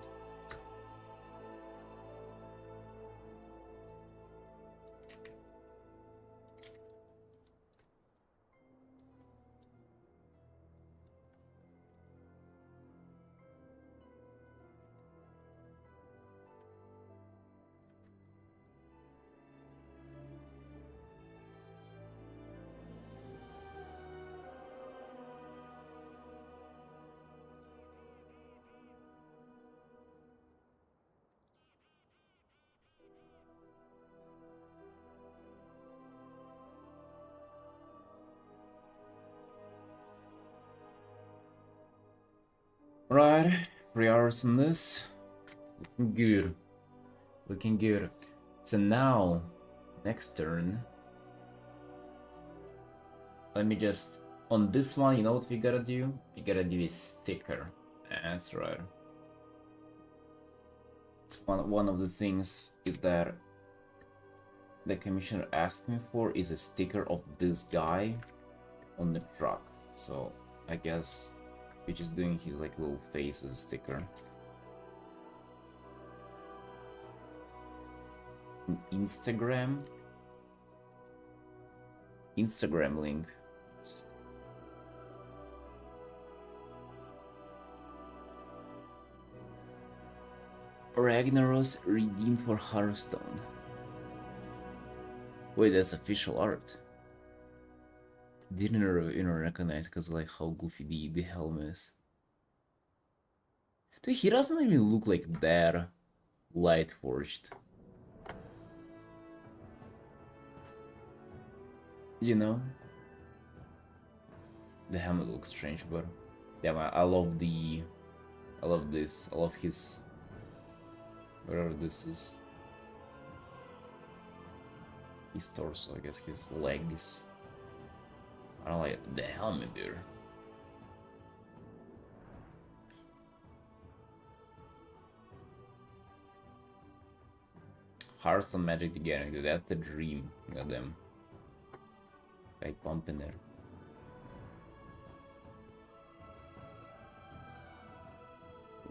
Right, 3 hours on this. Looking good. Looking good. So now, next turn. Let me just... On this one, you know what we gotta do? We gotta do a sticker. That's right. It's one of the things is that the commissioner asked me for is a sticker of this guy on the truck. So I guess we're just doing his like little face as a sticker. Instagram link. Ragnaros redeemed for Hearthstone. Wait, that's official art. Didn't recognize because like how goofy the helm is. Dude, he doesn't even look like that light forged. You know? The helmet looks strange, but yeah, man, I love this. I love his whatever this is. His torso, I guess his legs. I don't like the helmet there. Hearthstone Magic the Gathering, dude, that's the dream. Goddamn. Guy pumping there.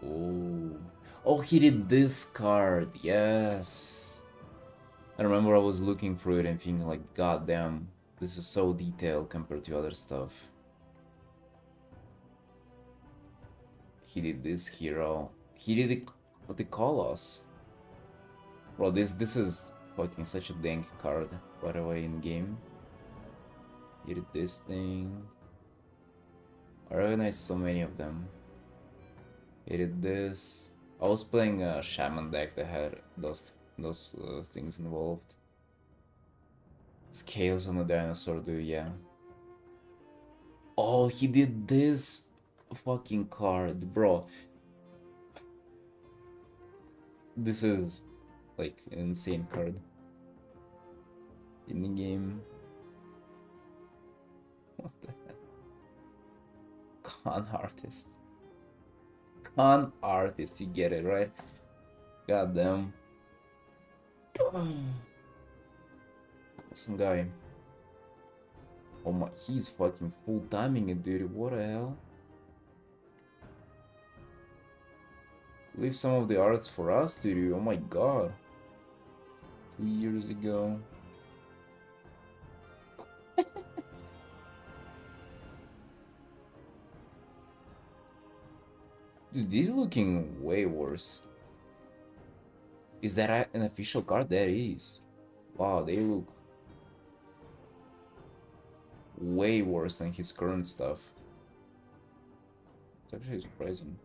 Oh. Oh, he did this card. Yes. I remember I was looking through it and thinking like, god damn, this is so detailed compared to other stuff. He did this hero. He did the Colossus. Bro, this is fucking such a dank card, by the way, in game. He did this thing. I recognize so many of them. He did this. I was playing a shaman deck that had those things involved. Scales on a dinosaur, dude, yeah. Oh, he did this fucking card, bro. This is like an insane card in the game. What the heck? Con artist. Con artist, you get it, right? God damn. Some guy. Oh my, he's fucking full timing it, dude. What the hell? Leave some of the arts for us, dude. Oh my god. 2 years ago. Dude, this is looking way worse. Is that an official card? That is. Wow, they look way worse than his current stuff. It's actually surprising.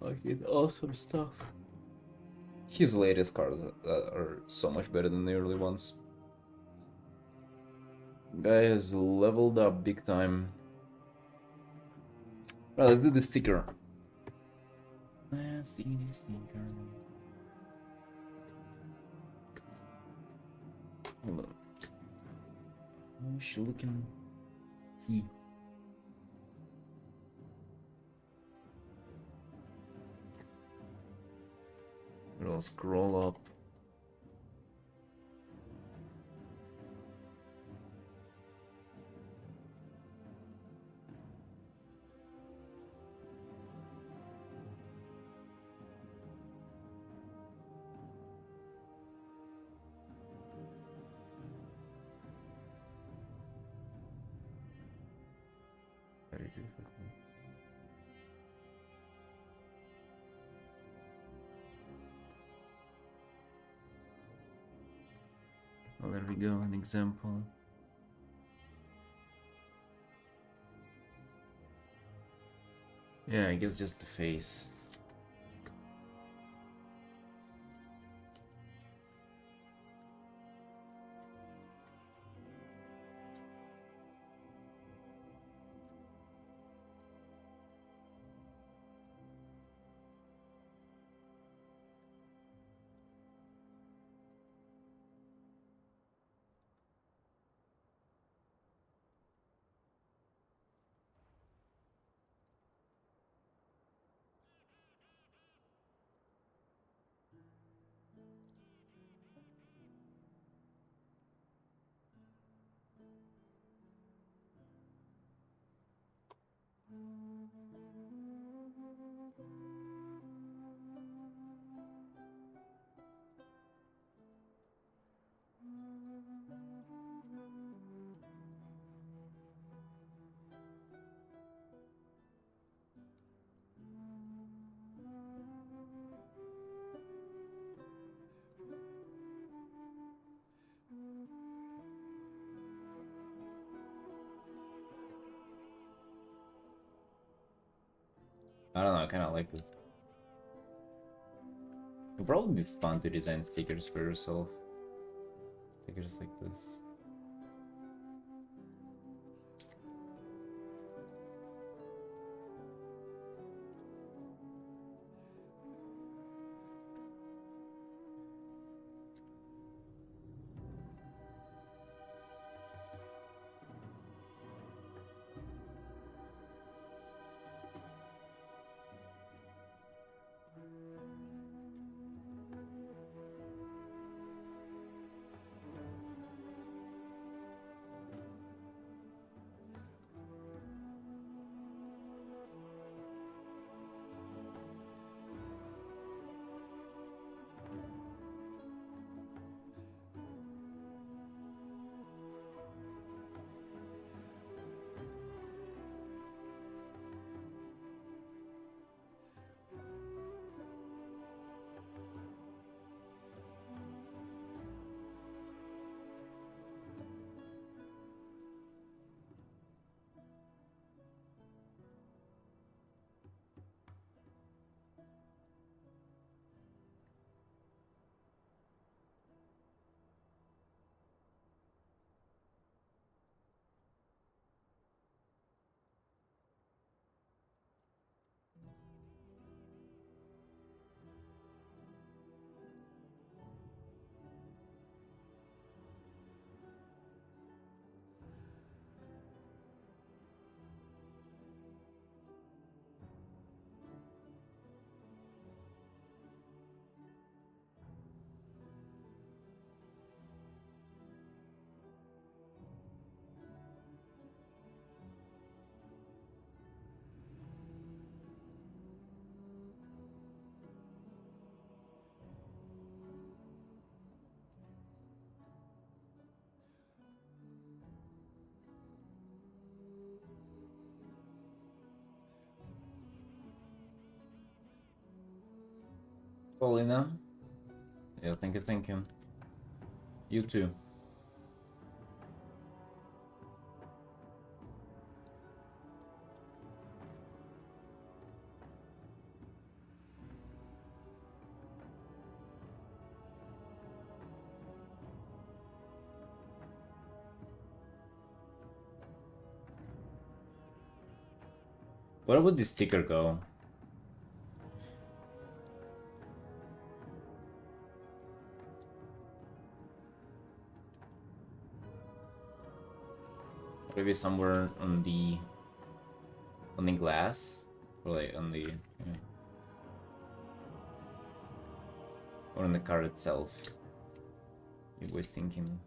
Like it's awesome stuff. His latest cards are so much better than the early ones. Guy has leveled up big time. Well, let's do the sticker. Let's do the sticker. Hold on. How is she looking? See. We'll scroll up. Very difficult. Well, there we go, an example. Yeah, I guess just the face. I don't know, I kind of like this. It'd probably be fun to design stickers for yourself. Stickers like this. Paulina. Yeah, thank you, thank you. You too. Where would this sticker go? Maybe somewhere on the glass, or like on the or on the card itself. You was thinking.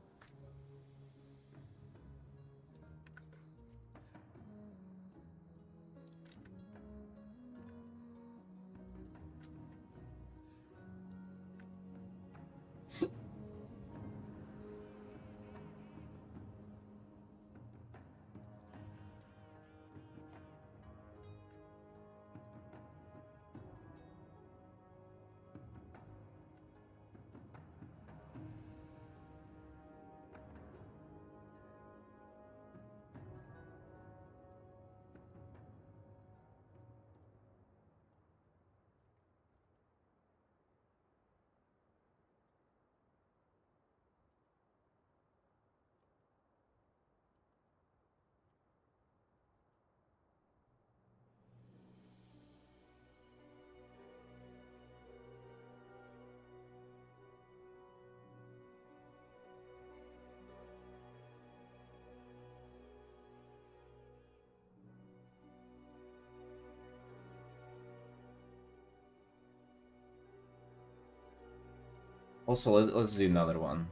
Also, let's do another one,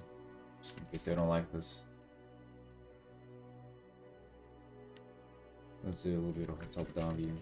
just in case they don't like this. Let's do a little bit of a top-down view.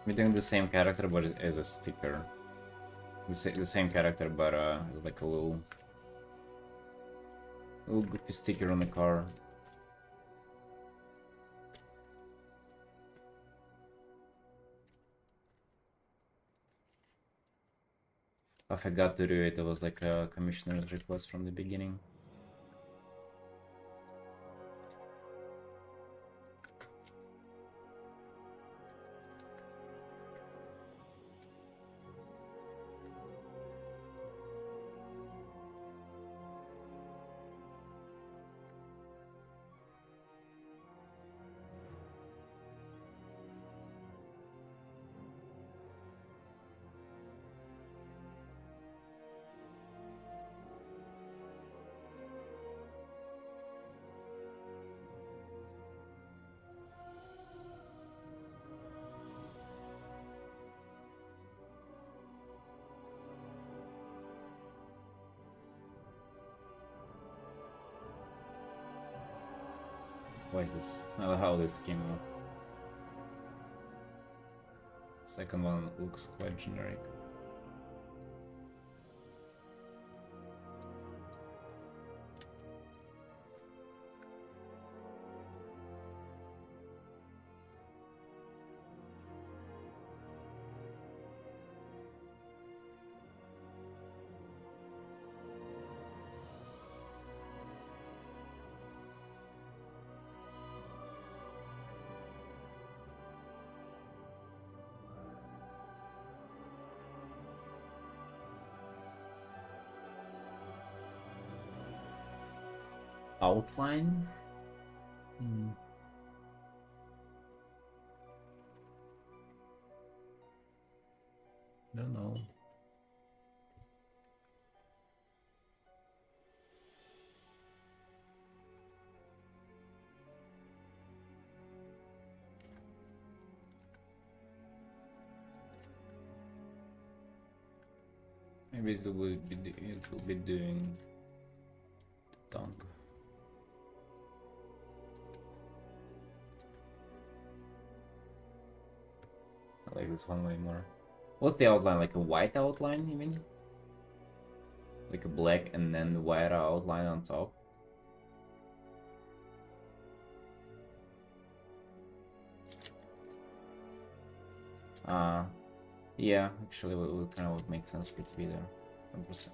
We're doing the same character, but as a sticker. The same character, but like a little goofy sticker on the car. I forgot to do it. It was like a commissioner's request from the beginning. Like this. I don't know how this came out. Second one looks quite generic. outline. Don't know. Maybe it will be doing the tongue. I like this one way more. What's the outline? Like a white outline, you mean? Like a black and then the white outline on top? Yeah, actually it would kind of make sense for it to be there. 100%.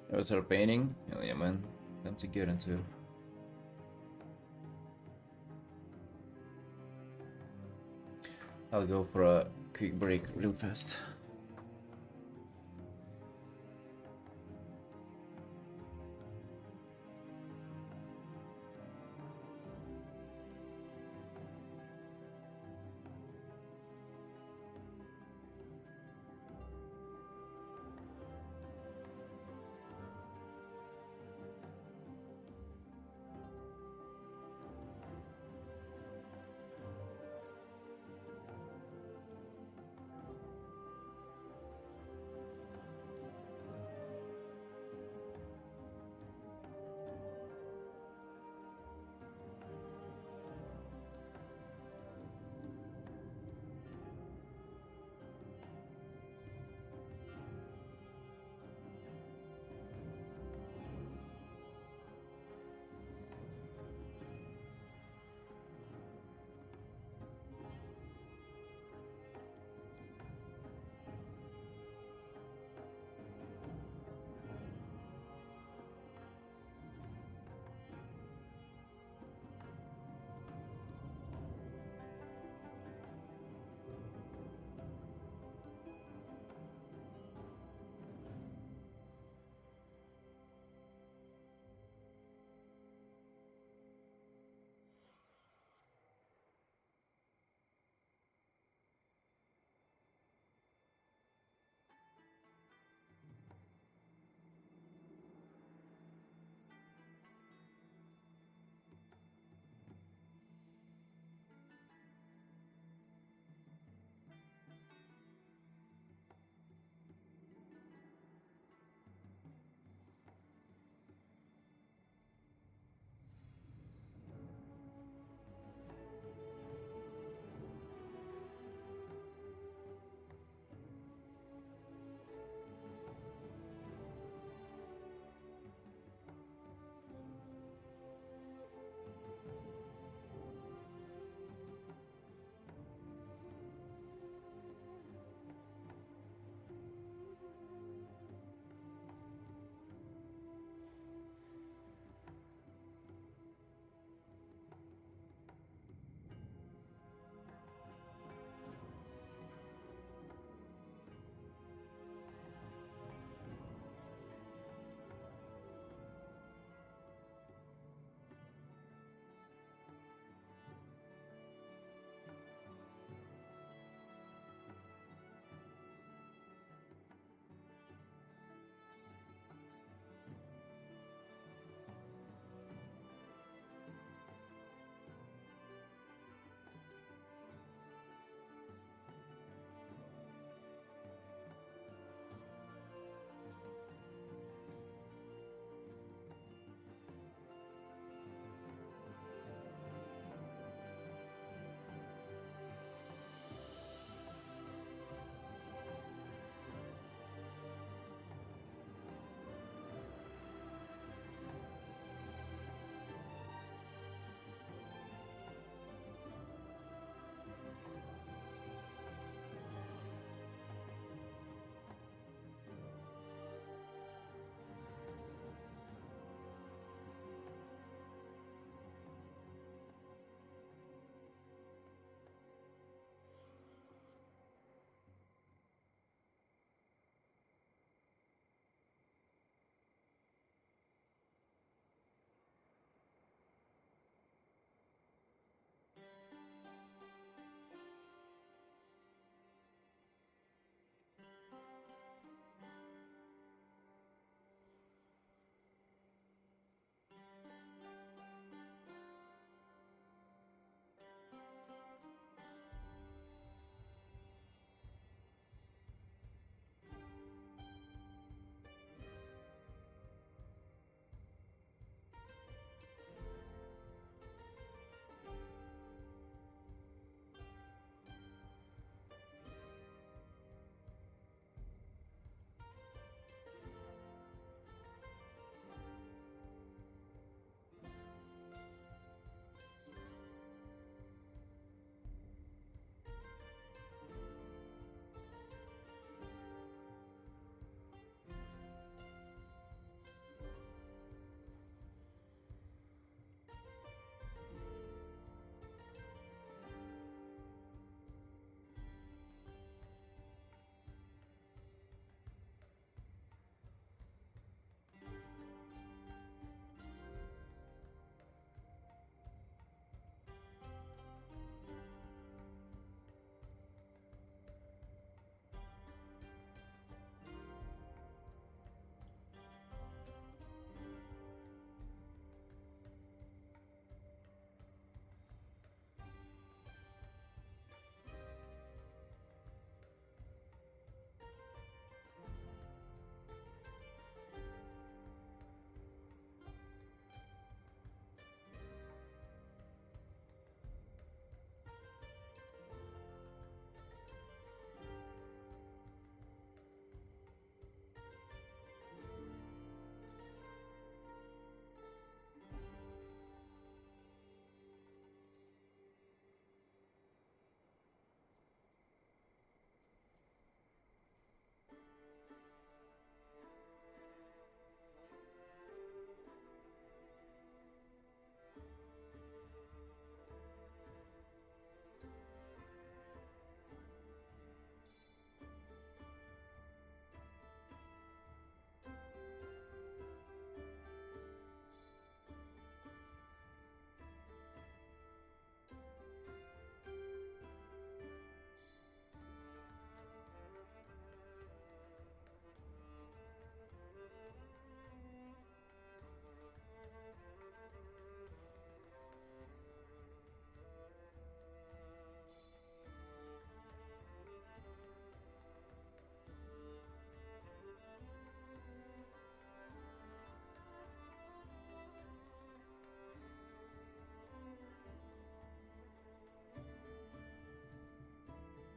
You ever start painting? Hell yeah, man. Time to get into. I'll go for a quick break real fast.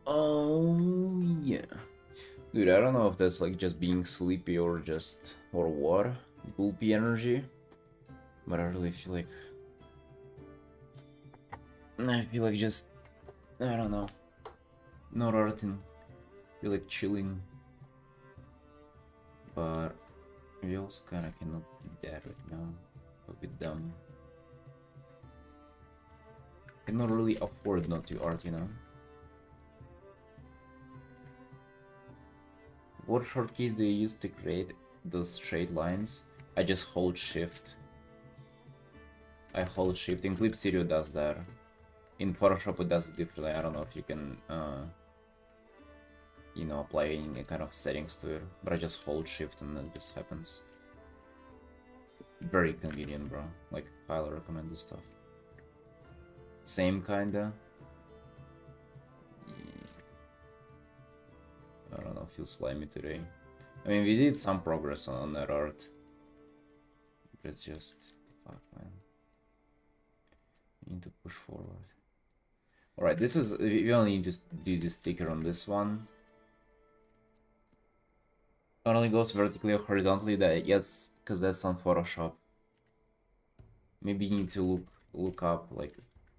Oh yeah. Dude, I don't know if that's like just being sleepy or just or what. Gulpy energy. But I really feel like just I don't know. Not Artin. Feel like chilling. But we also kinda cannot do that right now. A bit dumb. Cannot really afford not to art, you know. What shortkeys do you use to create those straight lines? I just hold shift. I hold shift. In Clip Studio does that. In Photoshop it does it differently. I don't know if you can you know, applying a kind of settings to it. But I just hold shift and then it just happens. Very convenient, bro. Like, highly recommend this stuff. Same kinda. I don't know, feels slimy today. I mean, we did some progress on that art. But it's just... fuck, man. We need to push forward. Alright, this is... we only need to do the sticker on this one. It only goes vertically or horizontally, that yes, because that's on Photoshop. Maybe you need to look up like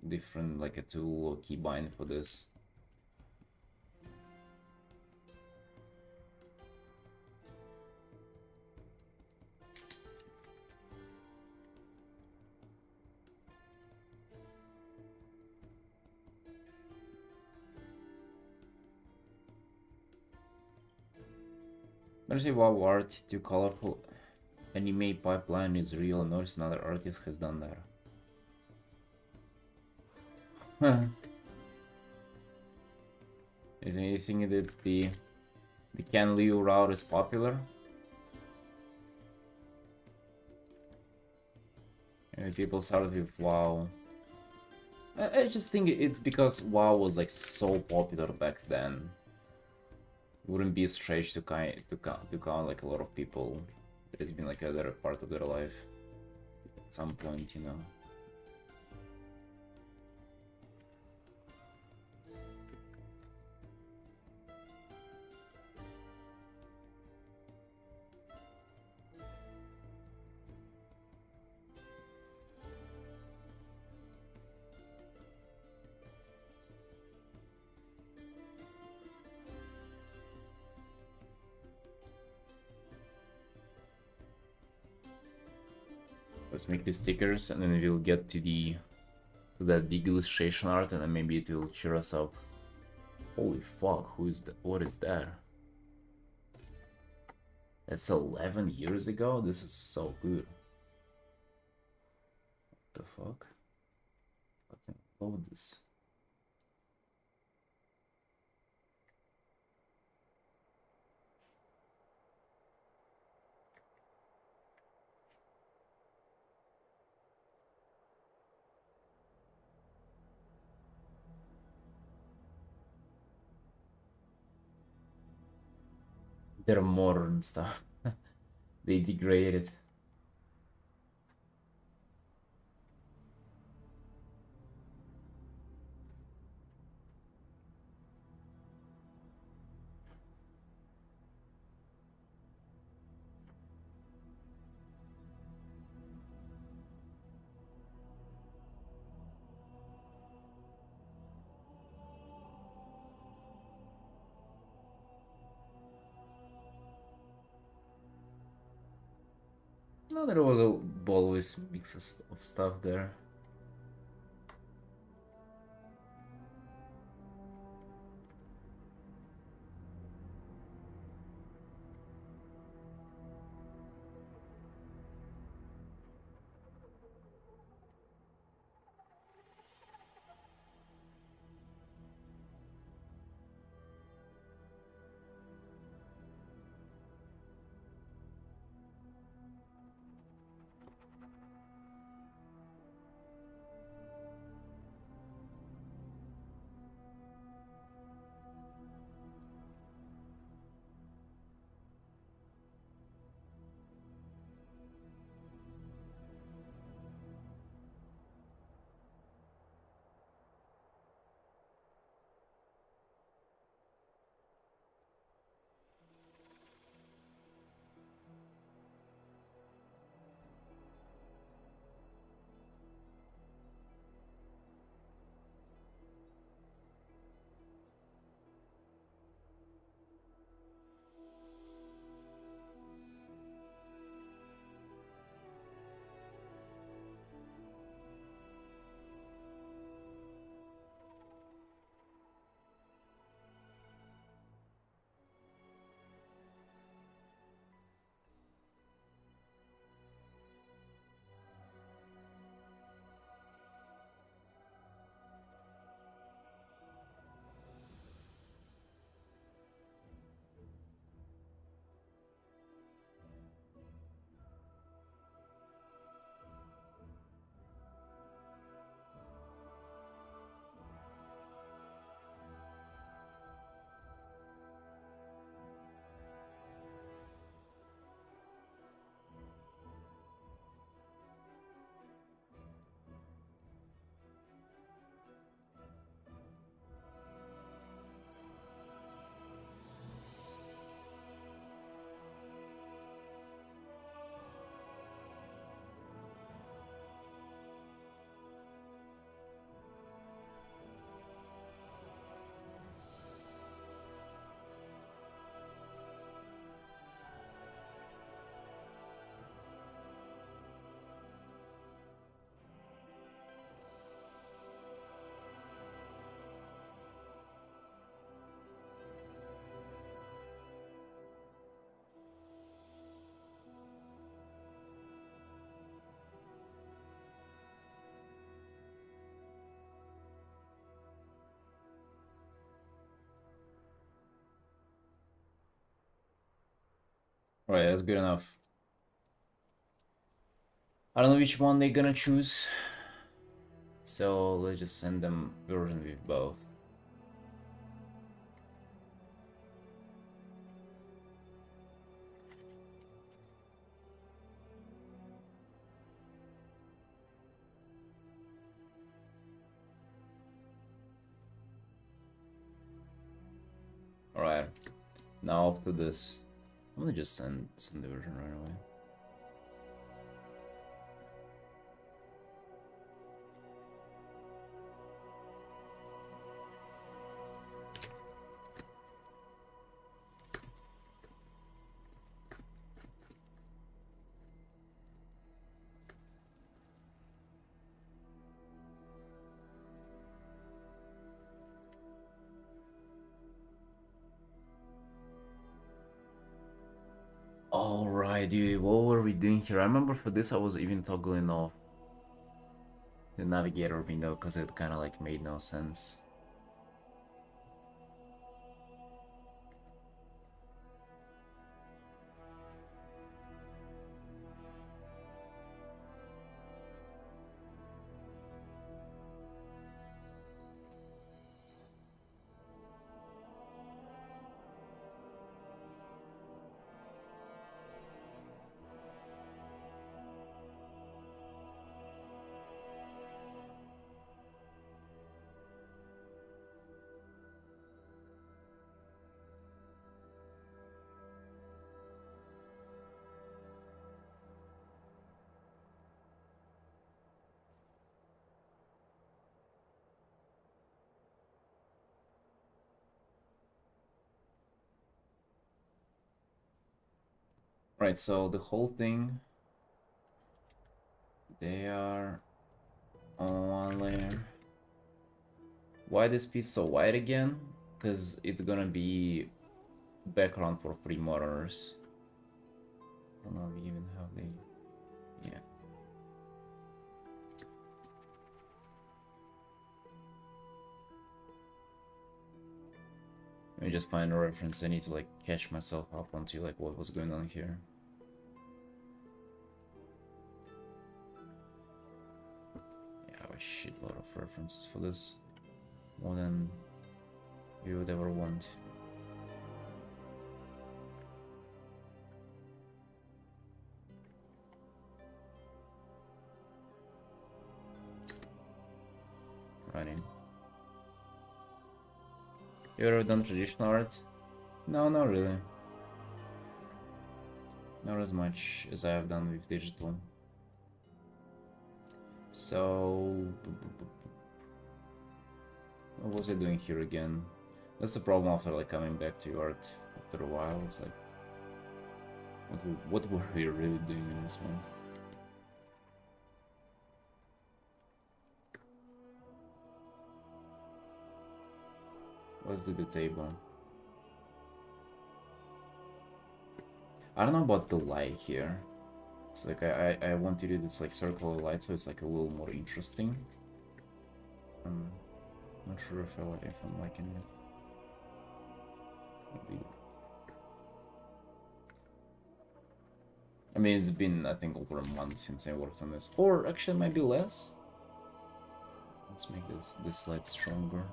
different, like a tool or keybind for this. Mercy wow art, too colorful. Anime pipeline is real. Notice another artist has done that. Is anything that the Can Liu route is popular? And people started with WoW. I just think it's because WoW was like so popular back then. It wouldn't be a stretch to count like a lot of people. It's been like other part of their life at some point, you know. Let's make the stickers and then we'll get to that big illustration art and then maybe it will cheer us up. Holy fuck, what is that? That's 11 years ago? This is so good. What the fuck? Fucking load this. They're modern stuff. They degraded. No, there was always mix of stuff there. Alright, that's good enough. I don't know which one they're gonna choose. So let's just send them version with both. Alright, now after this, I'm gonna just send the version right away. Alright, dude, what were we doing here? I remember for this I was even toggling off the navigator window because it kind of like made no sense. Right, so the whole thing, they are on one layer. Why this piece so wide again? Because it's gonna be background for 3 monitors. I don't know even how they... yeah. Let me just find a reference. I need to like catch myself up onto like what was going on here. Yeah, I have a shitload of references for this. More than you would ever want. Running. You ever done traditional art? No, not really. Not as much as I have done with digital. So... what was I doing here again? That's the problem after like coming back to art after a while. It's like... what were we really doing in this one? Let's do the table. I don't know about the light here. It's like I want to do this like circular light so it's like a little more interesting. Not sure if I'm liking it. Maybe. I mean, it's been I think over a month since I worked on this, or actually maybe less. Let's make this light stronger.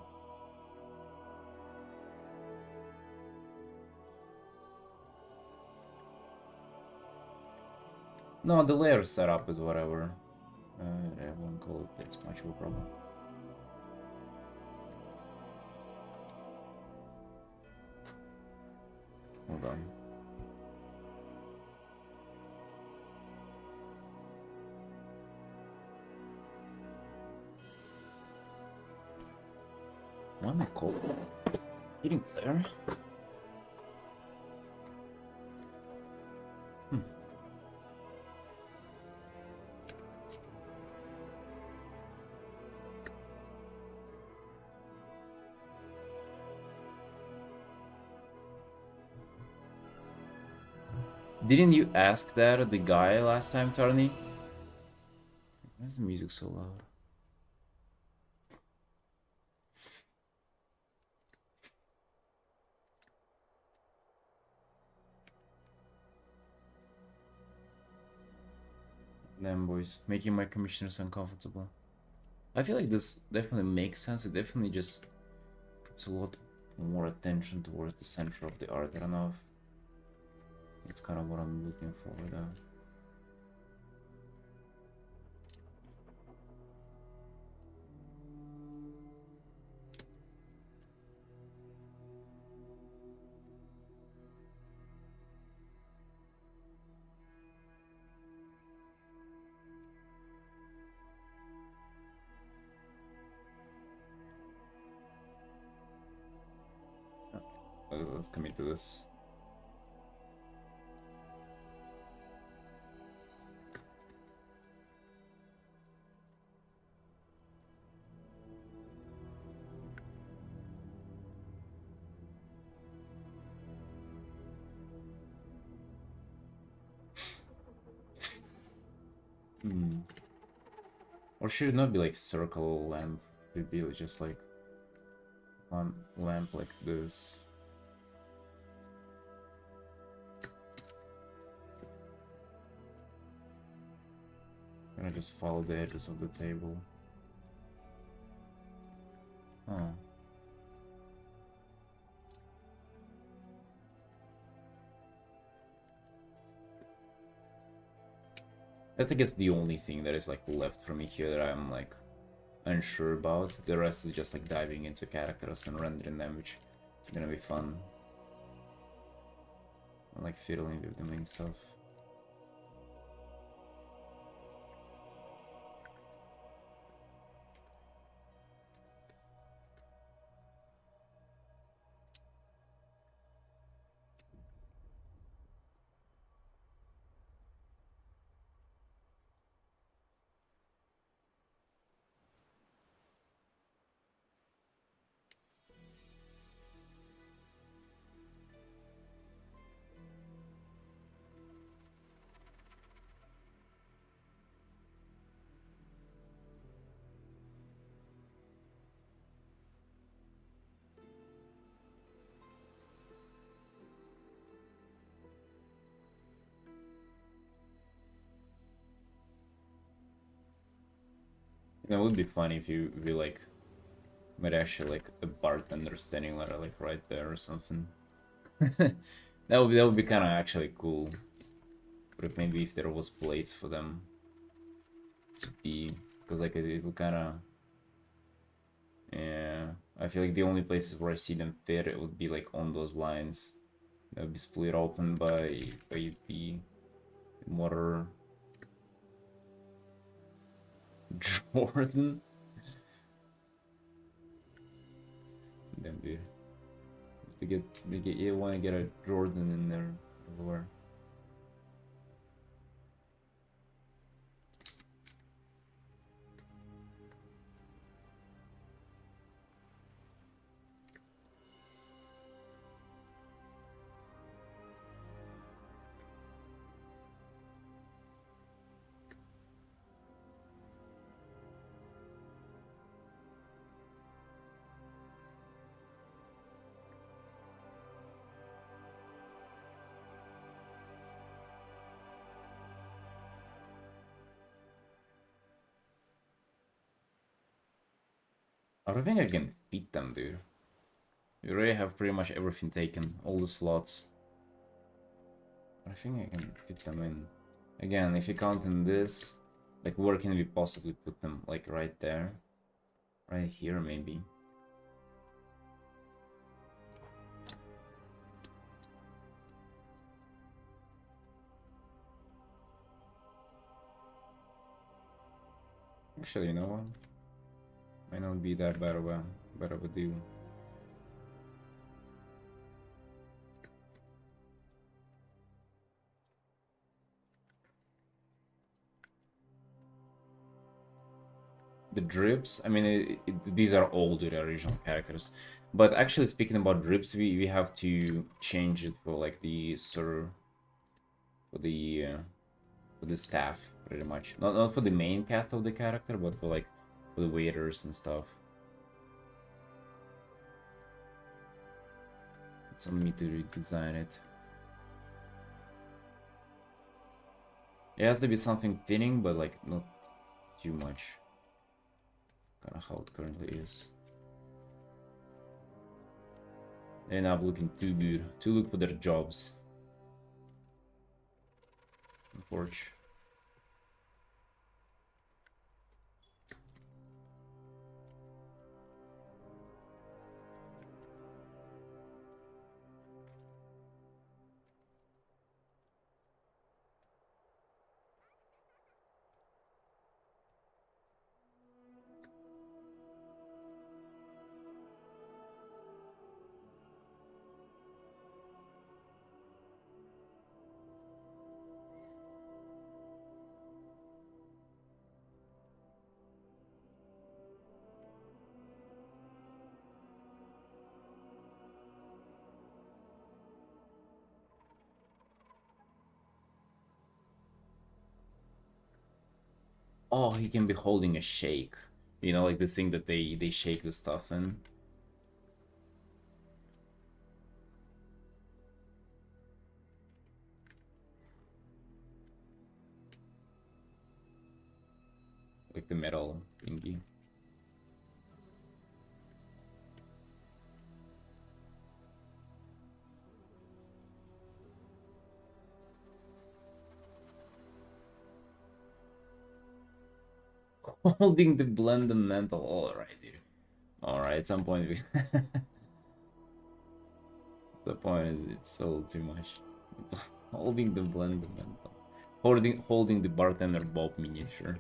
No, the layer setup is whatever. I won't call it that's much of a problem. Hold on. Why am I cold? Eating player? Didn't you ask that the guy last time, Tarny? Why is the music so loud? Damn boys, making my commissioners uncomfortable. I feel like this definitely makes sense. It definitely just puts a lot more attention towards the center of the art. I don't know if it's kind of what I'm looking for though. Let's commit to this. Or should it not be like circle lamp? It would be just like one lamp like this. Gonna just follow the edges of the table. Oh. I think it's the only thing that is like left for me here that I'm like unsure about. The rest is just like diving into characters and rendering them, which is gonna be fun. I like fiddling with the main stuff. It would be funny if you like made actually like a bartender standing like right there or something. That would be kind of actually cool. But maybe if there was plates for them to be, because like it'll kind of, yeah. I feel like the only places where I see them fit it would be like on those lines. That would be split open by the water. Jordan. Damn dude. You want to get a Jordan in there everywhere. I don't think I can beat them, dude. We already have pretty much everything taken, all the slots. I think I can fit them in. Again, if you count in this, like where can we possibly put them? Like right there? Right here, maybe. Actually, you know what? Might not be that bad of a deal. The drips, I mean, these are all the original characters. But actually, speaking about drips, we have to change it for like the sir, for the staff, pretty much. Not for the main cast of the character, but for the waiters and stuff. It's on me to redesign it. It has to be something thinning, but like not too much. Kind of how it currently is. They're not looking too good. To look for their jobs. Unfortunately. Oh, he can be holding a shake. You know, like the thing that they shake the stuff in. Like the metal thingy. Holding the blend and mental. Alright, dude. Alright, at some point we the point is it's a little too much. Holding the blend and mental. Holding the bartender Bob miniature.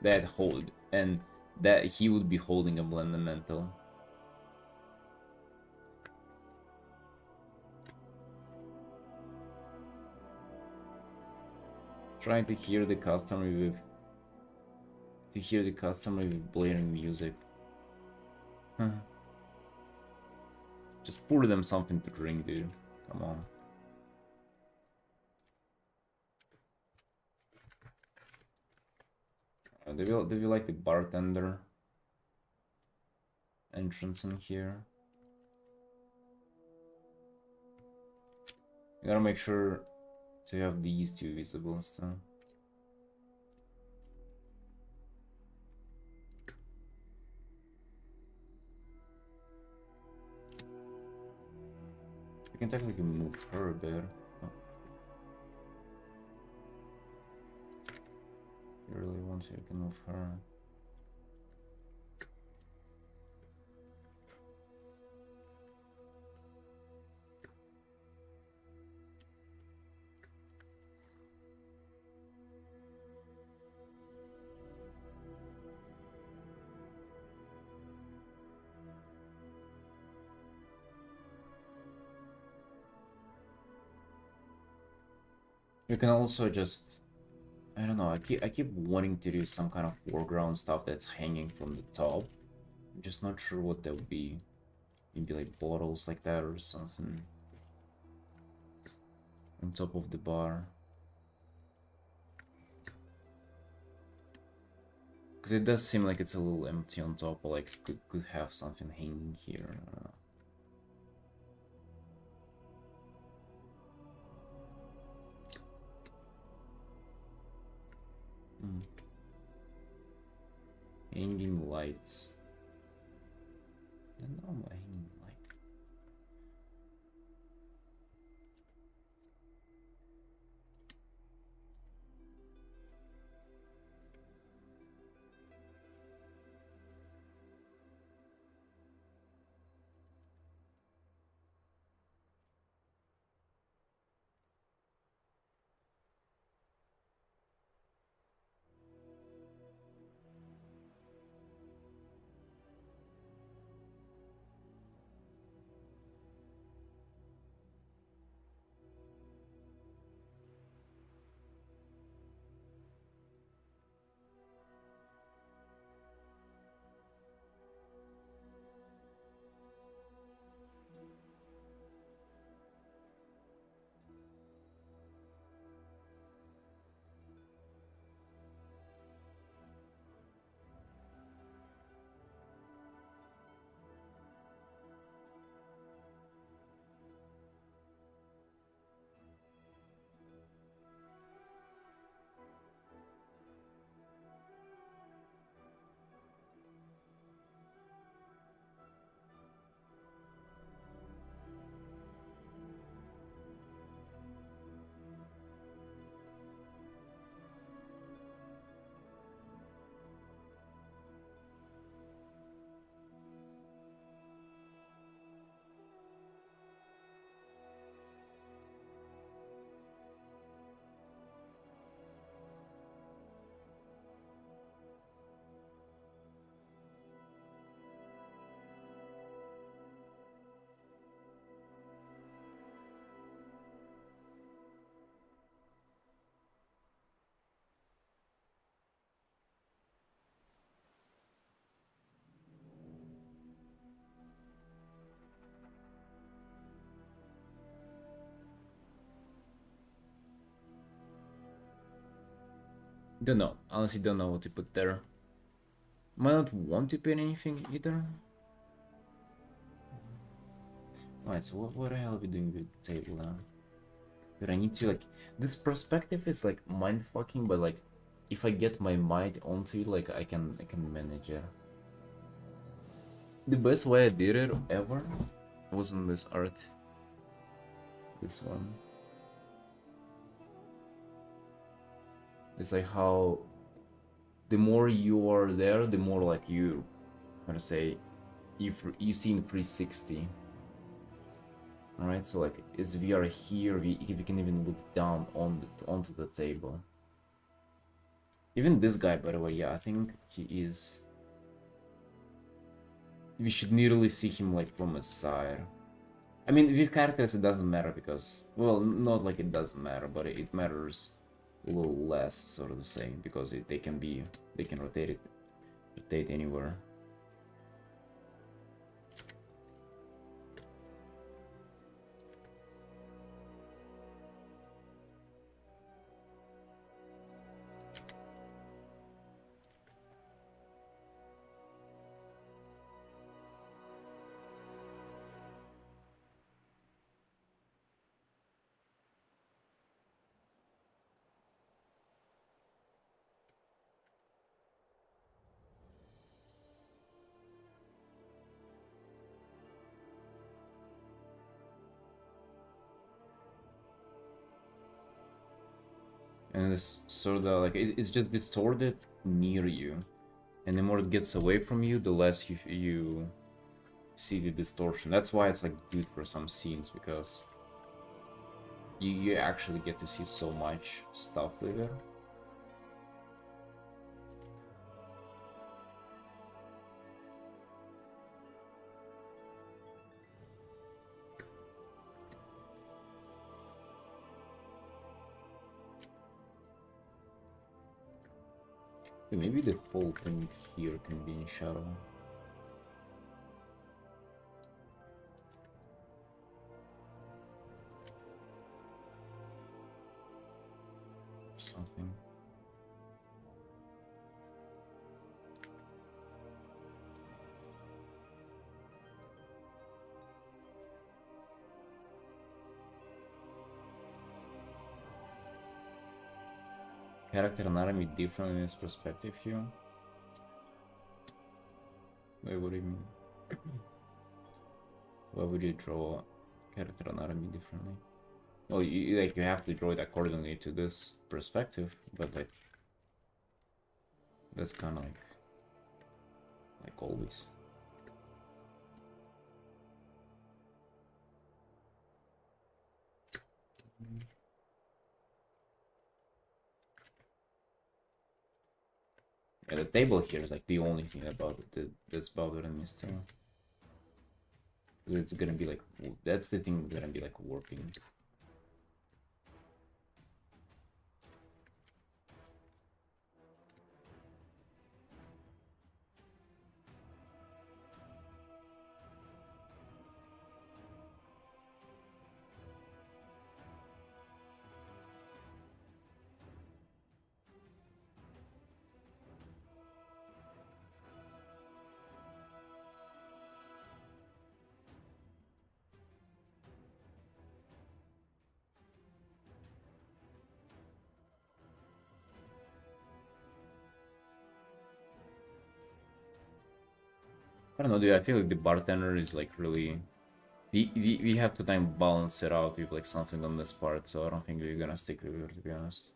That hold and that he would be holding a blend and mental. Trying to hear the customer with blaring music. Huh. Just pour them something to drink, dude. Come on. Do you like the bartender entrance in here? You gotta make sure to have these two visible still. You can technically move her a bit. Oh. If you really want to, you can move her. You can also just, I don't know, I keep wanting to do some kind of foreground stuff that's hanging from the top. I'm just not sure what that would be. Maybe like bottles like that or something on top of the bar. Because it does seem like it's a little empty on top, or like could have something hanging here. Hmm. Hanging lights. No, hanging light. Don't know. Honestly, don't know what to put there. Might not want to put anything either. Alright, so what the hell are we doing with the table now? But I need to like this perspective is like mind fucking, but like if I get my mind onto it, like I can manage it. The best way I did it ever was in this art. This one. It's like how the more you are there, the more like you, how to say, you see in 360. Alright, so like as we are here, we can even look down on onto the table. Even this guy, by the way, yeah, I think he is. We should nearly see him like from a side. I mean, with characters it doesn't matter because, well, not like it doesn't matter, but it matters a little less, sort of the same, because they can rotate anywhere. And it's sort of like it's just distorted near you, and the more it gets away from you, the less you see the distortion. That's why it's like good for some scenes, because you actually get to see so much stuff with it. Maybe the whole thing here can be in shadow. Something. Character anatomy different in its perspective here. Wait, what do you mean? Why would you draw character anatomy differently? Well, you have to draw it accordingly to this perspective, but like that's kind of like always. Yeah, the table here is like the only thing about it that's bothering me still. It's gonna be like, that's the thing gonna be like warping. I don't know, dude, I feel like the bartender is like really... We have to time balance it out with like something on this part, so I don't think we're gonna stick with it, to be honest.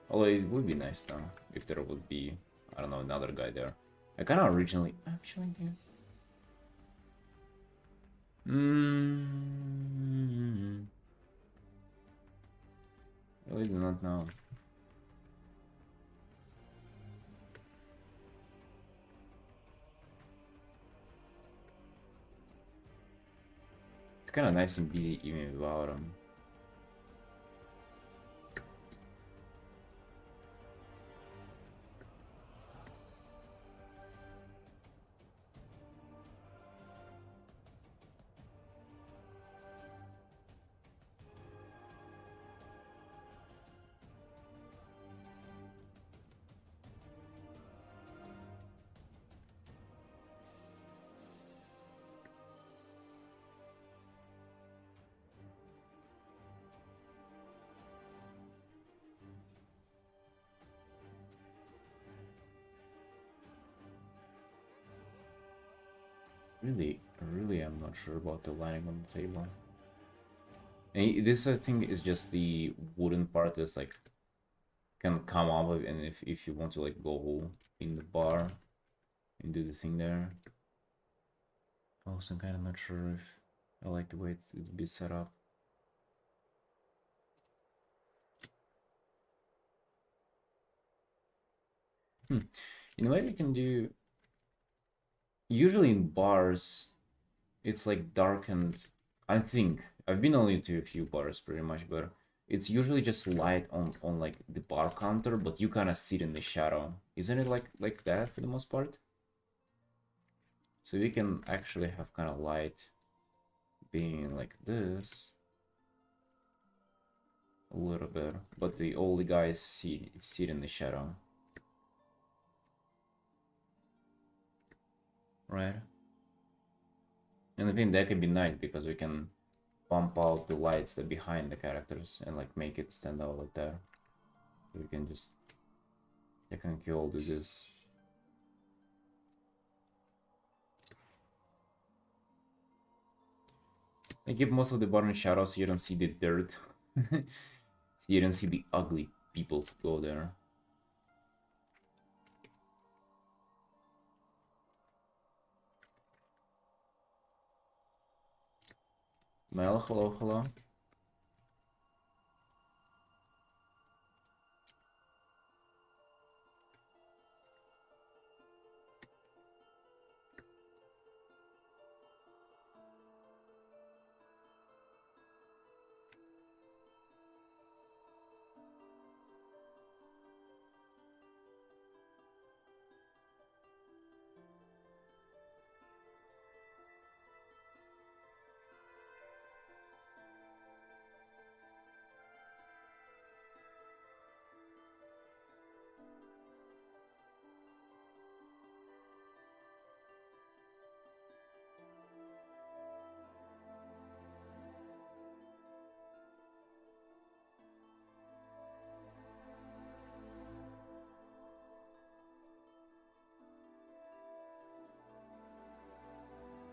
Although it would be nice though, if there would be, I don't know, another guy there. I kinda originally... Actually, dude. Really do not know. It's kind of nice and busy even without him. Really, I'm not sure about the lining on the table. And this, I think, is just the wooden part that's like can come up with, and if you want to like go in the bar and do the thing there. Also, I'm kind of not sure if I like the way it's be set up. In a way, you can do. Usually in bars, it's like darkened. I think I've been only to a few bars pretty much, but it's usually just light on like the bar counter, but you kind of sit in the shadow. Isn't it like that for the most part? So you can actually have kind of light being like this a little bit, but all the guys sit in the shadow, right? And I think that could be nice because we can bump out the lights that behind the characters and like make it stand out like that. We can just technically all do this. I keep most of the bar in shadow so you don't see the dirt. So you don't see the ugly people go there. Mel, hello, hello.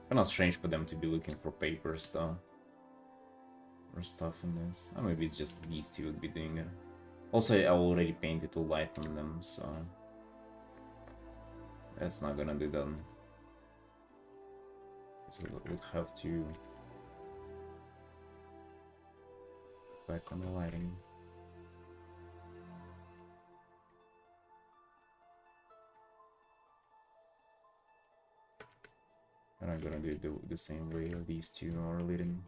Kind of strange for them to be looking for papers though. Or stuff in this. Or maybe it's just these two would be doing it. Also, I already painted a light on them, so that's not gonna be done. So we would have to back on the lighting. And I'm gonna do the same way these two are leading.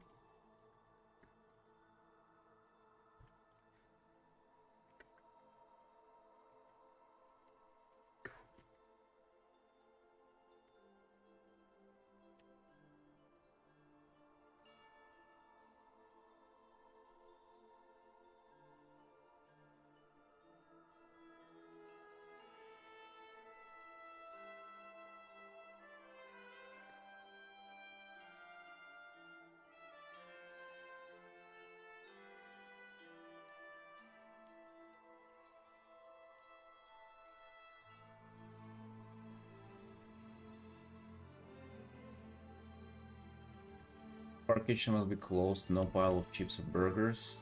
Our kitchen must be closed. No pile of chips or burgers.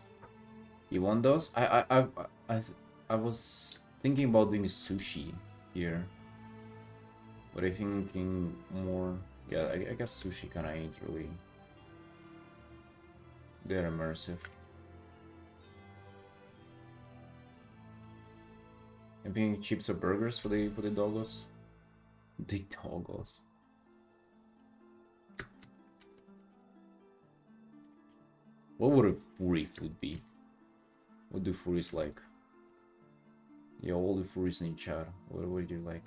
You want those? I was thinking about doing sushi here, but I thinking more. Yeah, I guess sushi kind of ain't really. They're immersive. I'm thinking chips or burgers for the doggos. The doggos. What would a furry food be? What do furries like? Yeah, all the furries in chat. What would you like?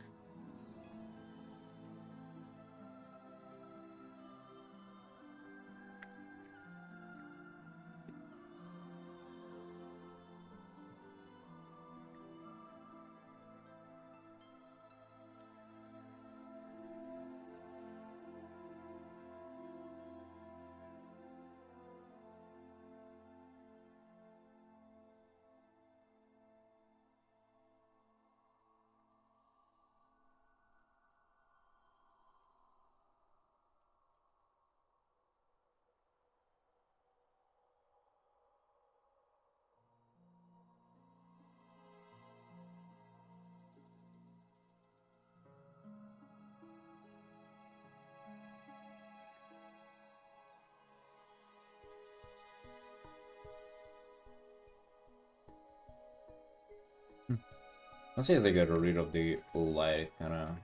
I'd say they got rid of the light, it kinda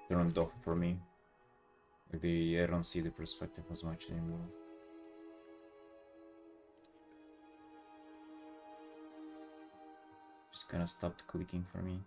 turned off for me. Like I don't see the perspective as much anymore. Just kinda stopped clicking for me.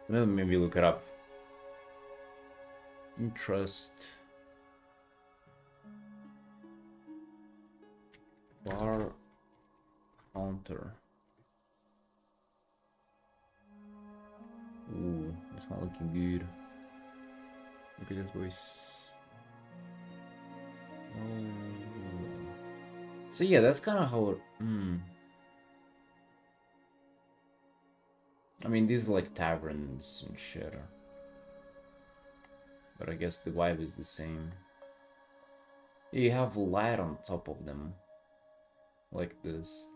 Well, maybe look it up. Interest bar counter. Ooh, it's not looking good. Look at this voice. Oh. So yeah, that's kind of how it. I mean, these are like taverns and shit. But I guess the vibe is the same. You have light on top of them. Like this.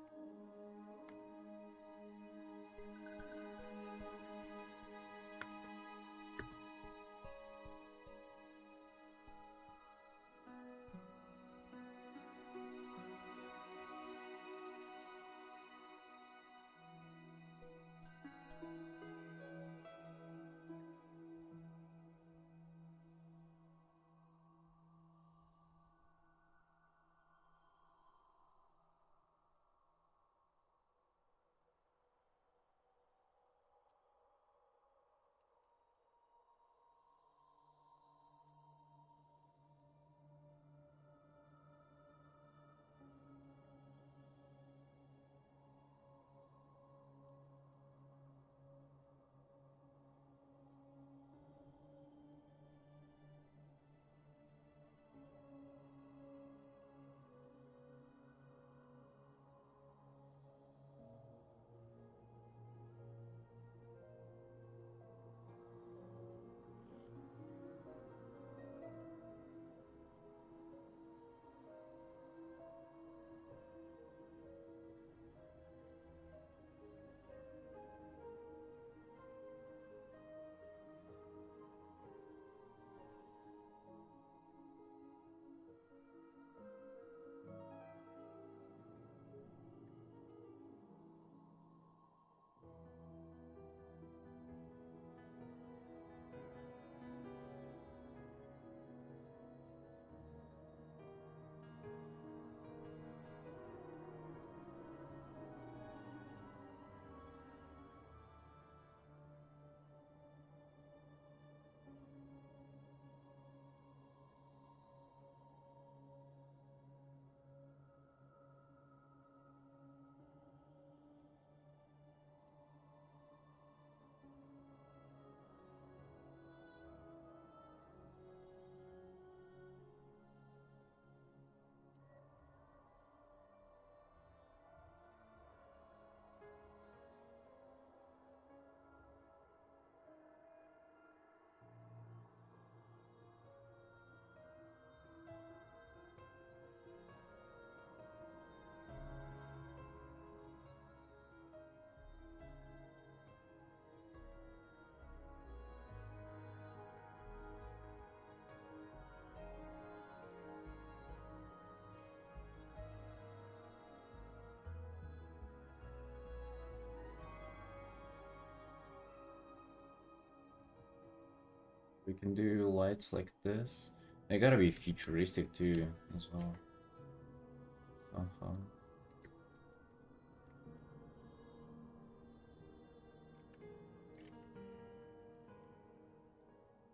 We can do lights like this. They gotta be futuristic too, as well.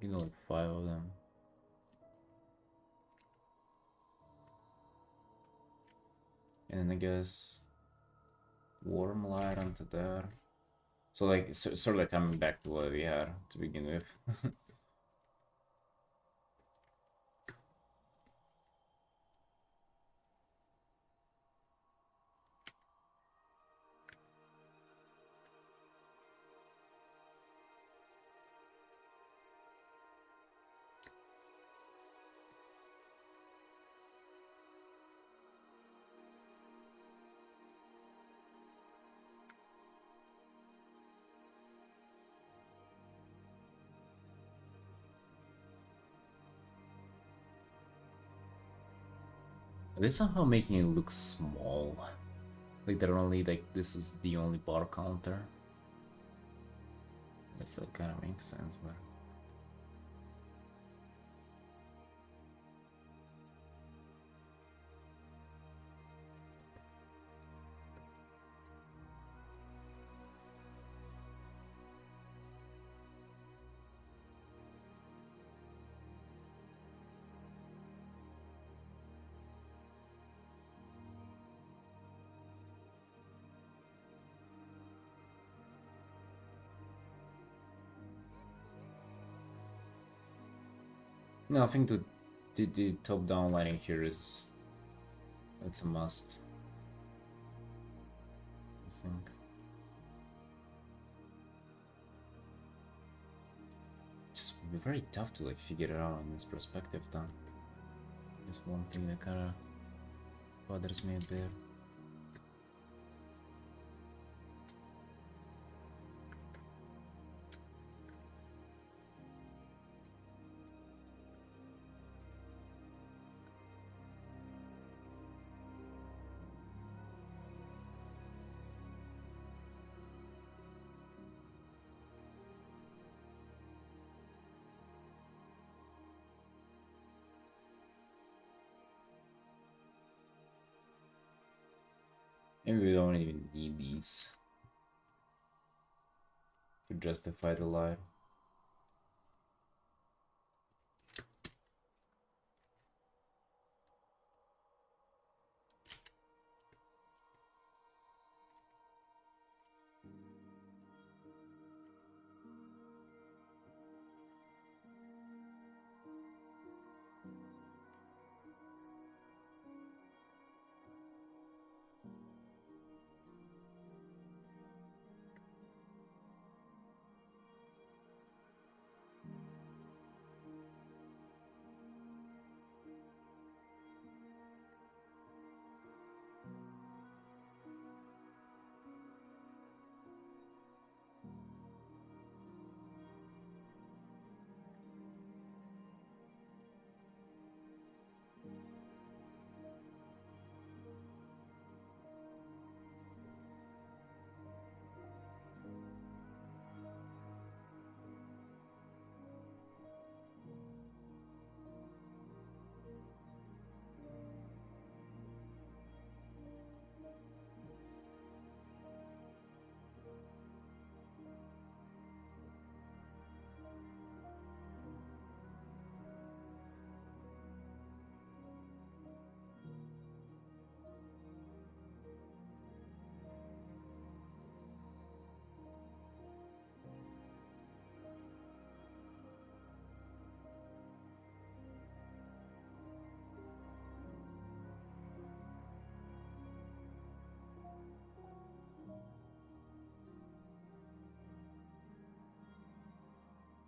You know, like 5 of them. And then I guess warm light onto there. So like, sort of like coming back to what we had to begin with. They're somehow making it look small. Like they're only like this is the only bar counter. That still kind of makes sense, but. No, I think the top-down lighting here is that's a must. I think. Just be very tough to like figure it out in this perspective, though. That's one thing that kind of bothers me a bit. Maybe we don't even need these to justify the light.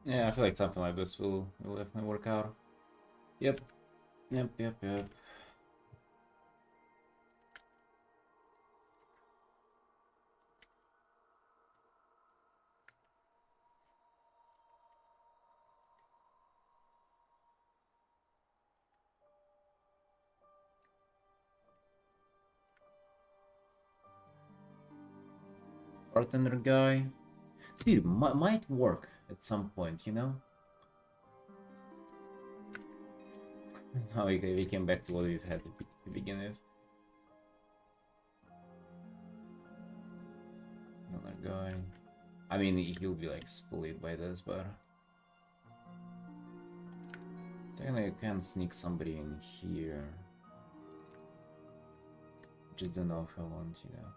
Yeah, I feel like something like this will definitely work out. Yep. Yep. Bartender guy. Dude, might work at some point, you know? How we came back to what we've had to begin with. Another guy. I mean, he'll be like split by this, but technically I can sneak somebody in here. Just don't know if I want, you know.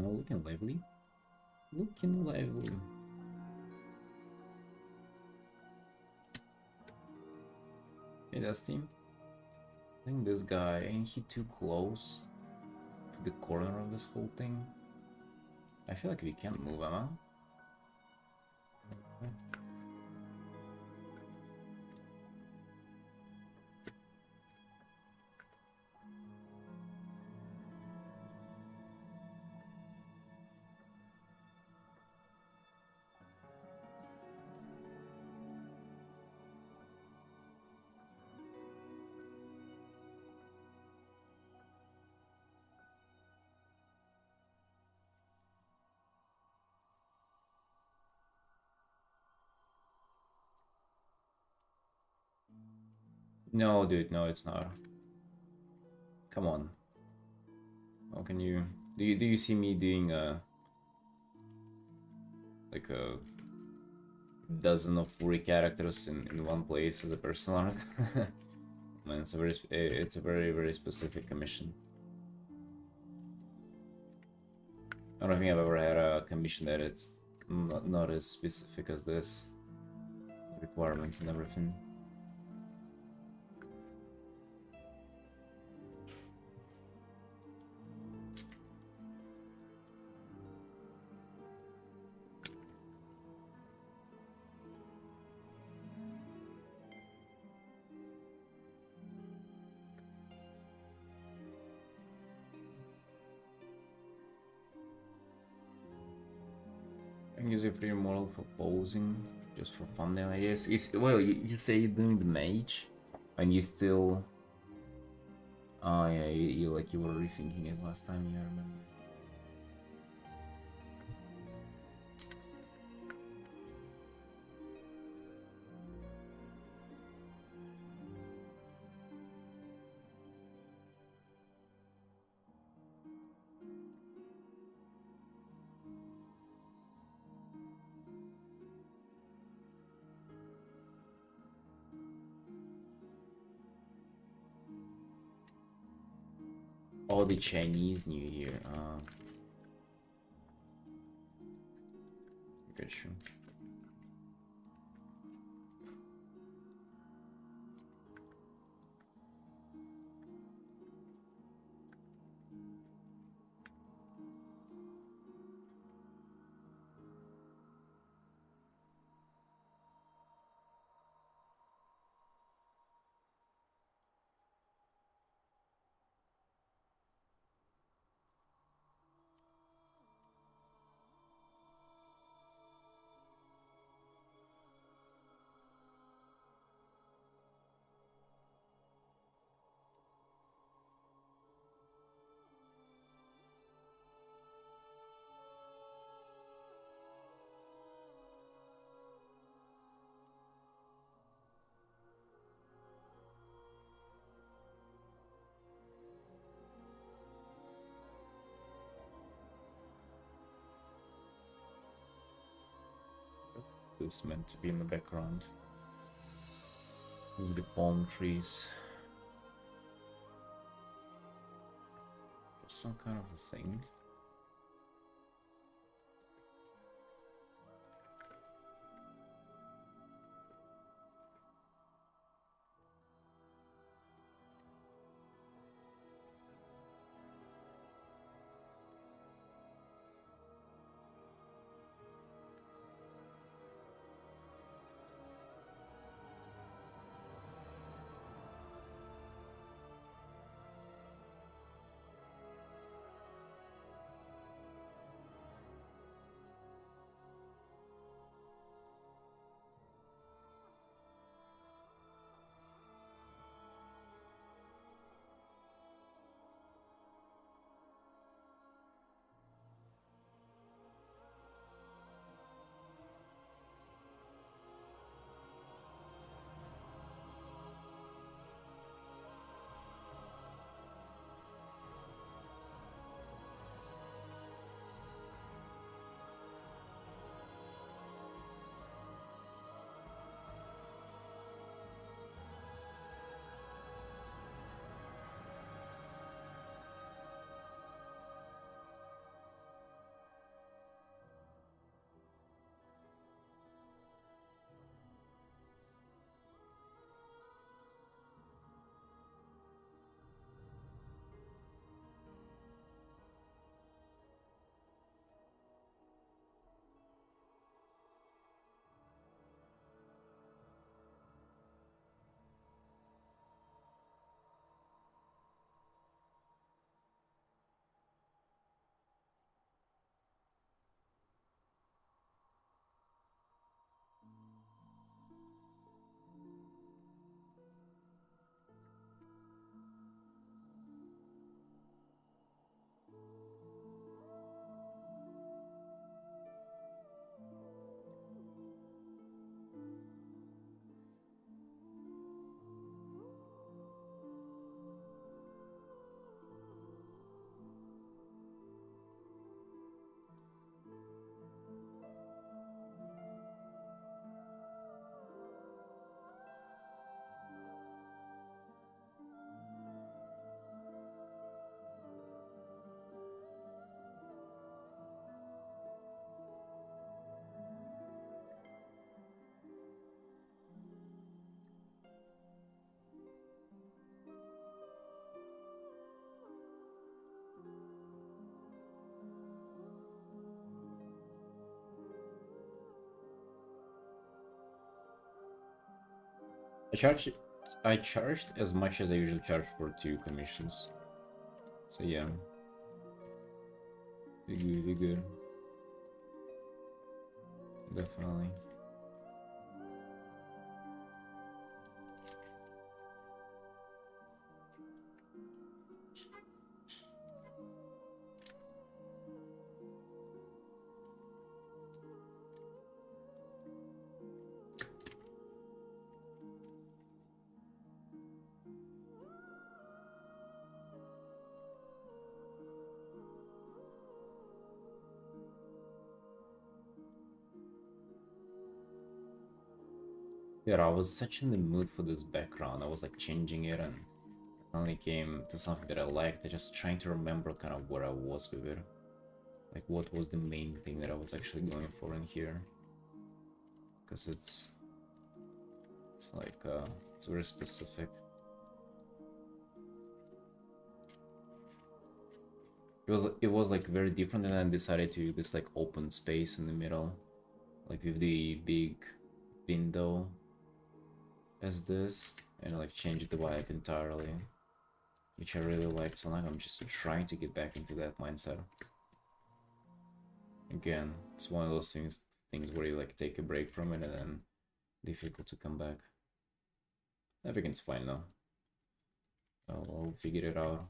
Oh, looking lively. Looking lively. Hey, Dusty. I think this guy, ain't he too close to the corner of this whole thing? I feel like we can't move him, huh? No, dude, no, it's not. Come on. How can you... Do you see me doing like a dozen of furry characters in one place as a personal art? Man, it's a very specific commission. I don't think I've ever had a commission that it's not as specific as this. Requirements and everything. I can use a free model for posing, just for fun then I guess. Well, you say you're doing the mage, and you still... Oh yeah, you like you were rethinking it last time, yeah, I remember. Oh, the Chinese New Year. Good sure. It's meant to be in the background. With the palm trees. Some kind of a thing. I charged I charged as much as I usually charge for 2 commissions. So yeah. Be good, be good. Definitely. Yeah, I was such in the mood for this background. I was like changing it and finally came to something that I liked. I just trying to remember kind of where I was with it. Like what was the main thing that I was actually going for in here. Because it's like it's very specific. It was like very different, and then decided to do this like open space in the middle, like with the big window as this, and like change the vibe entirely, which I really like. So like I'm just trying to get back into that mindset. Again, it's one of those things where you like take a break from it and then difficult to come back. Everything's fine now. I'll figure it out.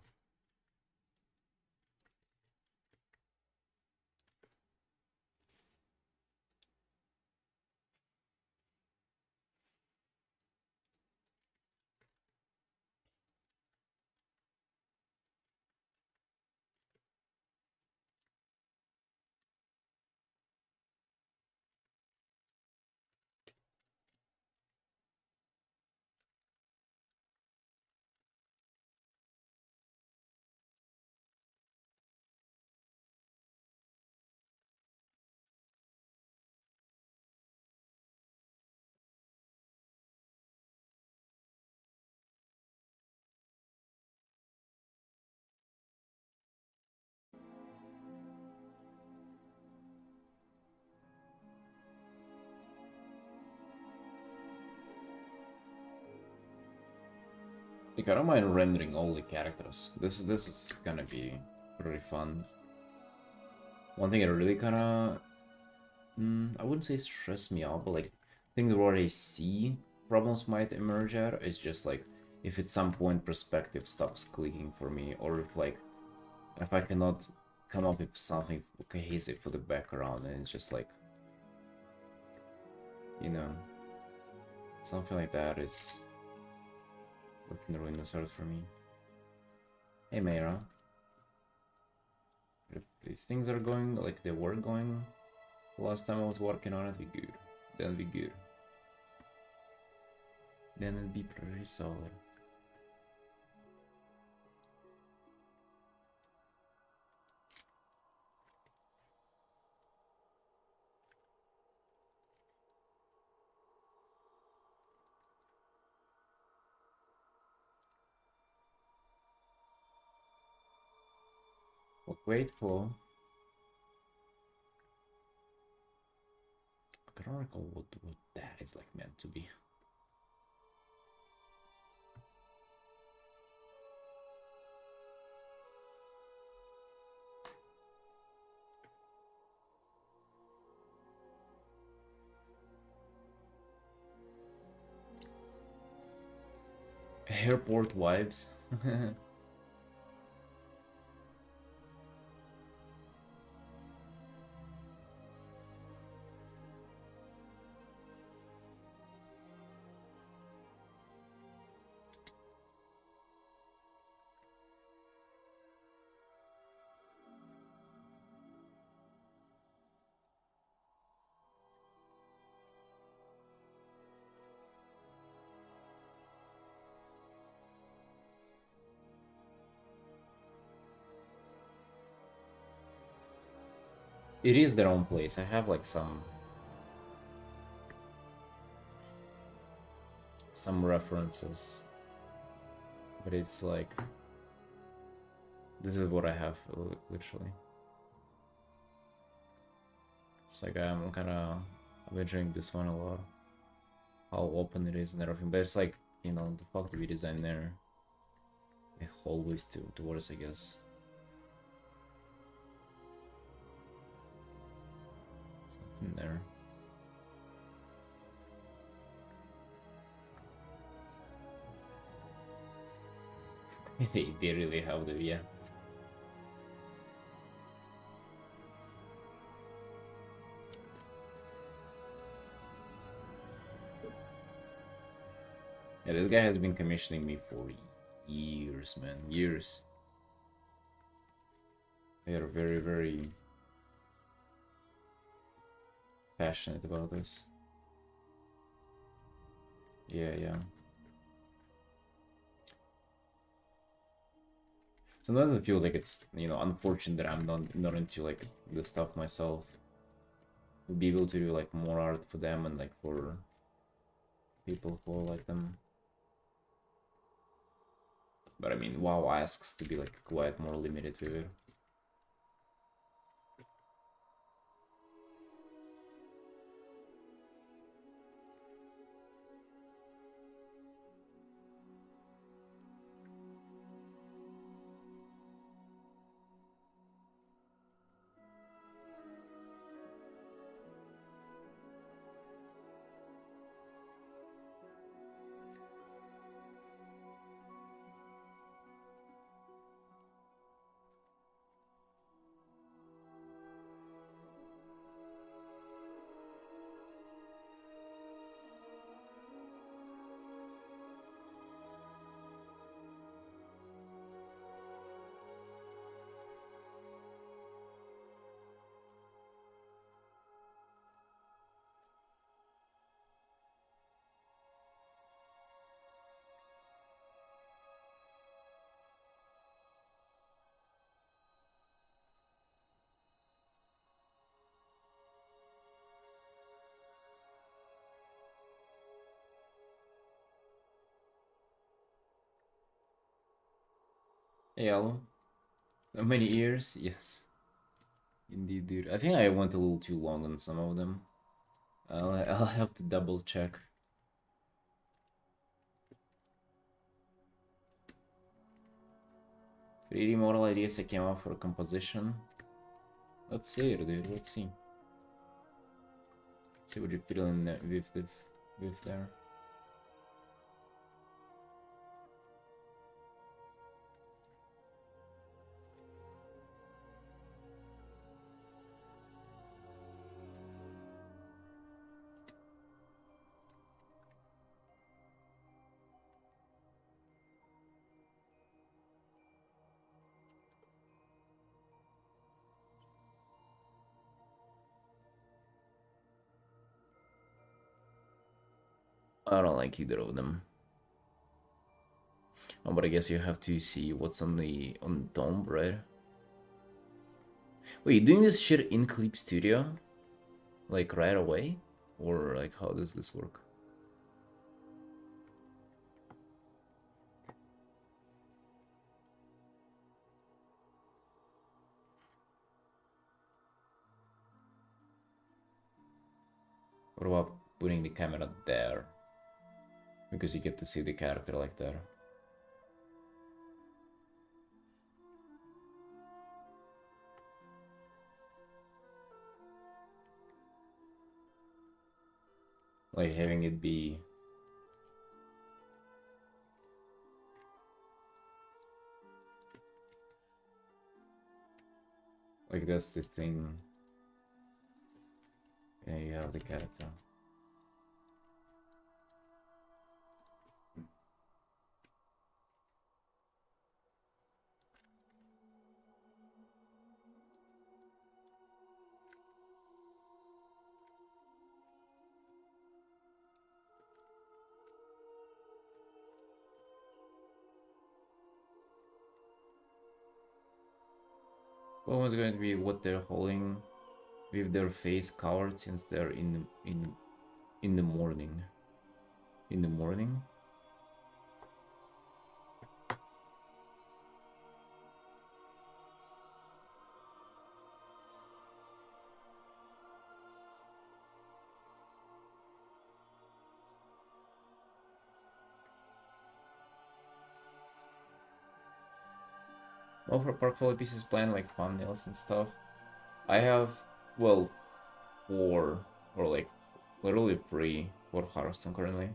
Like I don't mind rendering all the characters. This is gonna be pretty fun. One thing that really kind of I wouldn't say stress me out, but like things where I see problems might emerge at is just like if at some point perspective stops clicking for me, or if I cannot come up with something cohesive for the background, and it's just like, you know, something like that is what can ruin the start for me. Hey Mayra, if things are going like they were going last time I was working on it, be good. Then be good. Then it'll be pretty solid. Well, grateful. I don't recall what that is like meant to be. Airport vibes. It is their own place. I have like some references, but it's like this is what I have literally. It's like I'm enjoying this one a lot. how open it is and everything. But it's like, you know, the fuck do we design there? The hallways towards, I guess. Something there. They really have the, yeah. Yeah, this guy has been commissioning me for years, man. Years. They are very, very passionate about this. Yeah, yeah. Sometimes it feels like it's, you know, unfortunate that I'm not into like this stuff myself. Would be able to do like more art for them and like for people who like them. But I mean, WoW asks to be like quite more limited with it. Hey, Alan. So many years? Yes. Indeed, dude. I think I went a little too long on some of them. I'll have to double check. Pretty model ideas I came up for composition. Let's see it, dude. Let's see. Let's see what you feel in with there. I don't like either of them. Oh, but I guess you have to see what's on the Tomb, right? Wait, you doing this shit in Clip Studio? Like right away? Or like how does this work? What about putting the camera there? Because you get to see the character like that. Like having it be... Like that's the thing. Yeah, you have the character. What was going to be what they're holding with their face covered since they're in the morning. In the morning? Well, for portfolio pieces planned like thumbnails and stuff. I have, well, 4 or like literally 3 for Hearthstone currently.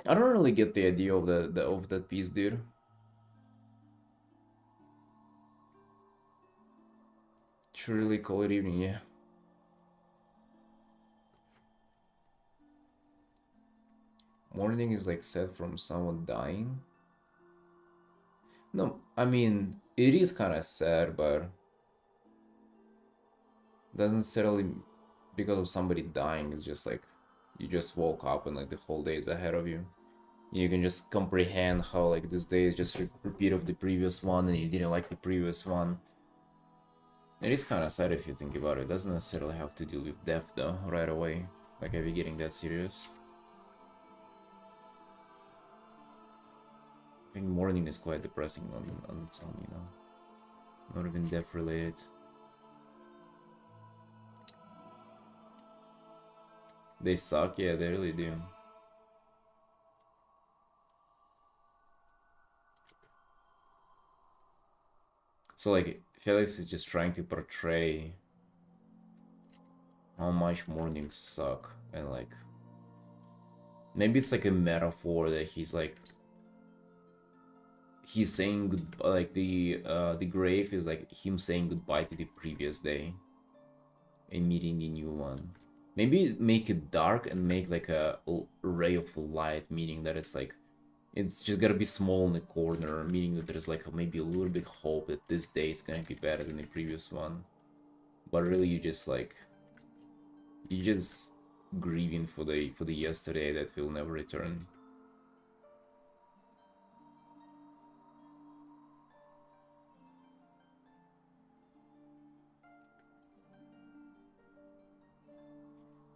I don't really get the idea of the of that piece, dude. Should really call it evening, yeah. Morning is like set from someone dying. No, I mean it is kind of sad, but doesn't necessarily because of somebody dying. It's just like you just woke up and like the whole day is ahead of you. You can just comprehend how like this day is just a repeat of the previous one, and you didn't like the previous one. It is kind of sad if you think about it. It doesn't necessarily have to deal with death though right away. Like, are we getting that serious? I think morning is quite depressing on its own, you know. Not even death related. They suck, yeah, they really do. So like Felix is just trying to portray how much mornings suck, and like maybe it's like a metaphor that he's saying good, like the grave is like him saying goodbye to the previous day and meeting the new one. Maybe make it dark and make like a ray of light, meaning that it's just gotta be small in the corner, meaning that there's like maybe a little bit hope that this day is gonna be better than the previous one. But really, you just grieving for the yesterday that will never return.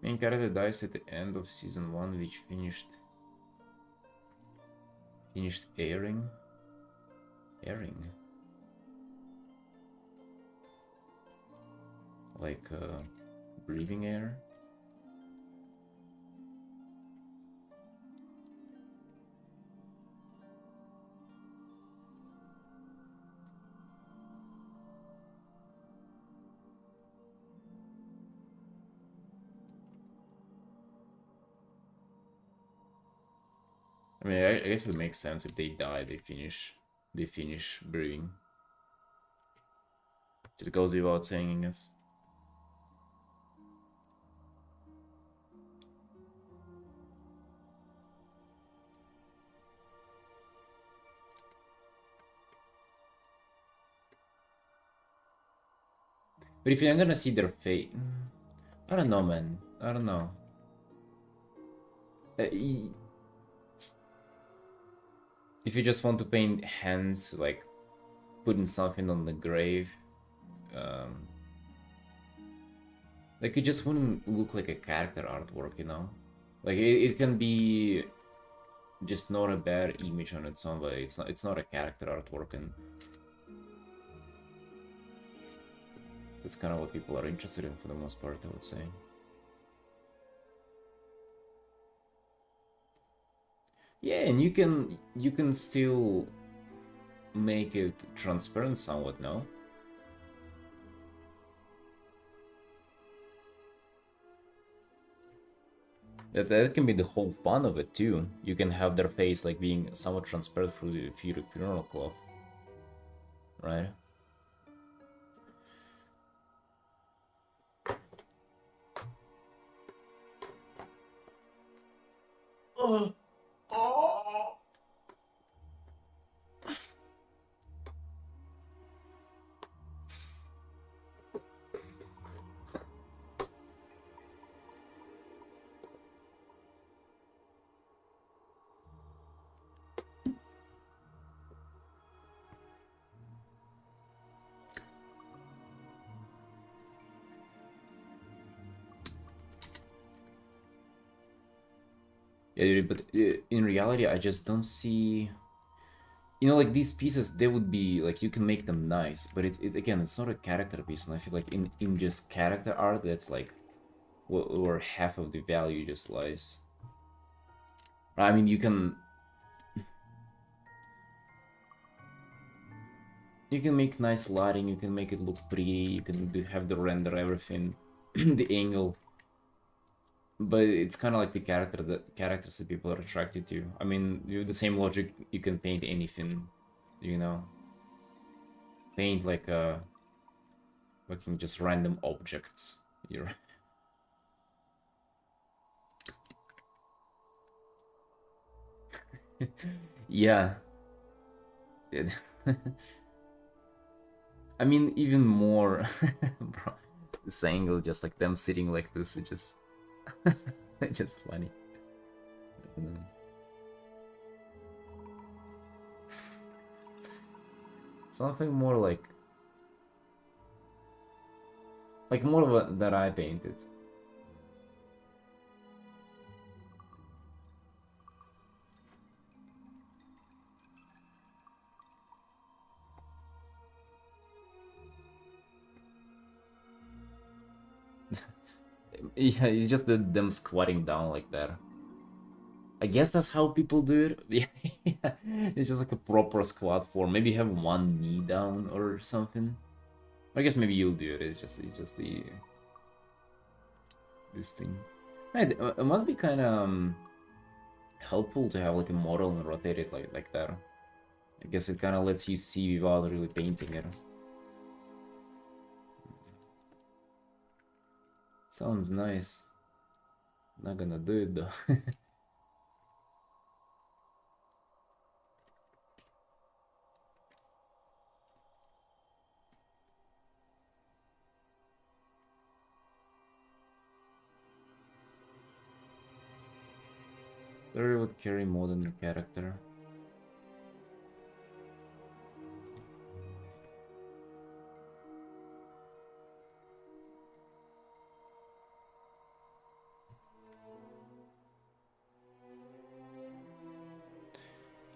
Main character dies at the end of season 1, which finished airing. Like breathing air. I mean, I guess it makes sense if they die, they finish breathing. Just goes without saying, I guess. But if you're gonna see their fate, I don't know, man. I don't know. If you just want to paint hands, like putting something on the grave, um, like it just wouldn't look like a character artwork, you know? Like it can be just not a bad image on its own, but it's not a character artwork, and that's kind of what people are interested in for the most part, I would say. Yeah, and you can still make it transparent somewhat, no? That can be the whole fun of it too. You can have their face like being somewhat transparent through the funeral cloth, right? Oh. Oh. Yeah, dude, but in reality, I just don't see. You know, like these pieces, they would be like you can make them nice, but it's again, it's not a character piece, and I feel like in just character art, that's like where half of the value just lies. I mean, you can make nice lighting, you can make it look pretty, you can have the render, everything, the angle, but it's kind of like the characters that people are attracted to. I mean, with the same logic, you can paint anything, you know, paint like fucking just random objects. You're yeah. I mean, even more, bro. This angle, just like them sitting like this, it just, it's just funny. Something more like more of a, that I painted. Yeah, it's just them squatting down like that. I guess that's how people do it. Yeah, it's just like a proper squat form. Maybe have one knee down or something. I guess maybe you'll do it. It's just the this thing. Right, it must be kind of helpful to have like a model and rotate it like that. I guess it kind of lets you see without really painting it. Sounds nice. Not gonna do it though. Story would carry more than the character.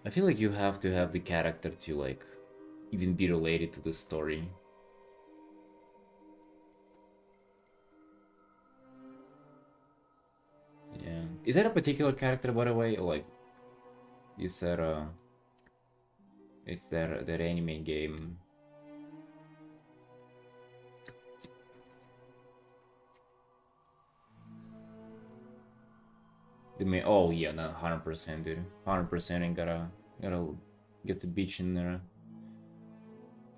I feel like you have to have the character to like even be related to the story. Yeah. Is that a particular character, by the way? Or like you said, it's that anime game. The main. Oh yeah, no, 100%, dude. 100%, and gotta get the bitch in there.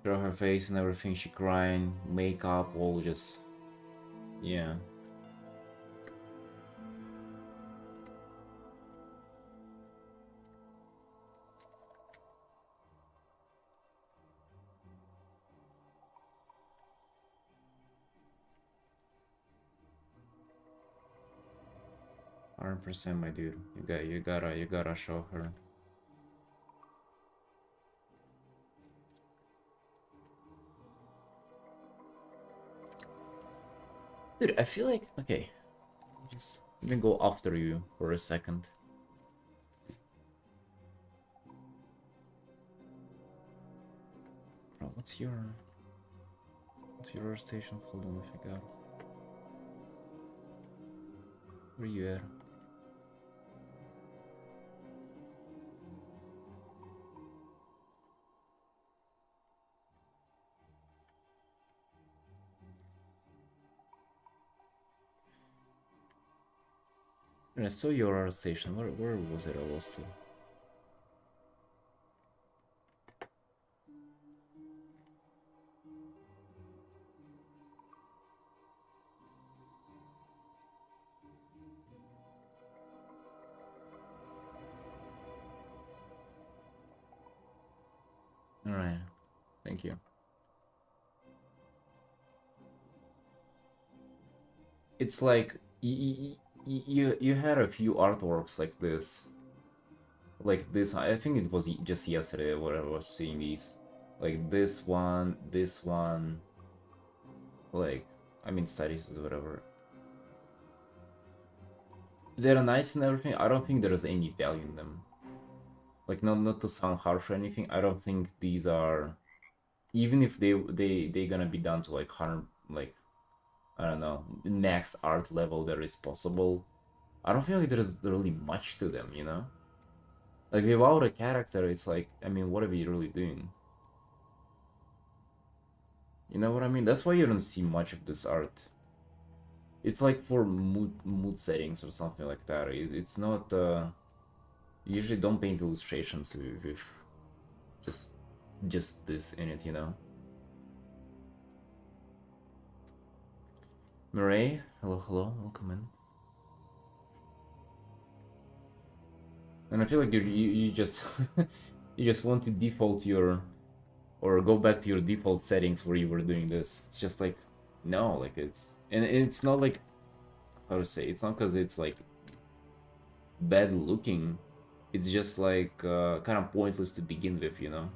Show her face and everything. She crying, makeup, all just yeah. 100%, my dude. You gotta show her. Dude, I feel like okay. Just let me go after you for a second. Bro, what's your station? Hold on, I forgot. Where you at? I saw your station. Where was it? I lost it. Alright. Thank you. It's like you had a few artworks like this. Like this, I think it was just yesterday where I was seeing these. Like this one, like, I mean, studies or whatever. They're nice and everything. I don't think there's any value in them. Like, not to sound harsh or anything. I don't think these are, even if they gonna be done to like 100, like I don't know, max art level there is possible. I don't feel like there's really much to them, you know? Like, without a character, it's like, I mean, what are we really doing? You know what I mean? That's why you don't see much of this art. It's like for mood settings or something like that. It's not, you usually don't paint illustrations with just, just this in it, you know? Mireille, hello, hello, welcome in. And I feel like you just you just want to default your or go back to your default settings where you were doing this. It's just like no, like and it's not like how to say it's not because it's like bad looking. It's just like kind of pointless to begin with, you know.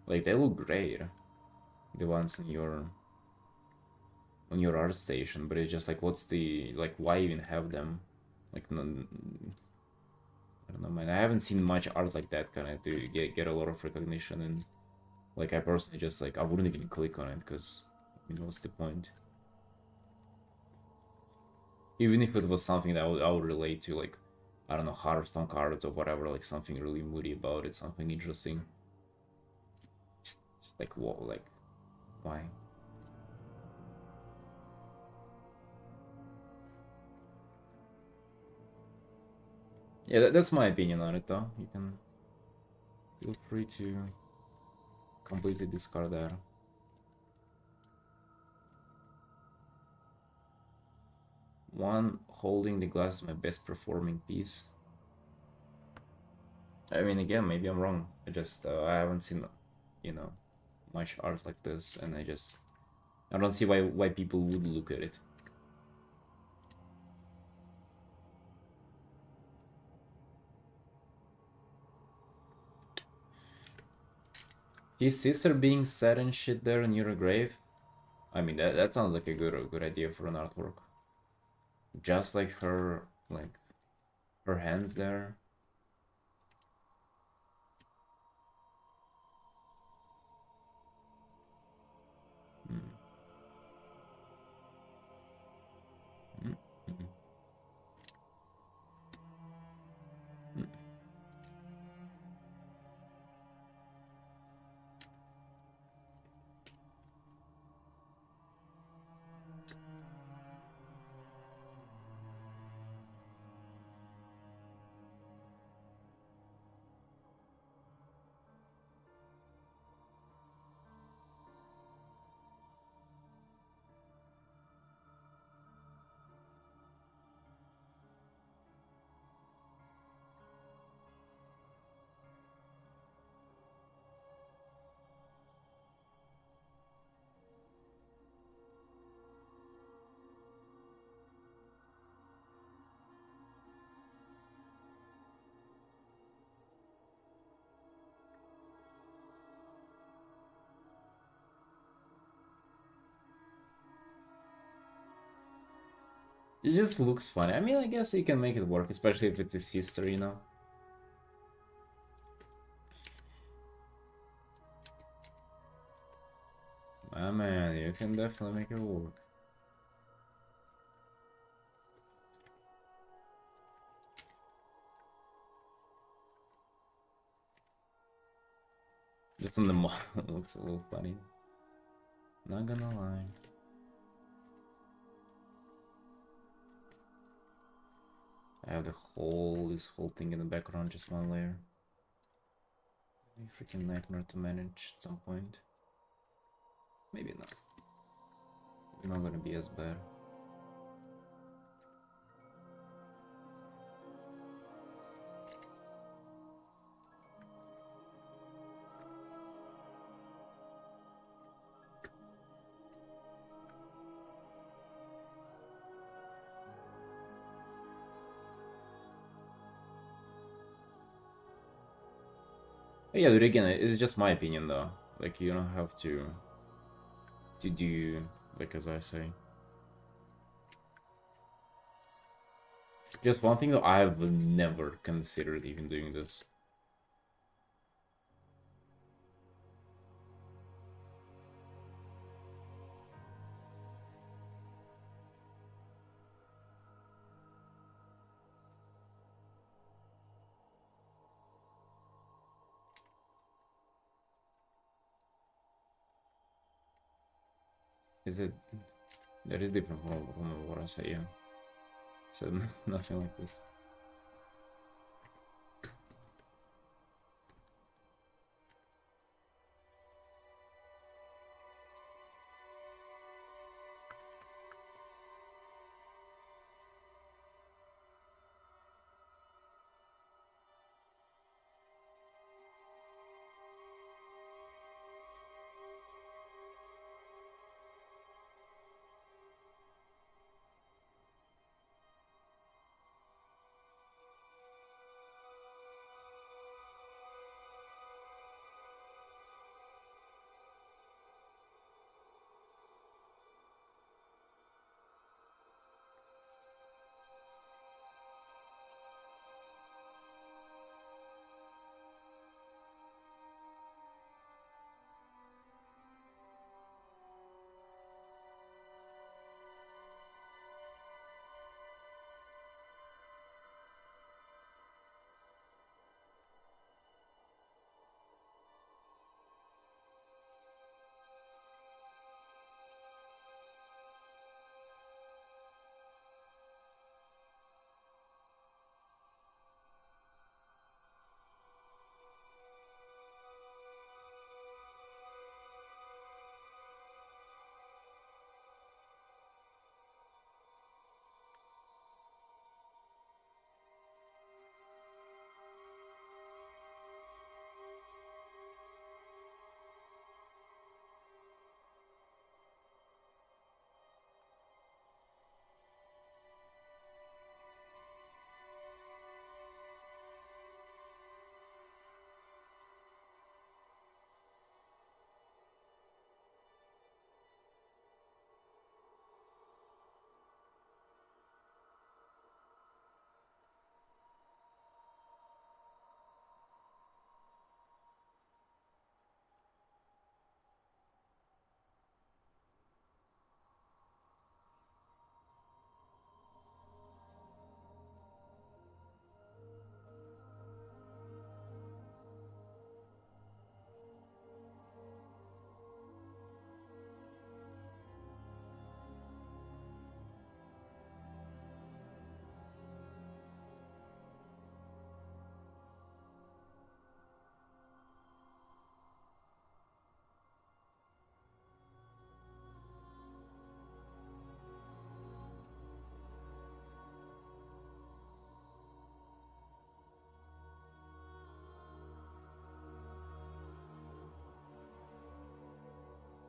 Like they look great, the ones in your on your art station, but it's just like what's the like why even have them? Like no, I don't know, man. I haven't seen much art like that kind of to get a lot of recognition, and like I personally just like I wouldn't even click on it because I mean, what's the point? Even if it was something that I would relate to, like I don't know, Hearthstone cards or whatever, like something really moody about it, something interesting. Just like what, like why? Yeah, that's my opinion on it, though. You can feel free to completely discard that. One holding the glass is my best performing piece. I mean, again, maybe I'm wrong. I haven't seen, you know, much art like this, and I don't see why people would look at it. His sister being sad and shit there near a grave. I mean, that sounds like a good idea for an artwork. Just like her hands there. Mm. Mm. Mm. Mm. It just looks funny. I mean, I guess you can make it work, especially if it's a sister, you know. Ah man, you can definitely make it work. Just on the model, it looks a little funny. Not gonna lie. I have this whole thing in the background, just one layer. A freaking nightmare to manage at some point. Maybe not. Not gonna be as bad. But yeah, dude, again, it's just my opinion though. Like you don't have to do like as I say. just one thing though, I've never considered even doing this. Is it? That is different from what I say, yeah. So nothing like this.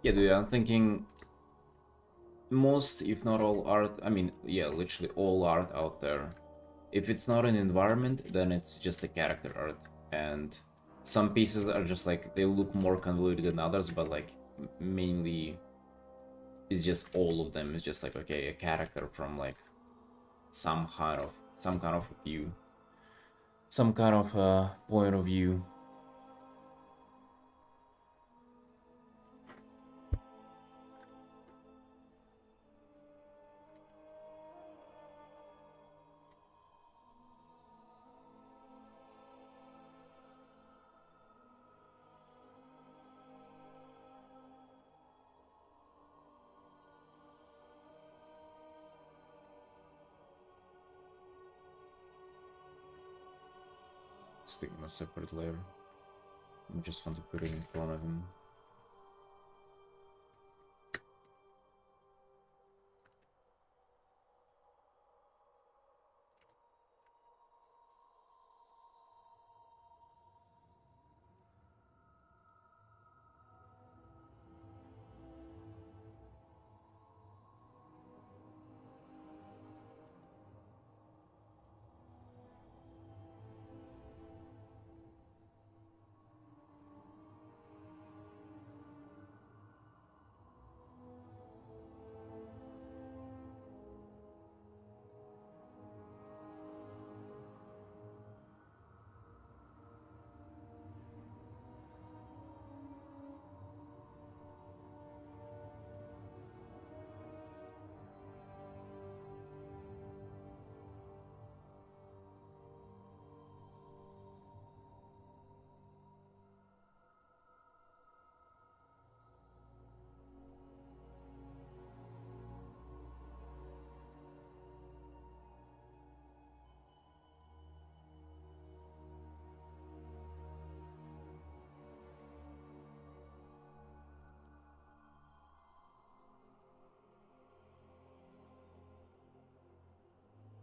Yeah, dude, I'm thinking most, if not all art, I mean, yeah, literally all art out there, if it's not an environment, then it's just a character art. And some pieces are just like, they look more convoluted than others, but like, mainly, it's just all of them. It's just like, okay, a character from like some kind of view, some kind of point of view. Stick in a separate layer. I just want to put it in front of him.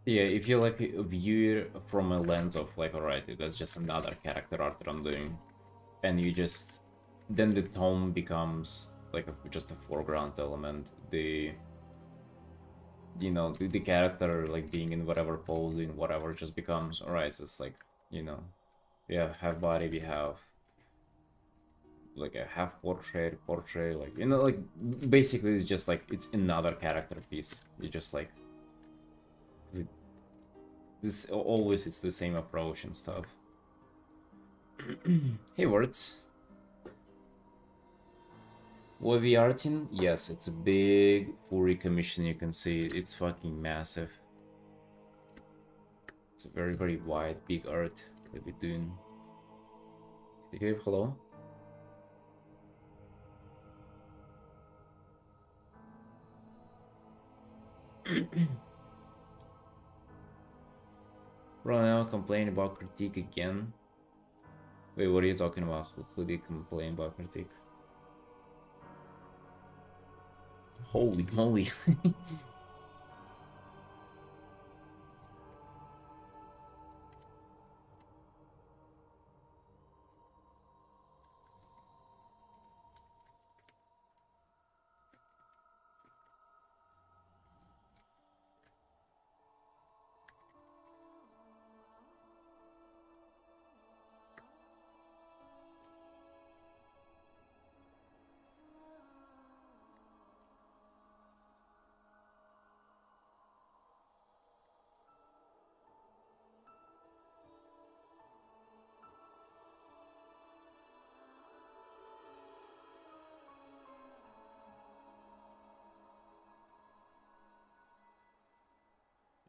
Yeah, if you like view it from a lens of like, alright, that's just another character art that I'm doing, and you just then the tone becomes like just a foreground element. The character like being in whatever pose, doing whatever, just becomes alright. So it's like you know, we have body, we have like a half portrait, like like basically it's just like it's another character piece. You just like this always it's the same approach and stuff. Hey, words. With Artin, yes, it's a big furry commission. You can see it's fucking massive. It's a very, very wide, big art that we're doing. Okay, hello. Bro, now complain about critique again. Wait, what are you talking about? Who did complain about critique? Holy moly.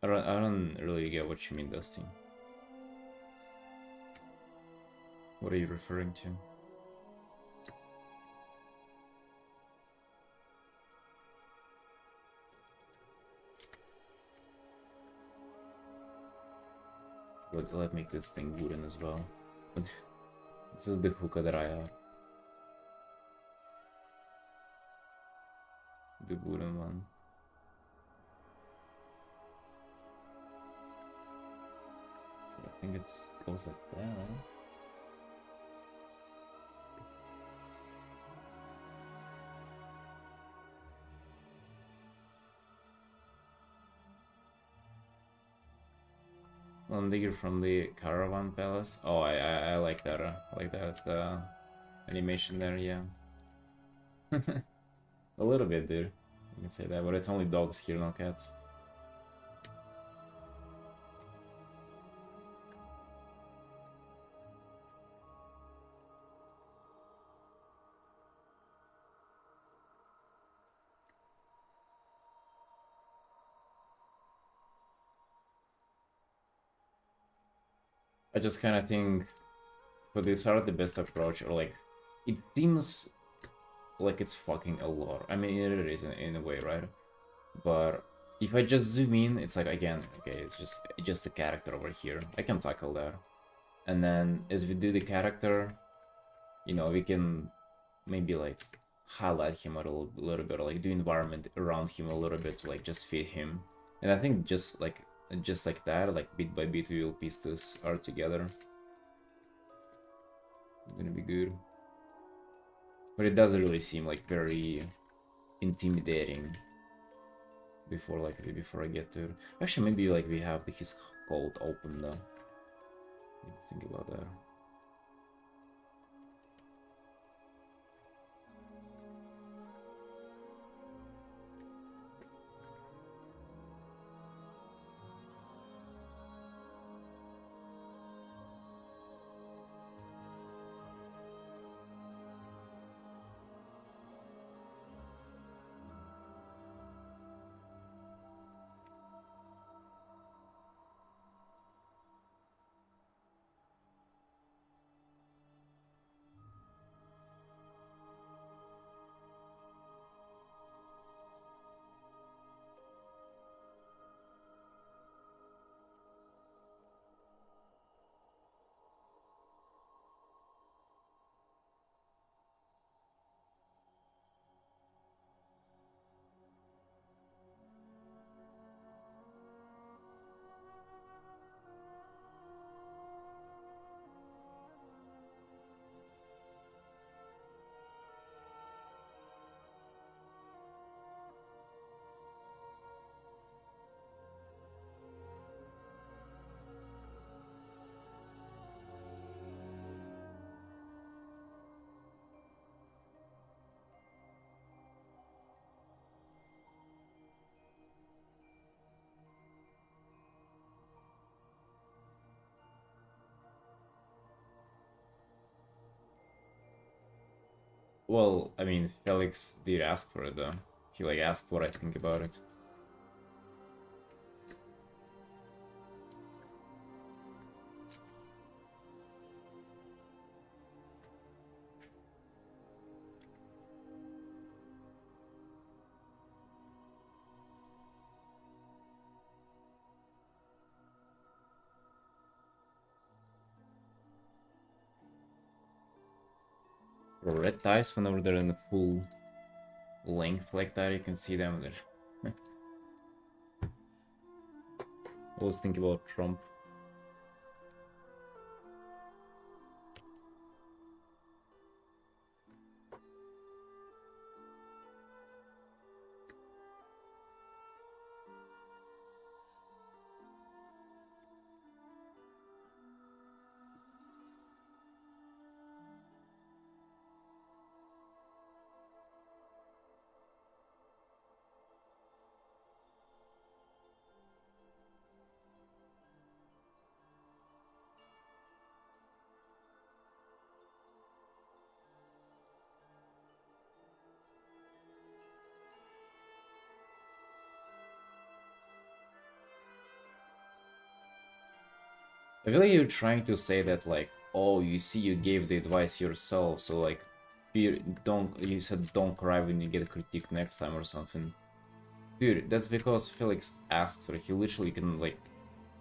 I don't really get what you mean, Dusty. What are you referring to? Let make this thing wooden as well. This is the hookah that I have. The wooden one. I think it goes like that, right? Digger from the Caravan Palace. Oh, I like that. I like that animation there. Yeah, a little bit, dude. You can say that, but it's only dogs here, no cats. I just kind of think for this art the best approach, or like, it seems like it's fucking a lot. I mean, it is in a way, right? But if I just zoom in, it's like again, okay, it's just a character over here. I can tackle that, and then as we do the character, we can maybe like highlight him a little bit, or like do environment around him a little bit to like just fit him. And I think just like that, like bit by bit, we will piece this art together. It's gonna be good. But it doesn't really seem like very intimidating before I get to it. Actually, maybe like we have his cold open though. Think about that. Well, I mean, Felix did ask for it though. He like asked what I think about it. For red ties, whenever they're in the full length like that, you can see them there. Always think about Trump. I feel like you're trying to say that like, oh, you see, you gave the advice yourself, so like, you said don't cry when you get critiqued next time or something. Dude, that's because Felix asked for it. He literally can like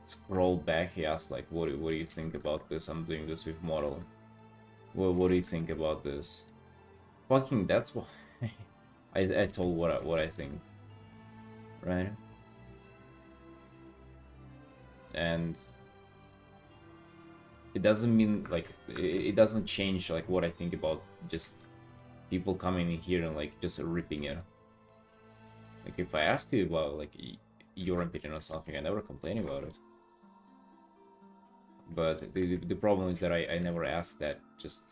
scroll back. He asked like, what do you think about this? I'm doing this with model. Well, what do you think about this? Fucking, that's why I told what I think, right? And it doesn't mean like it doesn't change like what I think about just people coming in here and like just ripping it. Like if I ask you about like your opinion on something, I never complain about it. But the problem is that I never ask that just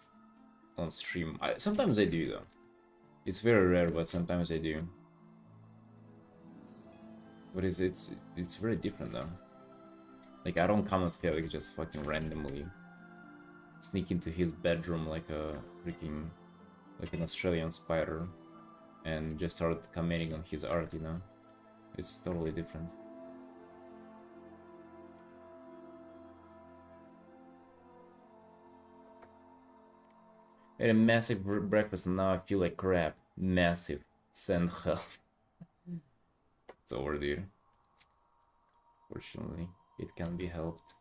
on stream. Sometimes I do though. It's very rare, but sometimes I do. But it's very different though. Like I don't come at Felix just fucking randomly sneak into his bedroom like a freaking like an Australian spider and just start commenting on his art, you know? It's totally different. I had a massive breakfast and now I feel like crap. Massive. Send help. It's over, dude. Fortunately, it can be helped.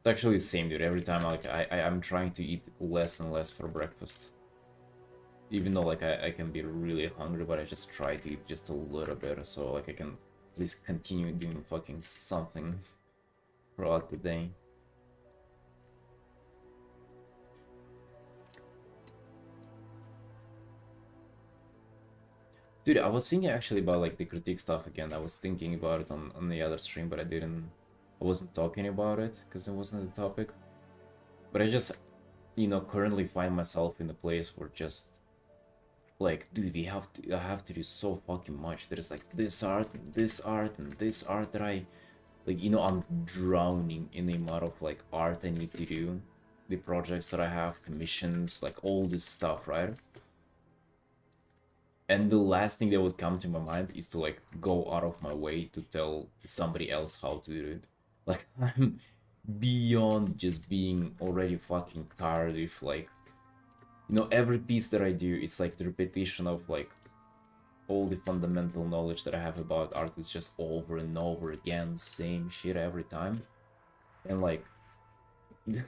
It's actually the same, dude. Every time like I'm trying to eat less and less for breakfast. Even though like I can be really hungry, but I just try to eat just a little bit so like I can at least continue doing fucking something throughout the day. Dude, I was thinking actually about like the critique stuff again. I was thinking about it on the other stream, but I wasn't talking about it because it wasn't the topic. But I just, you know, currently find myself in a place where just like, dude, I have to do so fucking much. There's like this art, and this art that I, like, you know, I'm drowning in the amount of like art I need to do, the projects that I have, commissions, like all this stuff, right? And the last thing that would come to my mind is to like go out of my way to tell somebody else how to do it. Like I'm beyond just being already fucking tired of like, you know, every piece that I do, it's like the repetition of like all the fundamental knowledge that I have about art is just over and over again, same shit every time. And like,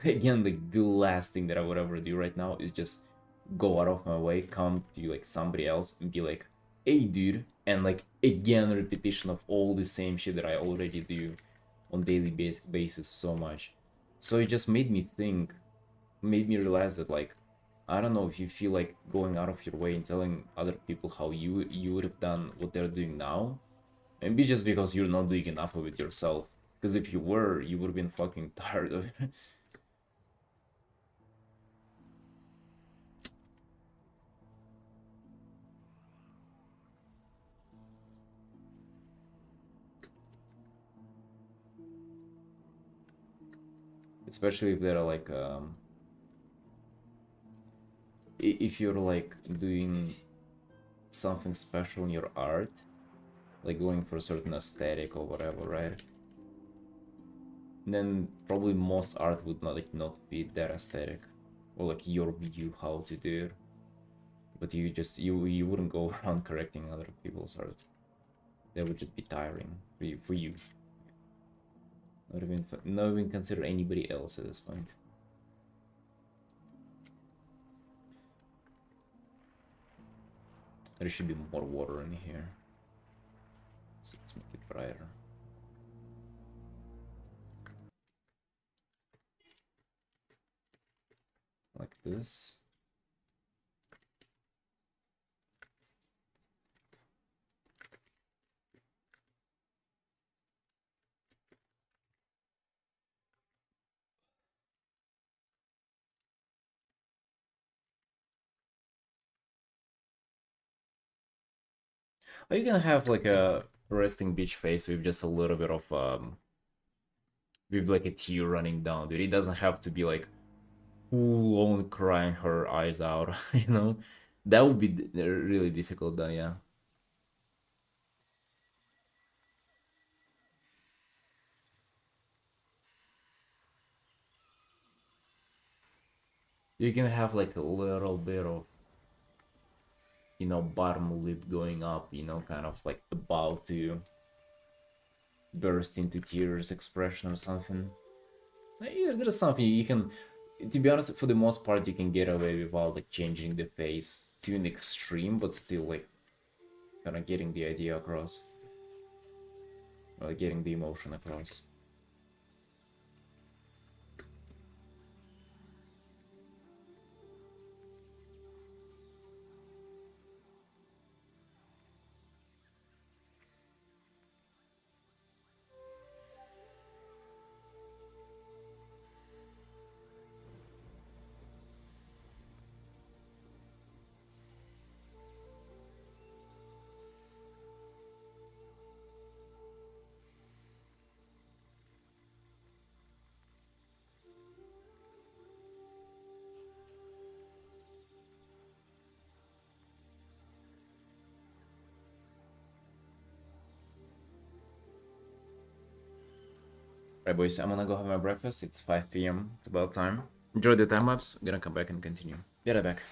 again, like the last thing that I would ever do right now is just go out of my way, come to like somebody else and be like, hey dude, and like again repetition of all the same shit that I already do on daily basis so much. So it just made me think, made me realize that, like, I don't know if you feel like going out of your way and telling other people how you would have done what they're doing now. Maybe just because you're not doing enough of it yourself. Because if you were, you would have been fucking tired of it. Especially if they're like, if you're like doing something special in your art, like going for a certain aesthetic or whatever, right? Then probably most art would not, like, not fit that aesthetic or like your view how to do it. But you just you wouldn't go around correcting other people's art. That would just be tiring for you. For you. Not even consider anybody else at this point. There should be more water in here. So let's make it brighter. Like this. Or you can have like a resting beach face with just a little bit of with like a tear running down, dude. It doesn't have to be like full on crying her eyes out, you know? That would be really difficult though, yeah. You can have like a little bit of, you know, bottom lip going up, you know, kind of like about to burst into tears expression or something. Yeah, there's something you can, to be honest, for the most part, you can get away without like changing the face to an extreme, but still like kind of getting the idea across, or like, getting the emotion across. Right, boys, I'm gonna go have my breakfast. It's 5 p.m. It's about time. Enjoy the time lapse. I'm gonna come back and continue. Be right back.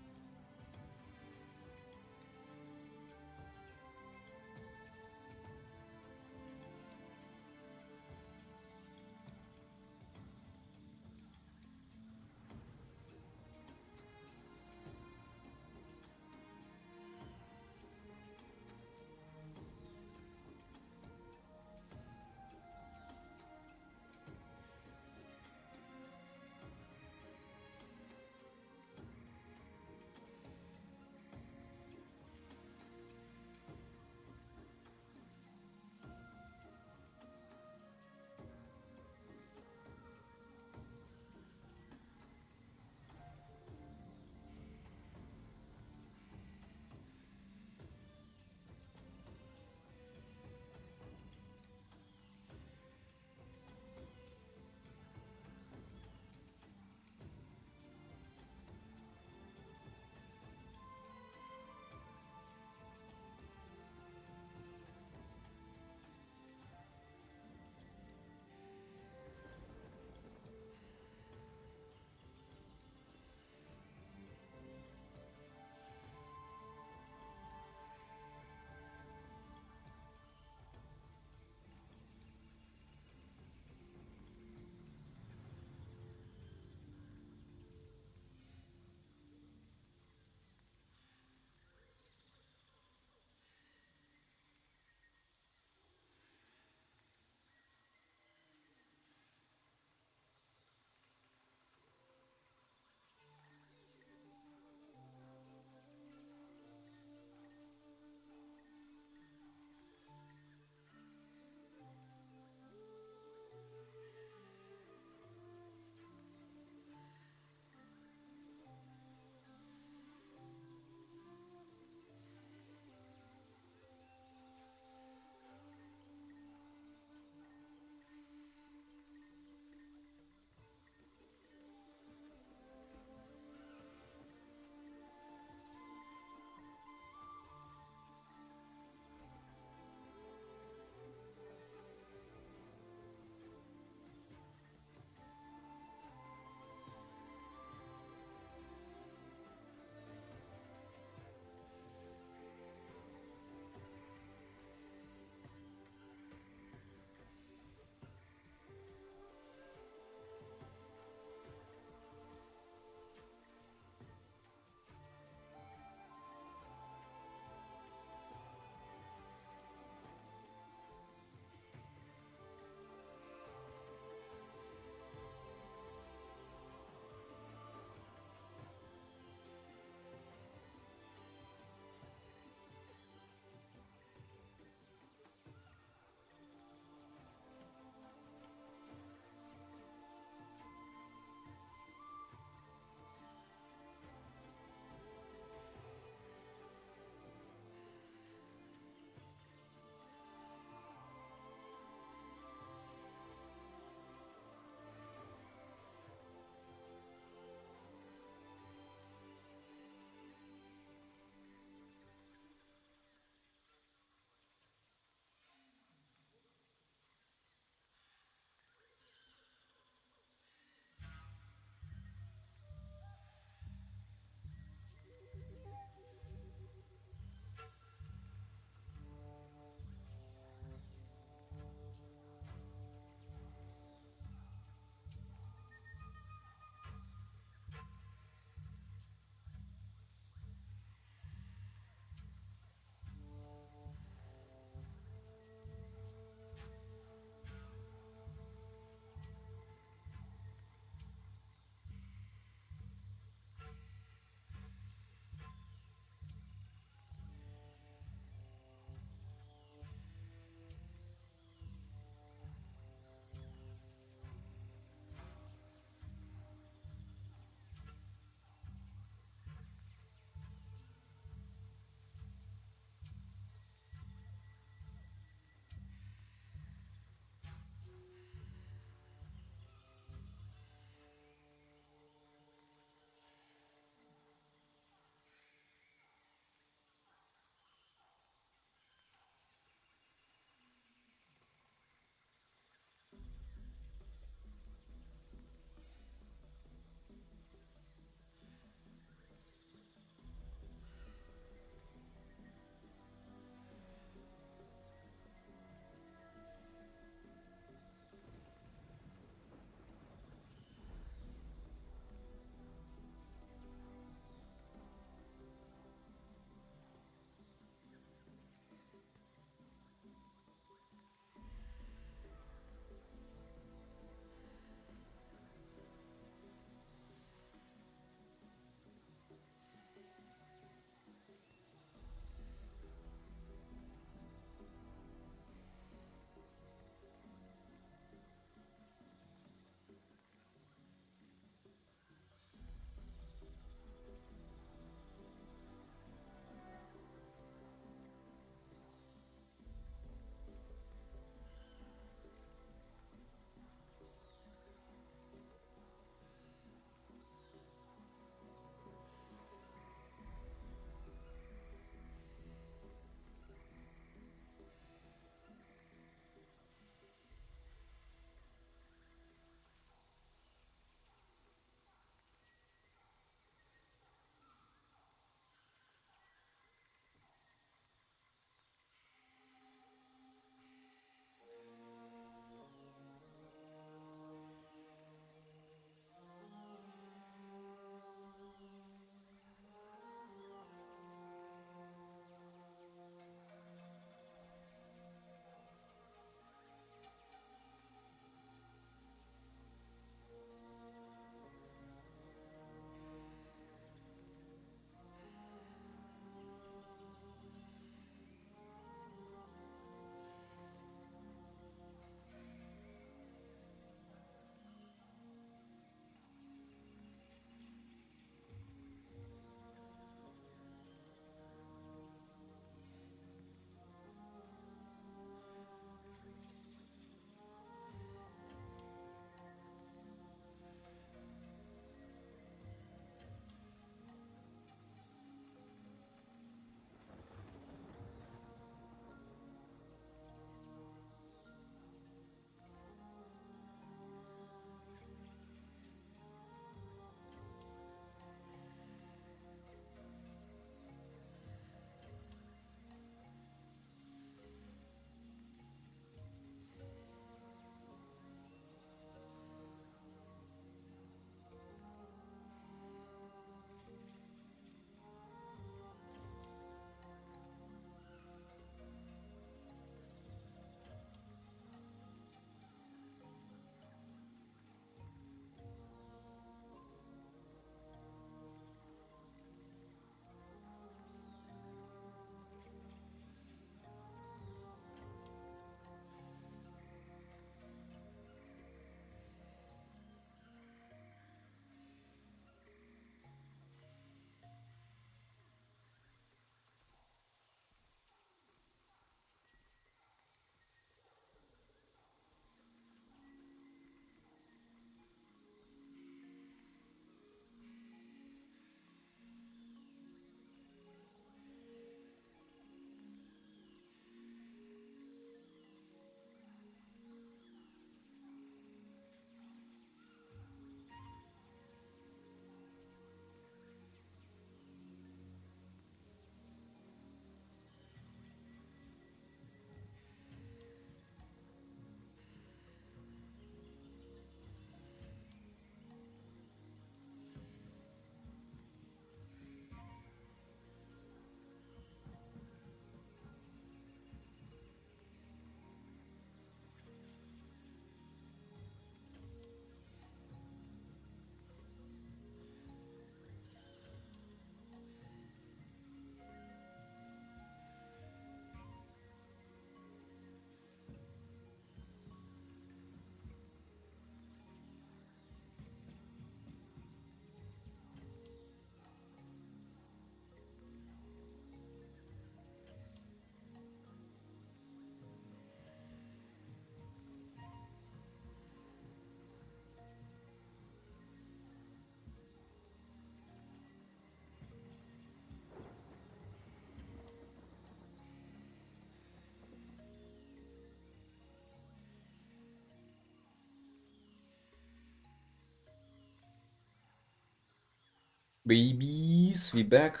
Babies, we back.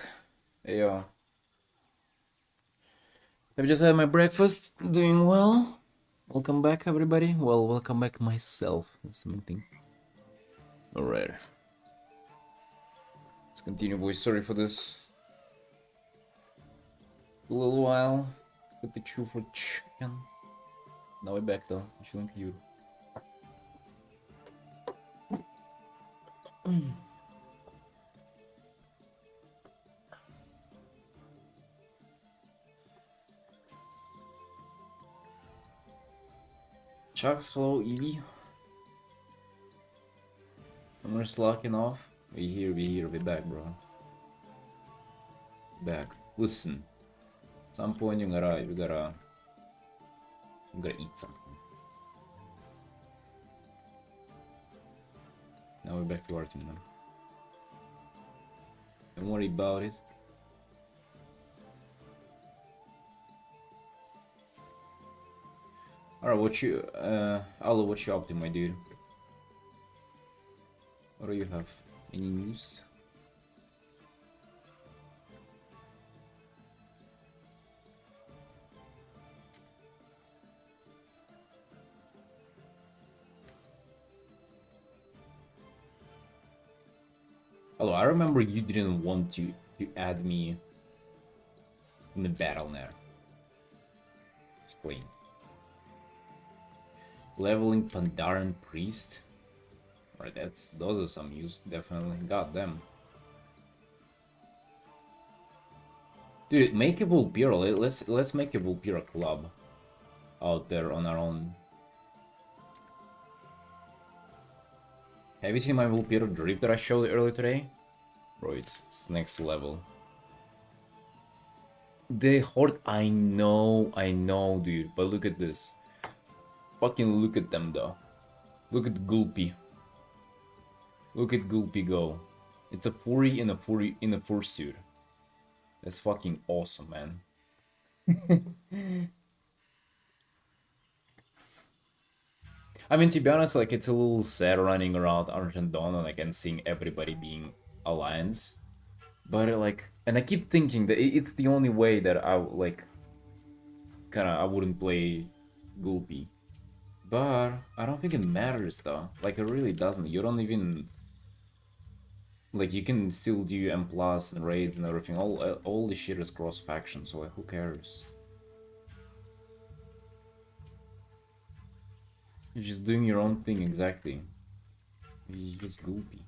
Yeah. I've just had my breakfast. Doing well. Welcome back, everybody. Well, welcome back myself. That's the main thing. Alright. Let's continue, boys. Sorry for this. A little while. With the chew for chicken. Now we're back, though. I'm feeling cute. Chucks, hello, Evie. I'm just locking off. We're back, bro. Back. Listen. At some point, you gotta eat something. Now we're back to Artin, man. Don't worry about it. Alright, Allo, what you up to, my dude? What do you have? Any news? Although I remember you didn't want to add me in the battle now. Explain. Leveling Pandaren Priest. Alright, those are some use, definitely. Got them. Dude, make a Vulpira. Let's make a Vulpira club out there on our own. Have you seen my Vulpira drip that I showed earlier today? Bro, it's next level. The Horde, I know, dude. But look at this. Fucking look at them, though. Look at Gulpy. Look at Gulpy go. It's a Fury in a fursuit. That's fucking awesome, man. I mean, to be honest, like, it's a little sad running around Argent Dawn and seeing everybody being Alliance. But, like, and I keep thinking that it's the only way that I, like, I wouldn't play Gulpy. But I don't think it matters, though. Like, it really doesn't. You don't even... Like, you can still do M+ and raids and everything. All this shit is cross-faction, so, like, who cares? You're just doing your own thing, exactly. You're just Gulpy.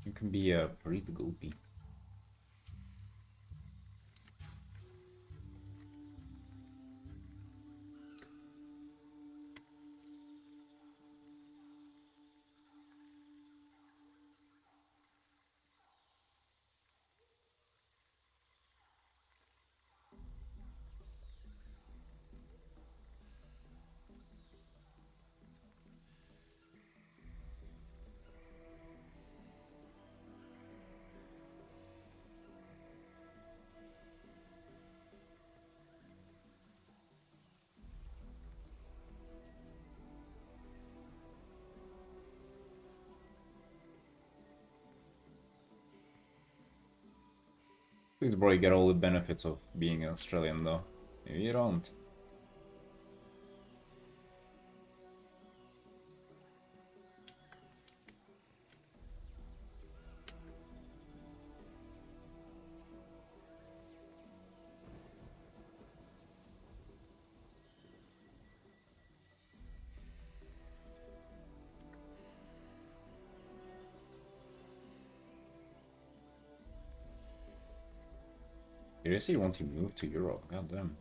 You can be a priest Gulpy. Please, bro, you get all the benefits of being an Australian, though. Maybe you don't. Seriously, you want to move to Europe? God damn.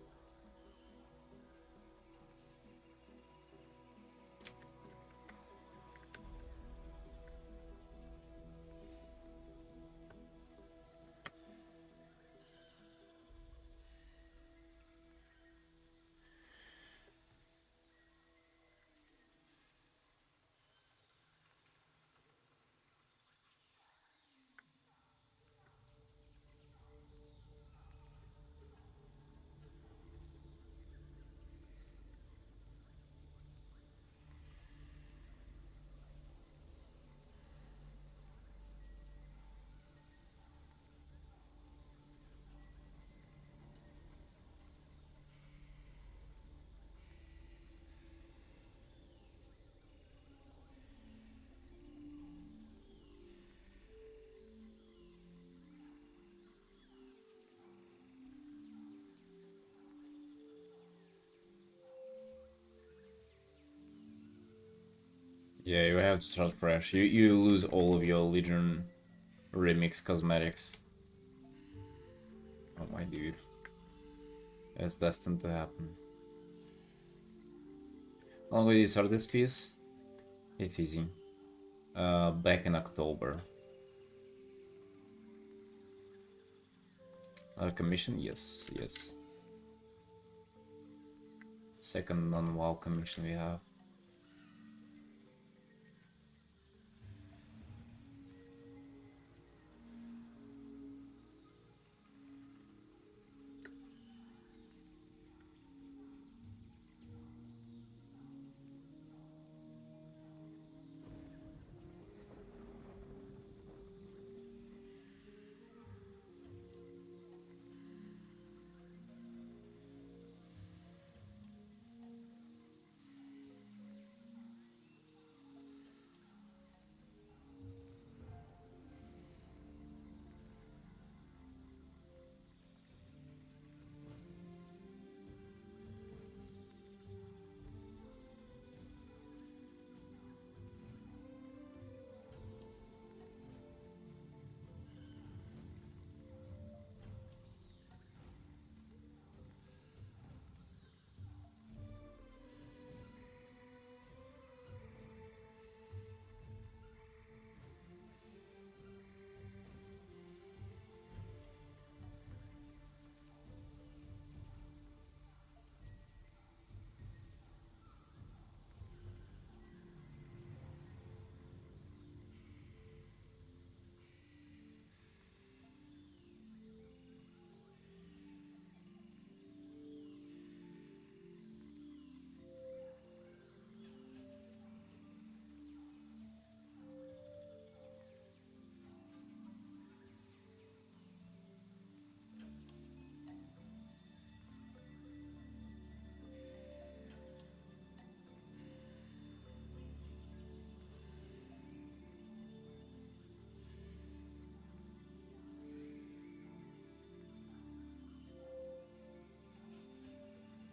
Yeah, you have to start fresh. You lose all of your Legion remix cosmetics. Oh my dude. It's destined to happen. How long did you start this piece? It's easy. Back in October. Commission? Yes, yes. Second non-WoW commission we have.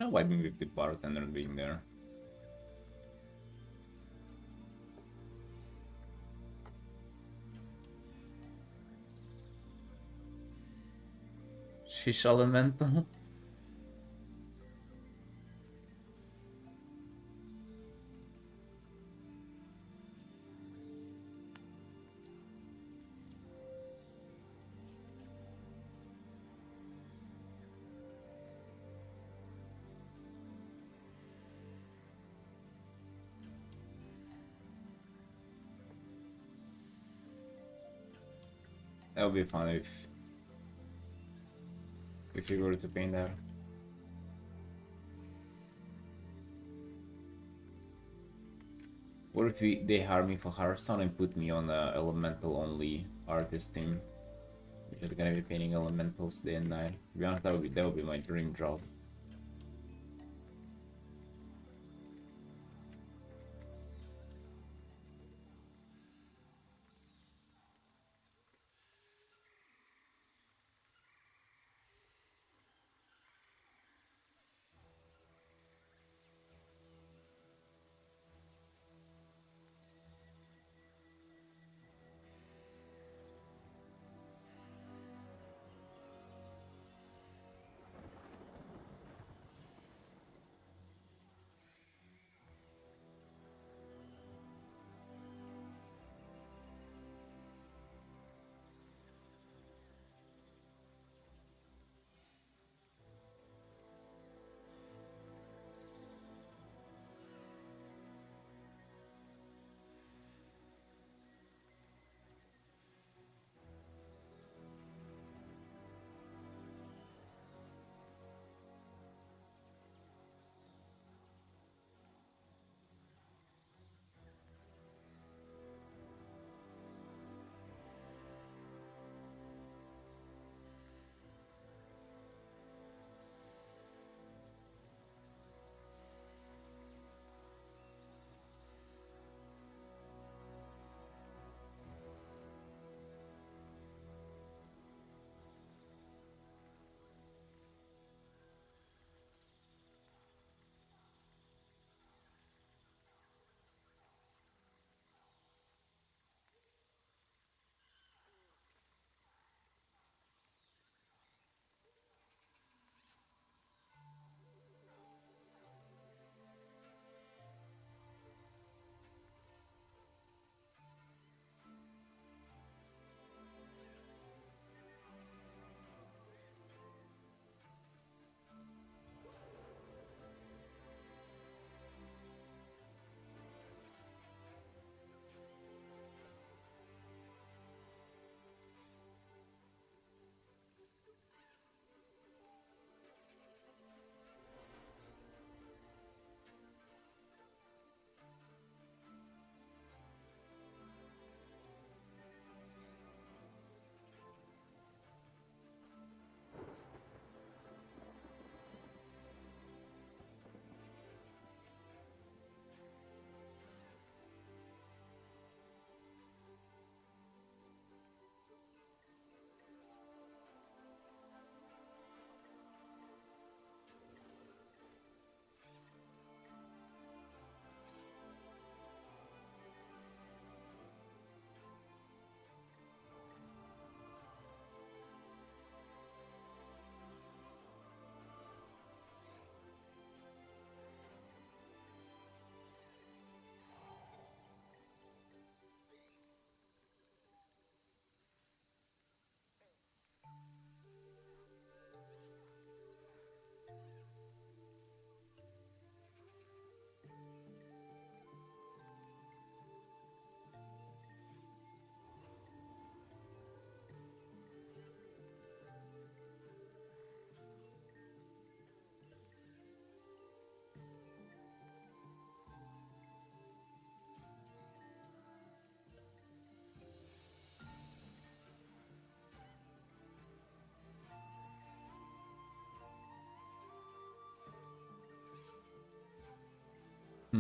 No, why with the bartender being there? Shish elemental. That would be fun if you were to paint that. What if they hire me for Hearthstone and put me on a elemental only artist team? Which is gonna be painting elementals day and night. To be honest, that would be my dream job.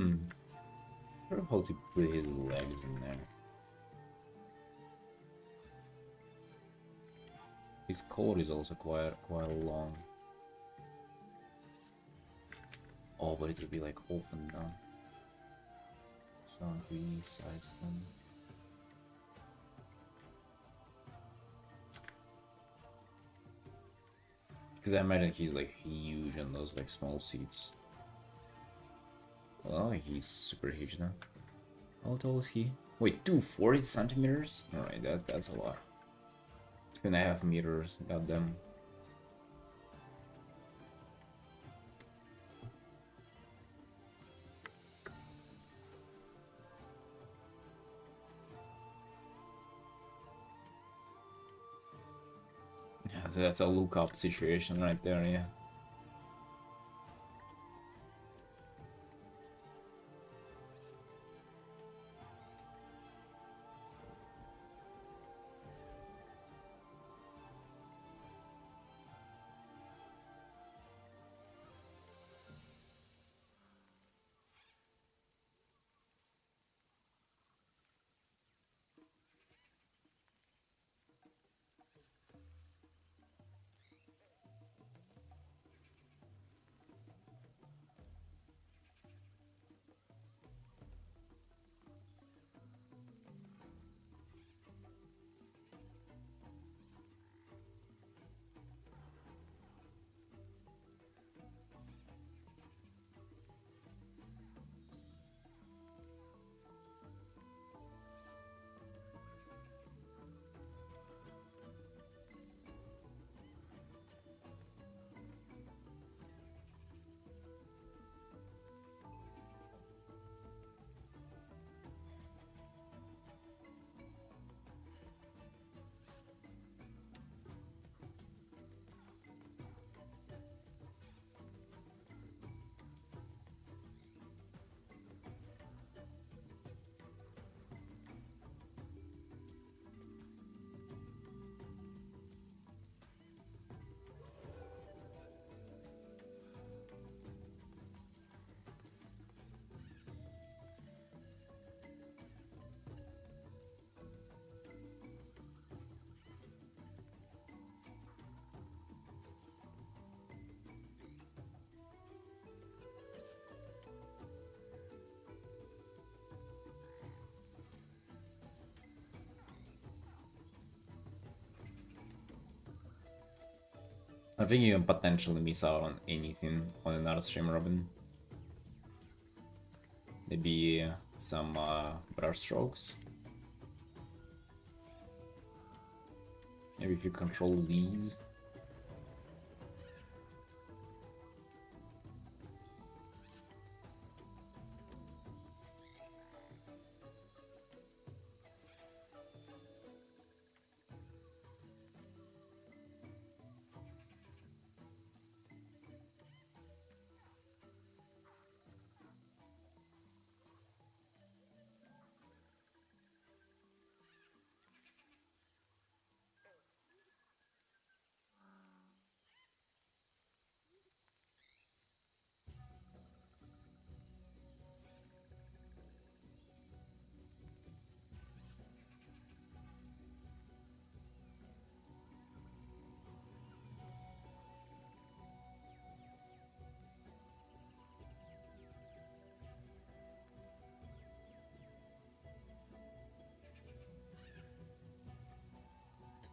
I don't know how to put his legs in there. His coat is also quite long. Oh, but it will be like open now. So on these sides then. Because I imagine he's like huge on those like small seats. Well, he's super huge now. How tall is he? Wait, 240 centimeters? Alright, that's a lot. 2.5 meters, goddamn. Yeah, so that's a look-up situation right there, yeah. I think you can potentially miss out on anything on another stream, Robin. Maybe some brush strokes. Maybe if you control these.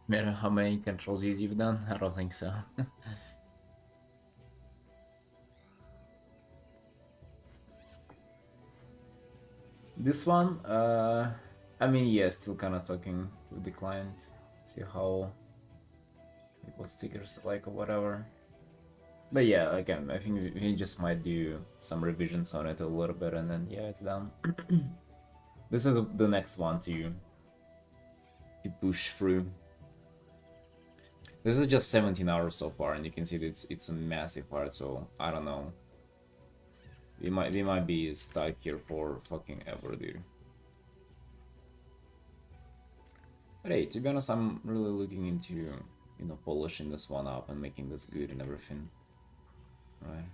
Matter how many control Z's you've done? I don't think so. This one, I mean, yeah, still kind of talking with the client, see how what stickers like or whatever. But yeah, again, I think we just might do some revisions on it a little bit, and then yeah, it's done. This is the next one to push through. This is just 17 hours so far, and you can see that it's a massive part. So I don't know. We might be stuck here for fucking ever, dude. But hey, to be honest, I'm really looking into, you know, polishing this one up and making this good and everything. Right.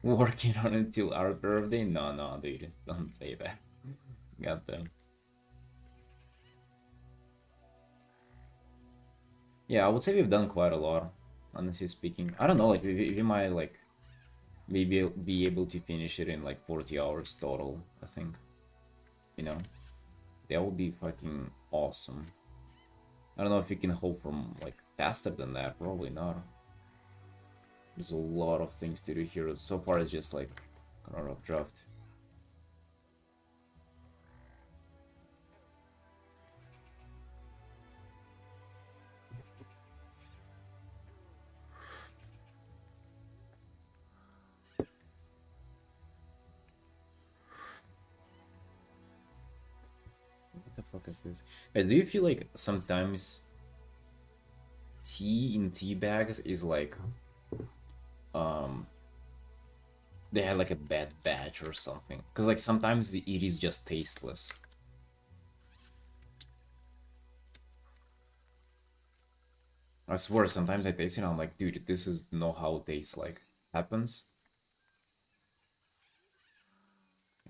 Working on it till our birthday? No, no, dude, don't say that. Got them. Yeah, I would say we've done quite a lot, honestly speaking. I don't know, like we might like maybe be able to finish it in like 40 hours total, I think. You know, that would be fucking awesome. I don't know if we can hope for like faster than that. Probably not. There's a lot of things to do here. So far, it's just like kind of rough draft. What the fuck is this? Guys, do you feel like sometimes tea in tea bags is like um they had like a bad batch or something? Because like sometimes it is just tasteless. I swear, sometimes I taste it and I'm like, dude, this is not how it tastes like. Happens.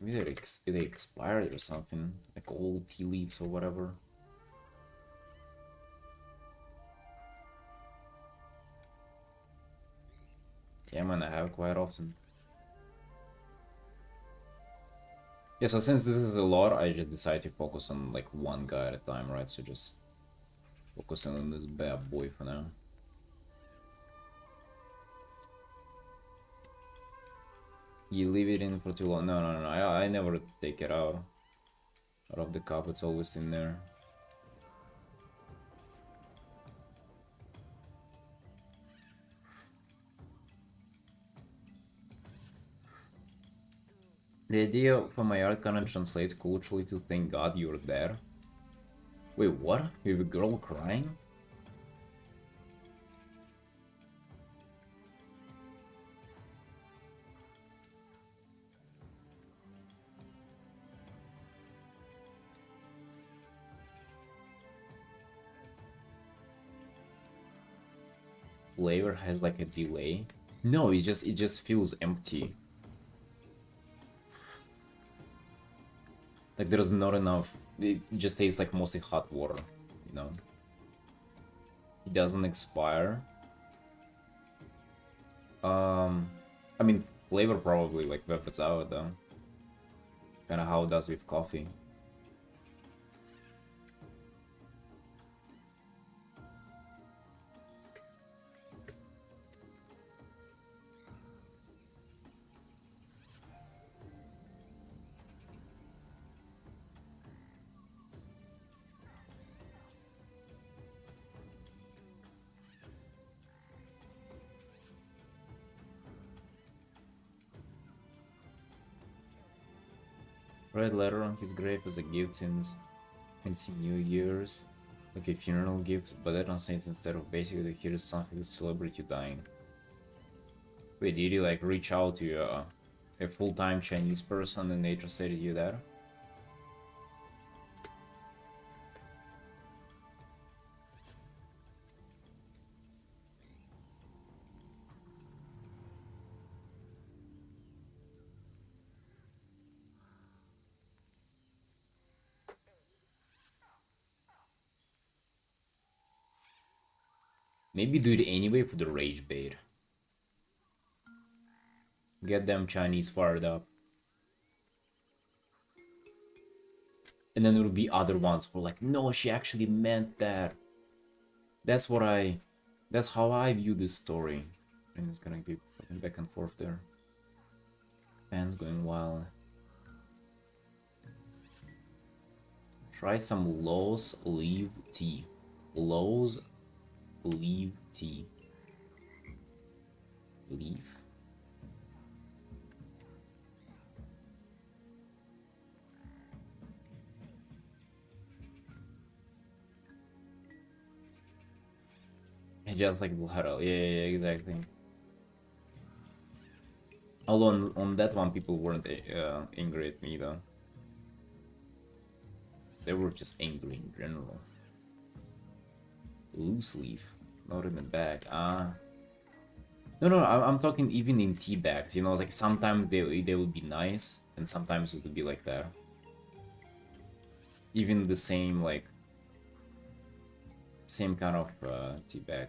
Maybe they expired or something, like old tea leaves or whatever. Yeah, man, I have quite often. Yeah, so since this is a lot, I just decided to focus on like one guy at a time, right? So just focusing on this bad boy for now. You leave it in for too long. No, no, no, I never take it out of the cup. It's always in there. The idea for my art kind of translates culturally to thank God you're there. Wait, what? With a girl crying? Flavor has like a delay. No, it just feels empty. Like there's not enough. It just tastes like mostly hot water, you know. It doesn't expire. Um, I mean flavor probably like peppers out though. Kind of how it does with coffee. Red letter on his grave as a gift since New Year's, like a funeral gift, but that translates instead of basically here's something to celebrate you dying. Wait, did you like reach out to a full-time Chinese person and they translated you that? Maybe do it anyway for the rage bait. Get them Chinese fired up. And then there will be other ones for like, no, she actually meant that. That's what I... That's how I view this story. And it's gonna be fucking back and forth there. Fans going wild. Try some Lowe's leaf tea. Lowe's leaf tea. Leaf? Just like Blue. Yeah, exactly. Although on that one, people weren't angry at me though. They were just angry in general. Loose leaf, not in the bag. Ah. No, no, I'm talking even in tea bags. You know, like sometimes they would be nice, and sometimes it would be like that. Even the same like same kind of tea bag,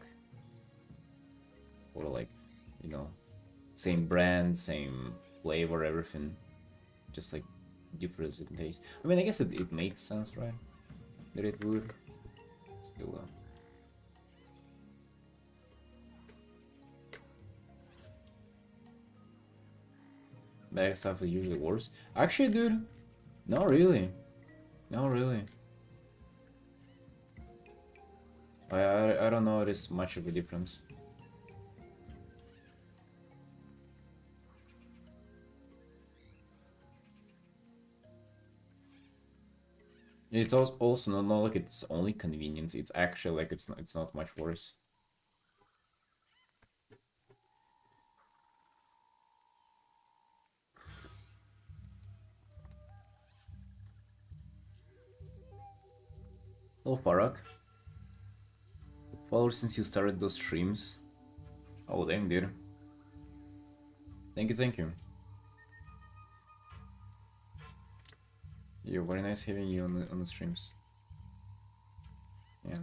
or like, you know, same brand, same flavor, everything, just like difference in taste. I mean, I guess it makes sense, right? That it would still. Bag stuff is usually worse. Actually, dude, not really. Not really. I don't notice much of a difference. It's also not like it's only convenience. It's actually like it's not much worse. Oh, Parak. Followed since you started those streams. Oh, damn, dude. Thank you, thank you. You're very nice having you on the streams. Yeah.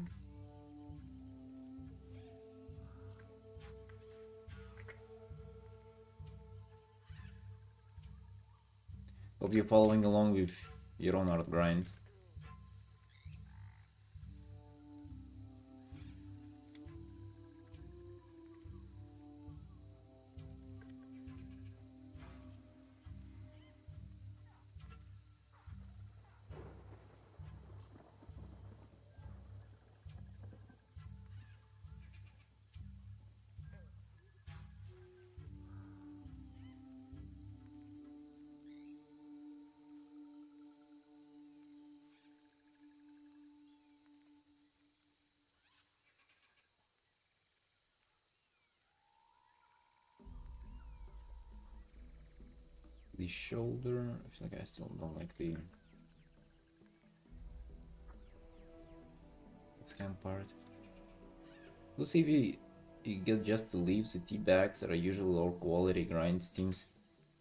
Hope you're following along with your own art grind. The shoulder. I feel like I still don't like the scan part. We'll see if you get just the leaves, the tea bags that are usually lower quality grind steams.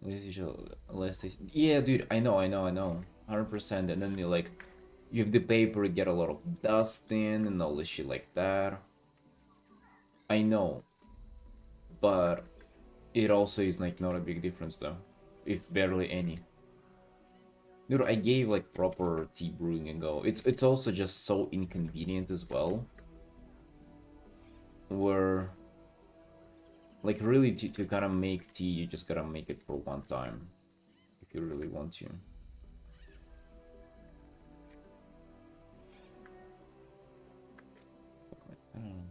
Less tasty. Yeah, dude, I know, 100%. And then you have the paper, you get a lot of dust in and all this shit like that. I know, but it also is like not a big difference though, if barely any. Dude, I gave like proper tea brewing a go. It's also just so inconvenient as well. Where like really to kind of make tea, you just gotta make it for one time if you really want to. I don't know.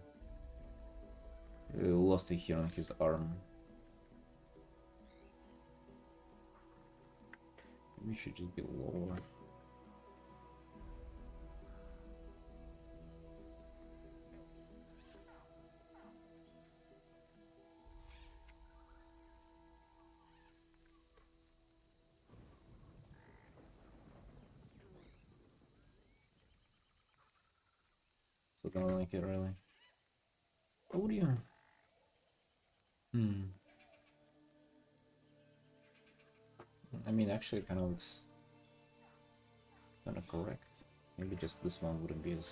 Really lost it here on his arm. We should just be lower. So I don't like it really. Oh dear. I mean, actually, it kind of looks kind of correct. Maybe just this one wouldn't be as.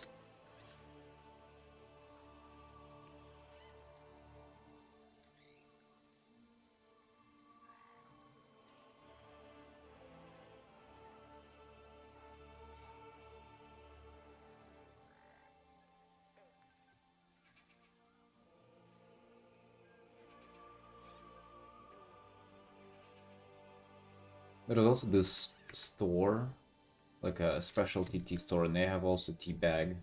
There's also this store, like a specialty tea store, and they have also tea bag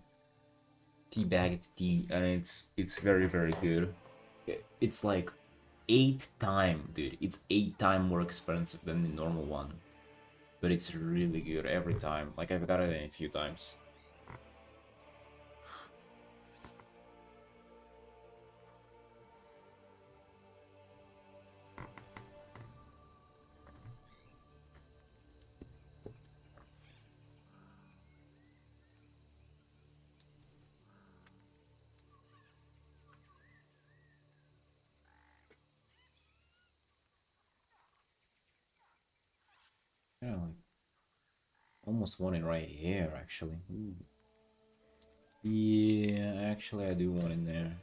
tea, and it's very very good. It's like 8 times, dude. It's 8 times more expensive than the normal one, but it's really good every time. Like I've got it in a few times. Yeah, like almost one in right here, actually. Ooh. Yeah, actually, I do one in there.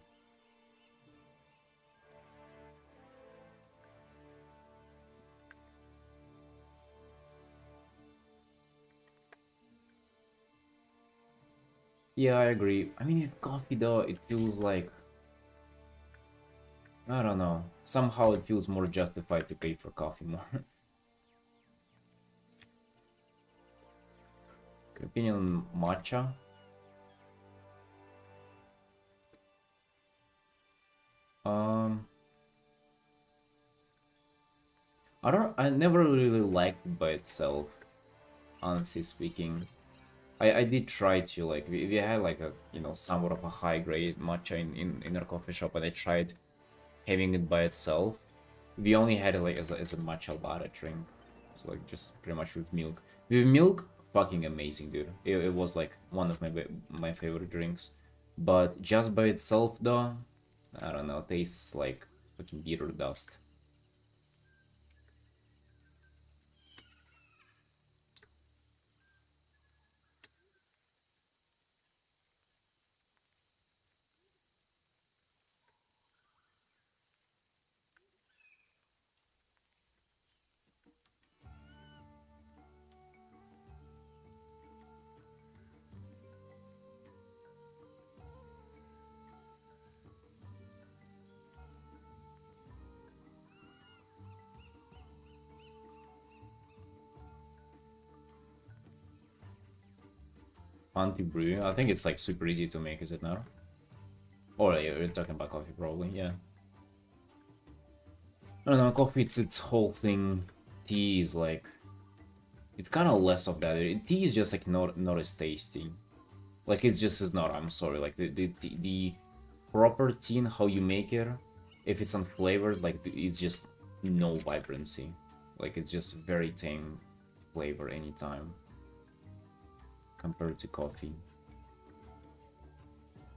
Yeah, I agree. I mean, with coffee though, it feels like, I don't know. Somehow it feels more justified to pay for coffee more. Opinion matcha. Um, I never really liked it by itself, honestly speaking. I did try to, like, we had like a, somewhat of a high grade matcha in our coffee shop, and I tried having it by itself. We only had it like as a matcha latte drink, so like just pretty much with milk. With milk, fucking amazing, dude. It was like one of my favorite drinks. But just by itself, though, I don't know, tastes like fucking bitter dust. Anti-brew, I think it's like super easy to make, is it not? Or you're talking about coffee, probably, yeah. I don't know, coffee, it's its whole thing. Tea is like, it's kind of less of that. Tea is just like not as tasty. Like it's just is not. I'm sorry. Like the proper tea and how you make it, if it's unflavored, like it's just no vibrancy. Like it's just very tame flavor anytime compared to coffee.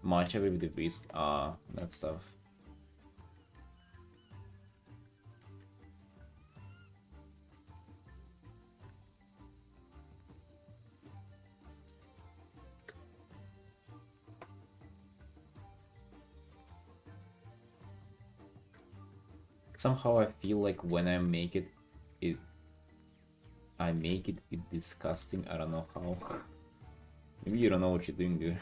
Matcha with the whisk, that stuff. Somehow I feel like when it I make it disgusting. I don't know how. Maybe you don't know what you're doing, dude.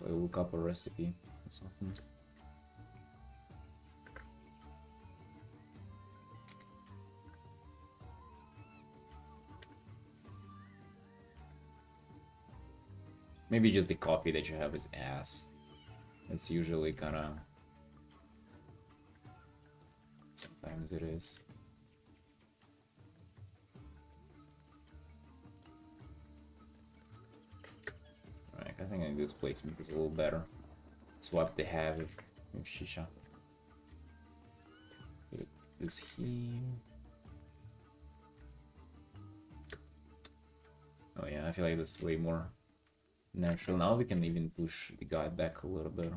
I look up a recipe or something. Maybe just the coffee that you have is ass. It's usually kinda... Sometimes it is. Alright, I think this placement is a little better. Swap the Havoc with Shisha. Put this here. Oh yeah, I feel like this is way more natural. Now we can even push the guy back a little bit.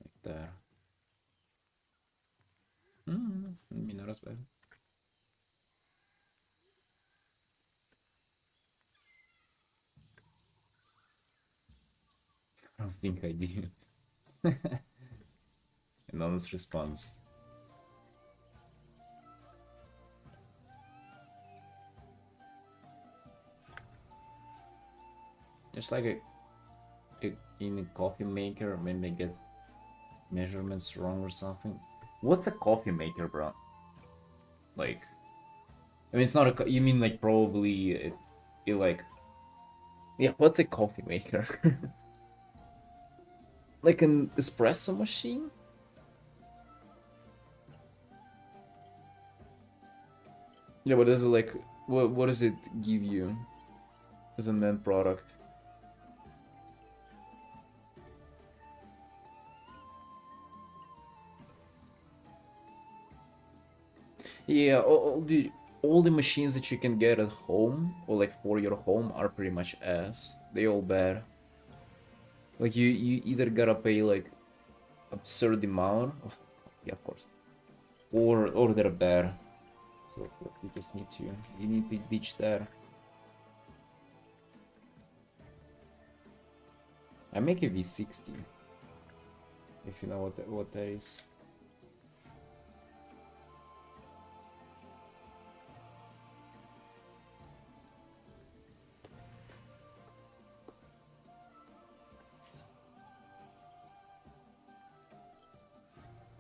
Like that. Maybe not as bad. I don't think I do. An honest response. Just like in a coffee maker when they get measurements wrong or something. What's a coffee maker, bro? Like, I mean, it's not a. You mean like probably it like, yeah. What's a coffee maker? Like an espresso machine? Yeah, but does it like what does it give you as an end product? Yeah, all the machines that you can get at home or like for your home are pretty much ass. They all bad. Like you either gotta pay like absurd amount. Oh, yeah, of course. Or they're bad. So you just need to ditch that. I make a V60. If you know what that is.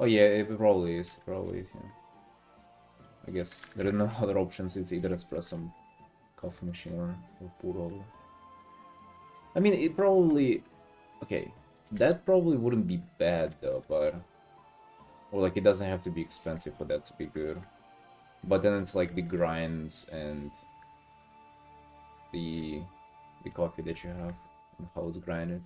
Oh yeah, it probably is. Probably is, yeah. I guess there are no other options. It's either espresso coffee machine or puro. I mean, it probably... Okay, that probably wouldn't be bad though, but... Or like, it doesn't have to be expensive for that to be good. But then it's like the grinds and the coffee that you have and how it's grinded.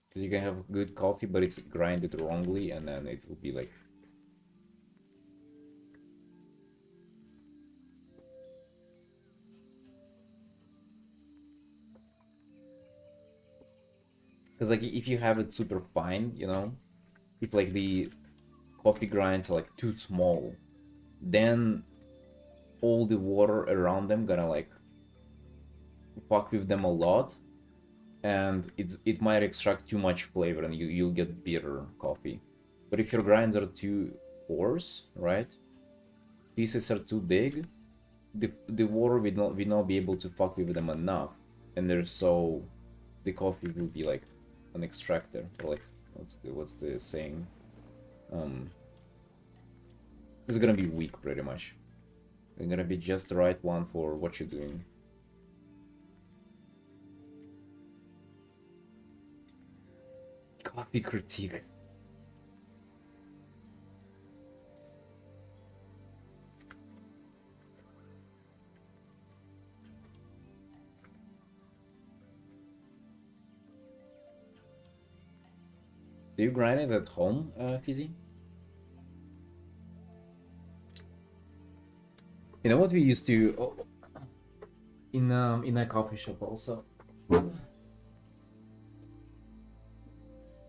Because you can have good coffee, but it's grinded wrongly, and then it will be like... Because like, if you have it super fine, you know, if like the coffee grinds are like too small, then all the water around them gonna like fuck with them a lot, and it might extract too much flavor, and you'll get bitter coffee. But if your grinds are too coarse, right? Pieces are too big, the water will not be able to fuck with them enough, and they're so the coffee will be like an extractor, or like what's the saying? Um, it's gonna be weak pretty much. It's gonna be just the right one for what you're doing. Coffee critique. Do you grind it at home, Fizzy? You know what we used to in a coffee shop also.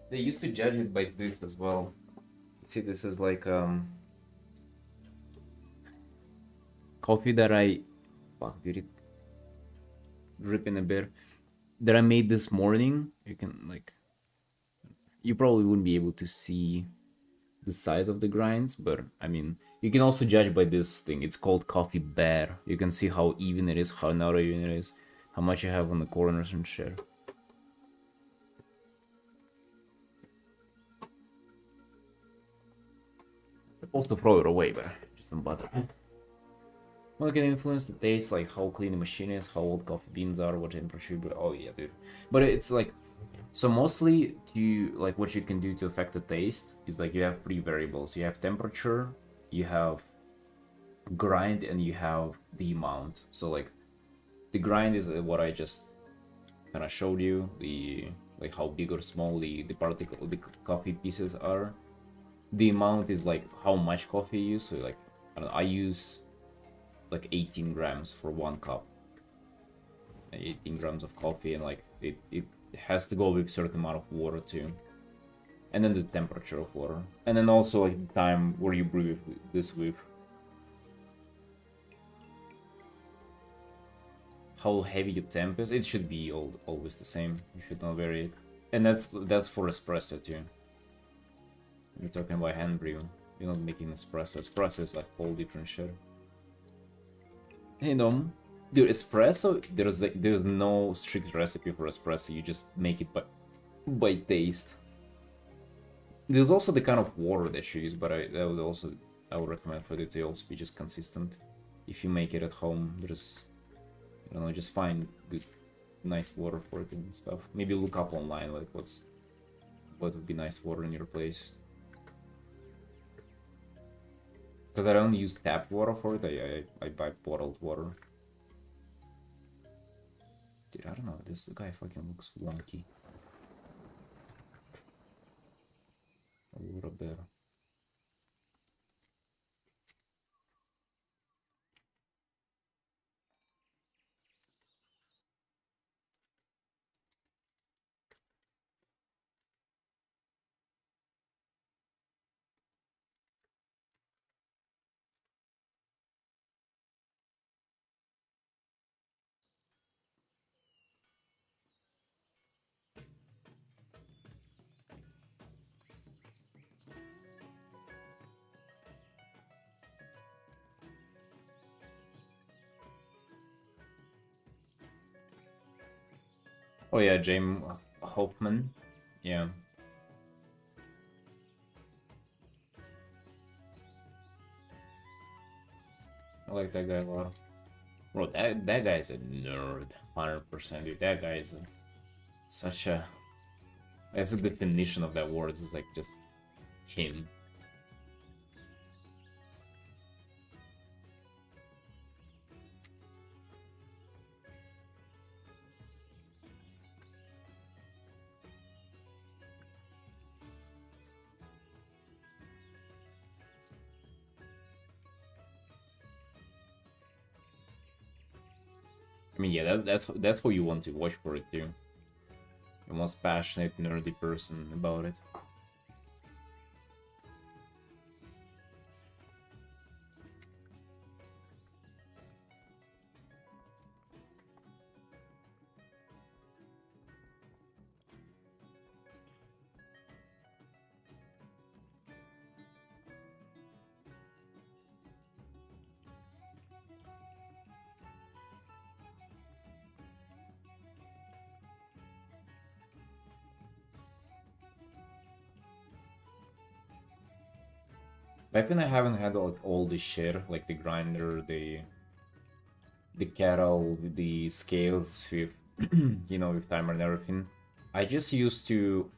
They used to judge it by this as well. See, this is like coffee that I fuck did it drip in a bit that I made this morning. You can like you probably wouldn't be able to see the size of the grinds, but I mean, you can also judge by this thing. It's called coffee bear. You can see how even it is, how not even it is, how much you have on the corners and shit. Supposed to throw it away, but just don't bother. Well, it can influence the taste, like how clean the machine is, how old coffee beans are, what temperature. But oh yeah, dude. But it's like, so mostly to like what you can do to affect the taste is like you have three variables. You have temperature, you have grind, and you have the amount. So like the grind is what I just kind of showed you, the like how big or small the particle the coffee pieces are. The amount is like how much coffee you use. So like I use like 18 grams for 1 cup. 18 grams of coffee, and like it has to go with a certain amount of water too. And then the temperature of water. And then also like the time where you brew this with. How heavy your temp is. It should be always the same. You should not vary it. And that's for espresso too. You're talking about hand brew. You're not making espresso. Espresso is like whole different shit. You know, dude, espresso, there's no strict recipe for espresso. You just make it by taste. There's also the kind of water that you use, but I would recommend for it to also be just consistent. If you make it at home, there's, I don't know, just find good, nice water for it and stuff. Maybe look up online like what would be nice water in your place. Because I don't use tap water for it, I buy bottled water. Dude, I don't know, this guy fucking looks wonky. A little bit. Oh yeah, James Hoffman. Yeah, I like that guy a lot. Bro, that guy's a nerd, 100%. Dude, that guy is such a. That's the definition of that word. Is like just him. I mean, yeah, that's who you want to watch for it too. The most passionate, nerdy person about it. Back when I haven't had like all the shit, like the grinder, the kettle, the scales with with timer and everything. I just used to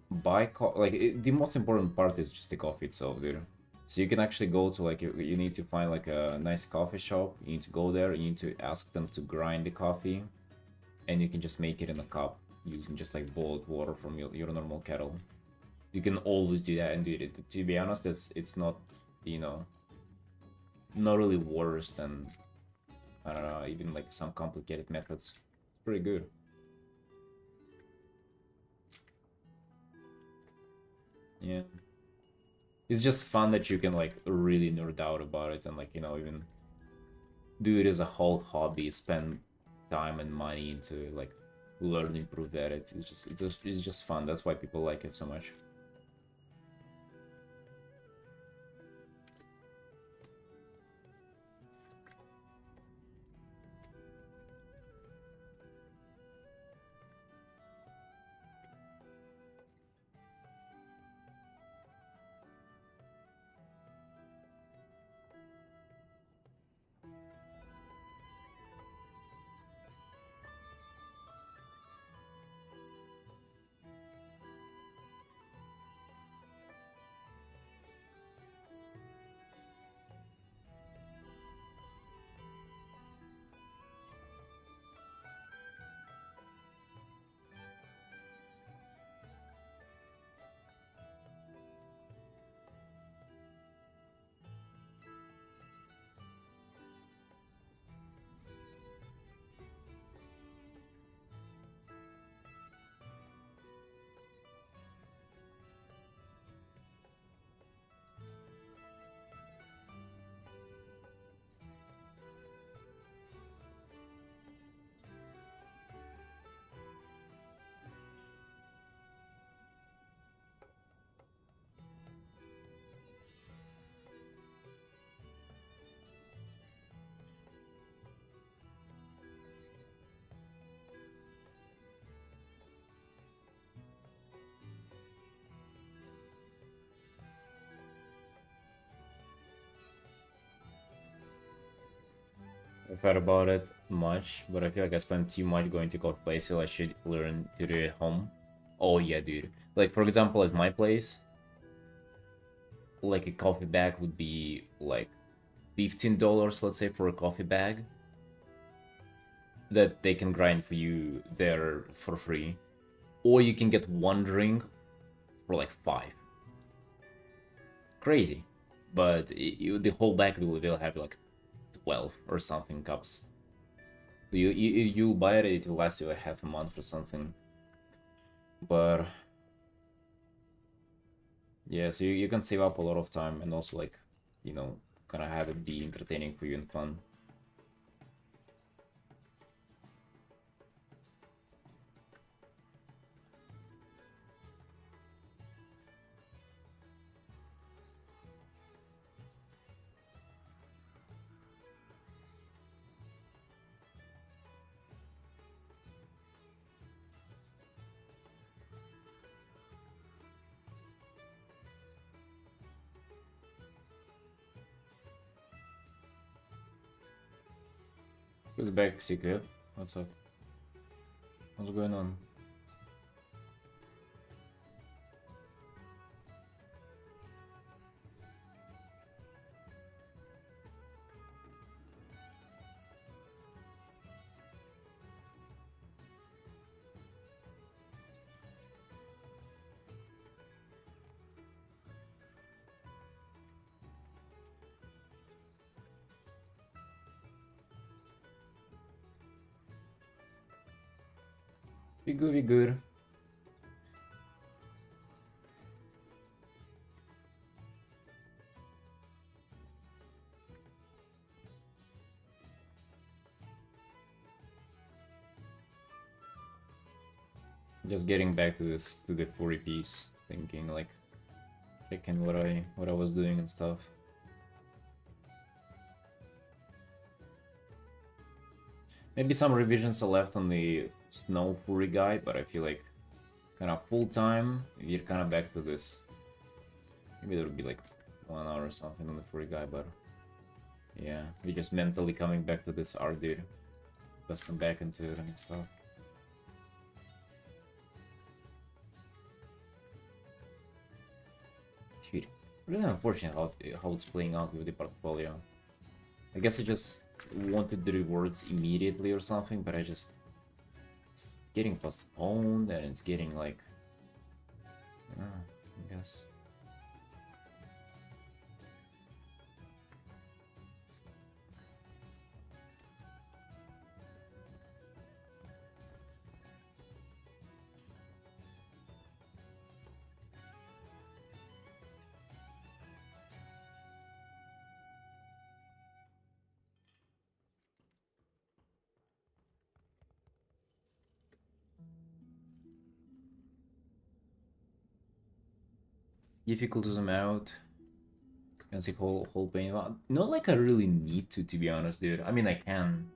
buy like the most important part is just the coffee itself, dude. So you can actually go to like you need to find like a nice coffee shop. You need to go there. You need to ask them to grind the coffee, and you can just make it in a cup using just like boiled water from your normal kettle. You can always do that and do it. To be honest, it's not you know not really worse than I don't know even like some complicated methods. It's pretty good. Yeah. It's just fun that you can like really nerd out about it and like even do it as a whole hobby, spend time and money into like learn improve at it. It's just fun. That's why people like it so much. I've heard about it much, but I feel like I spend too much going to coffee places, so I should learn to do it at home. Oh yeah, dude. Like for example, at my place, like a coffee bag would be like $15, let's say, for a coffee bag that they can grind for you there for free. Or you can get one drink for like 5. Crazy. But the whole bag will have like 12 or something cups. You buy it, it will last you like half a month or something. But yeah, so you can save up a lot of time and also like, kind of have it be entertaining for you and fun. Who's back, CK? What's up? What's going on? We good, we good. Just getting back to this, to the 40 piece, thinking like, checking what I was doing and stuff. Maybe some revisions are left on the Snow Fury guide, but I feel like kind of full time, you're kind of back to this. Maybe there would be like 1 hour or something on the Fury guide, but yeah, you're just mentally coming back to this art, dude. Busting back into it and stuff. Dude, really unfortunate how it's playing out with the portfolio. I guess I just wanted the rewards immediately or something, but it's getting postponed and it's getting like, I guess. Difficult to zoom out. Can see whole pain. Not like I really need to be honest, dude. I mean, I can,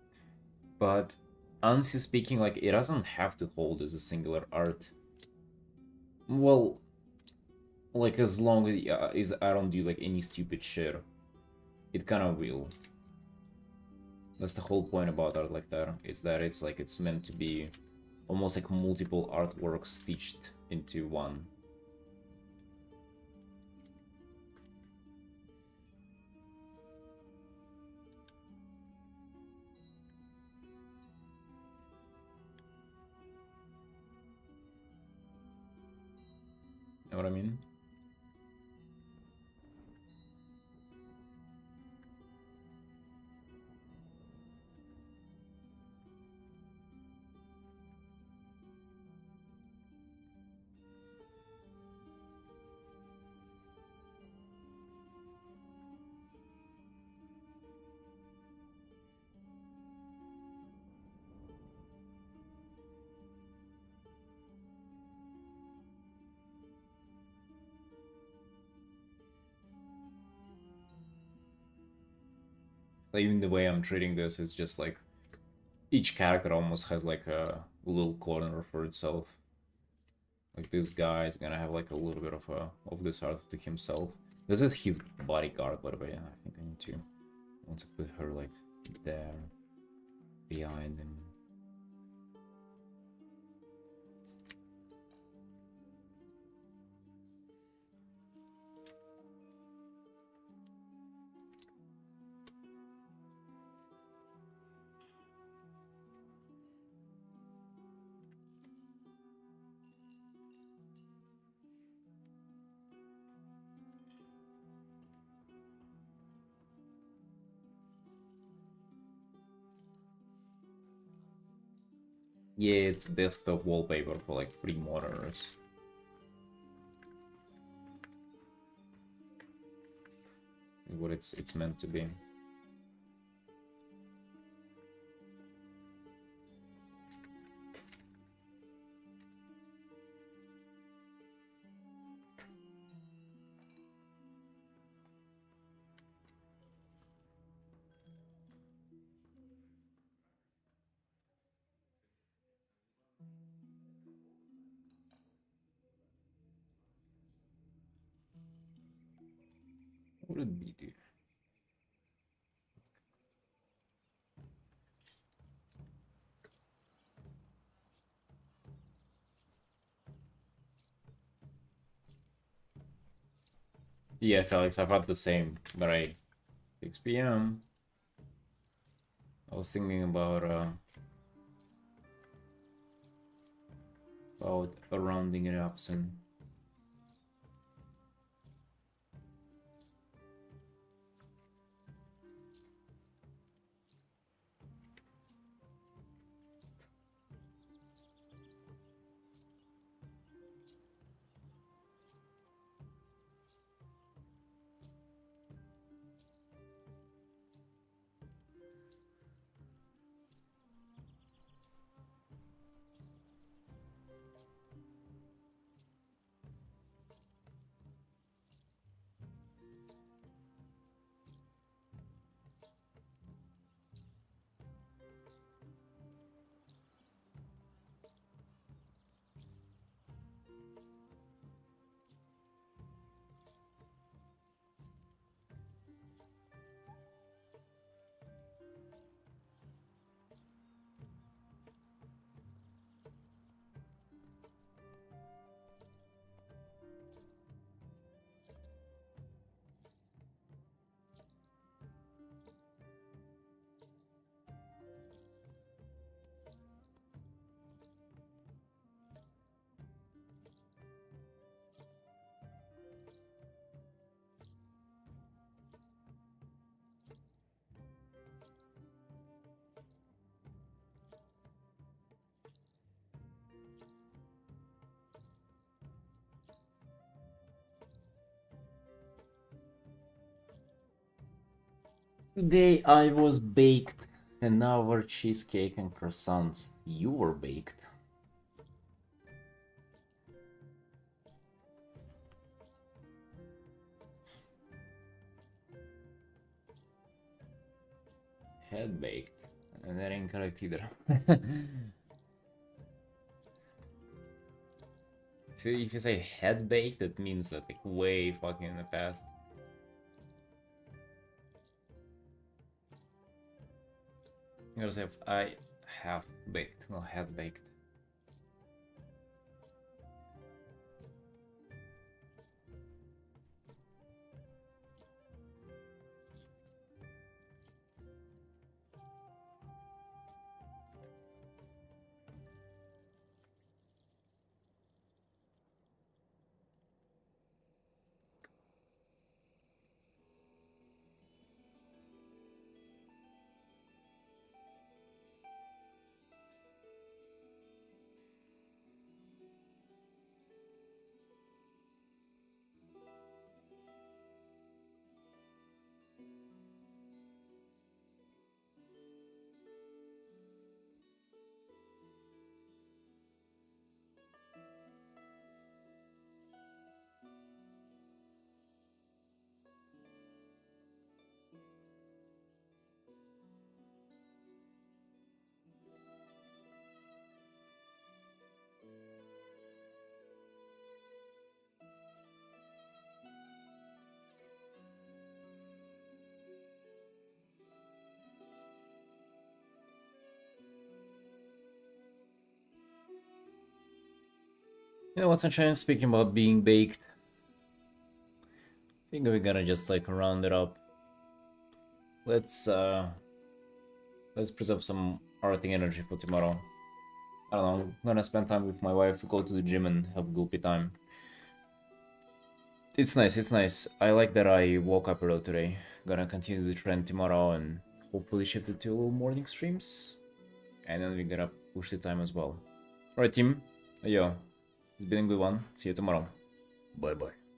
but honestly speaking, like it doesn't have to hold as a singular art. Well, like as long as I don't do like any stupid shit, it kind of will. That's the whole point about art like that, is that it's like it's meant to be almost like multiple artworks stitched into one. Know what I mean? Like, even the way I'm treating this is just like each character almost has like a little corner for itself. Like this guy is gonna have like a little bit of this art to himself. This is his bodyguard, by the way. I think I want to put her like there behind him. Yeah, it's desktop wallpaper for like free monitors. Is what it's meant to be. What would it be, dude? Yeah, Felix, I've had the same, but 6 p.m. I was thinking about rounding it up soon. Today I was baked, and now we're cheesecake and croissants. You were baked. Head baked. And that ain't correct either. See, if you say head baked, that means that like way fucking in the past. You gotta say I have baked, not head baked. You know what, Sunshine? Speaking about being baked, I think we're gonna just like round it up. Let's preserve some Artin energy for tomorrow. I don't know, I'm gonna spend time with my wife, go to the gym and have goopy time. It's nice, it's nice. I like that I woke up early today. Gonna continue the trend tomorrow and hopefully shift it to morning streams. And then we're gonna push the time as well. Alright team, yo, it's been a good one. See you tomorrow. Bye bye.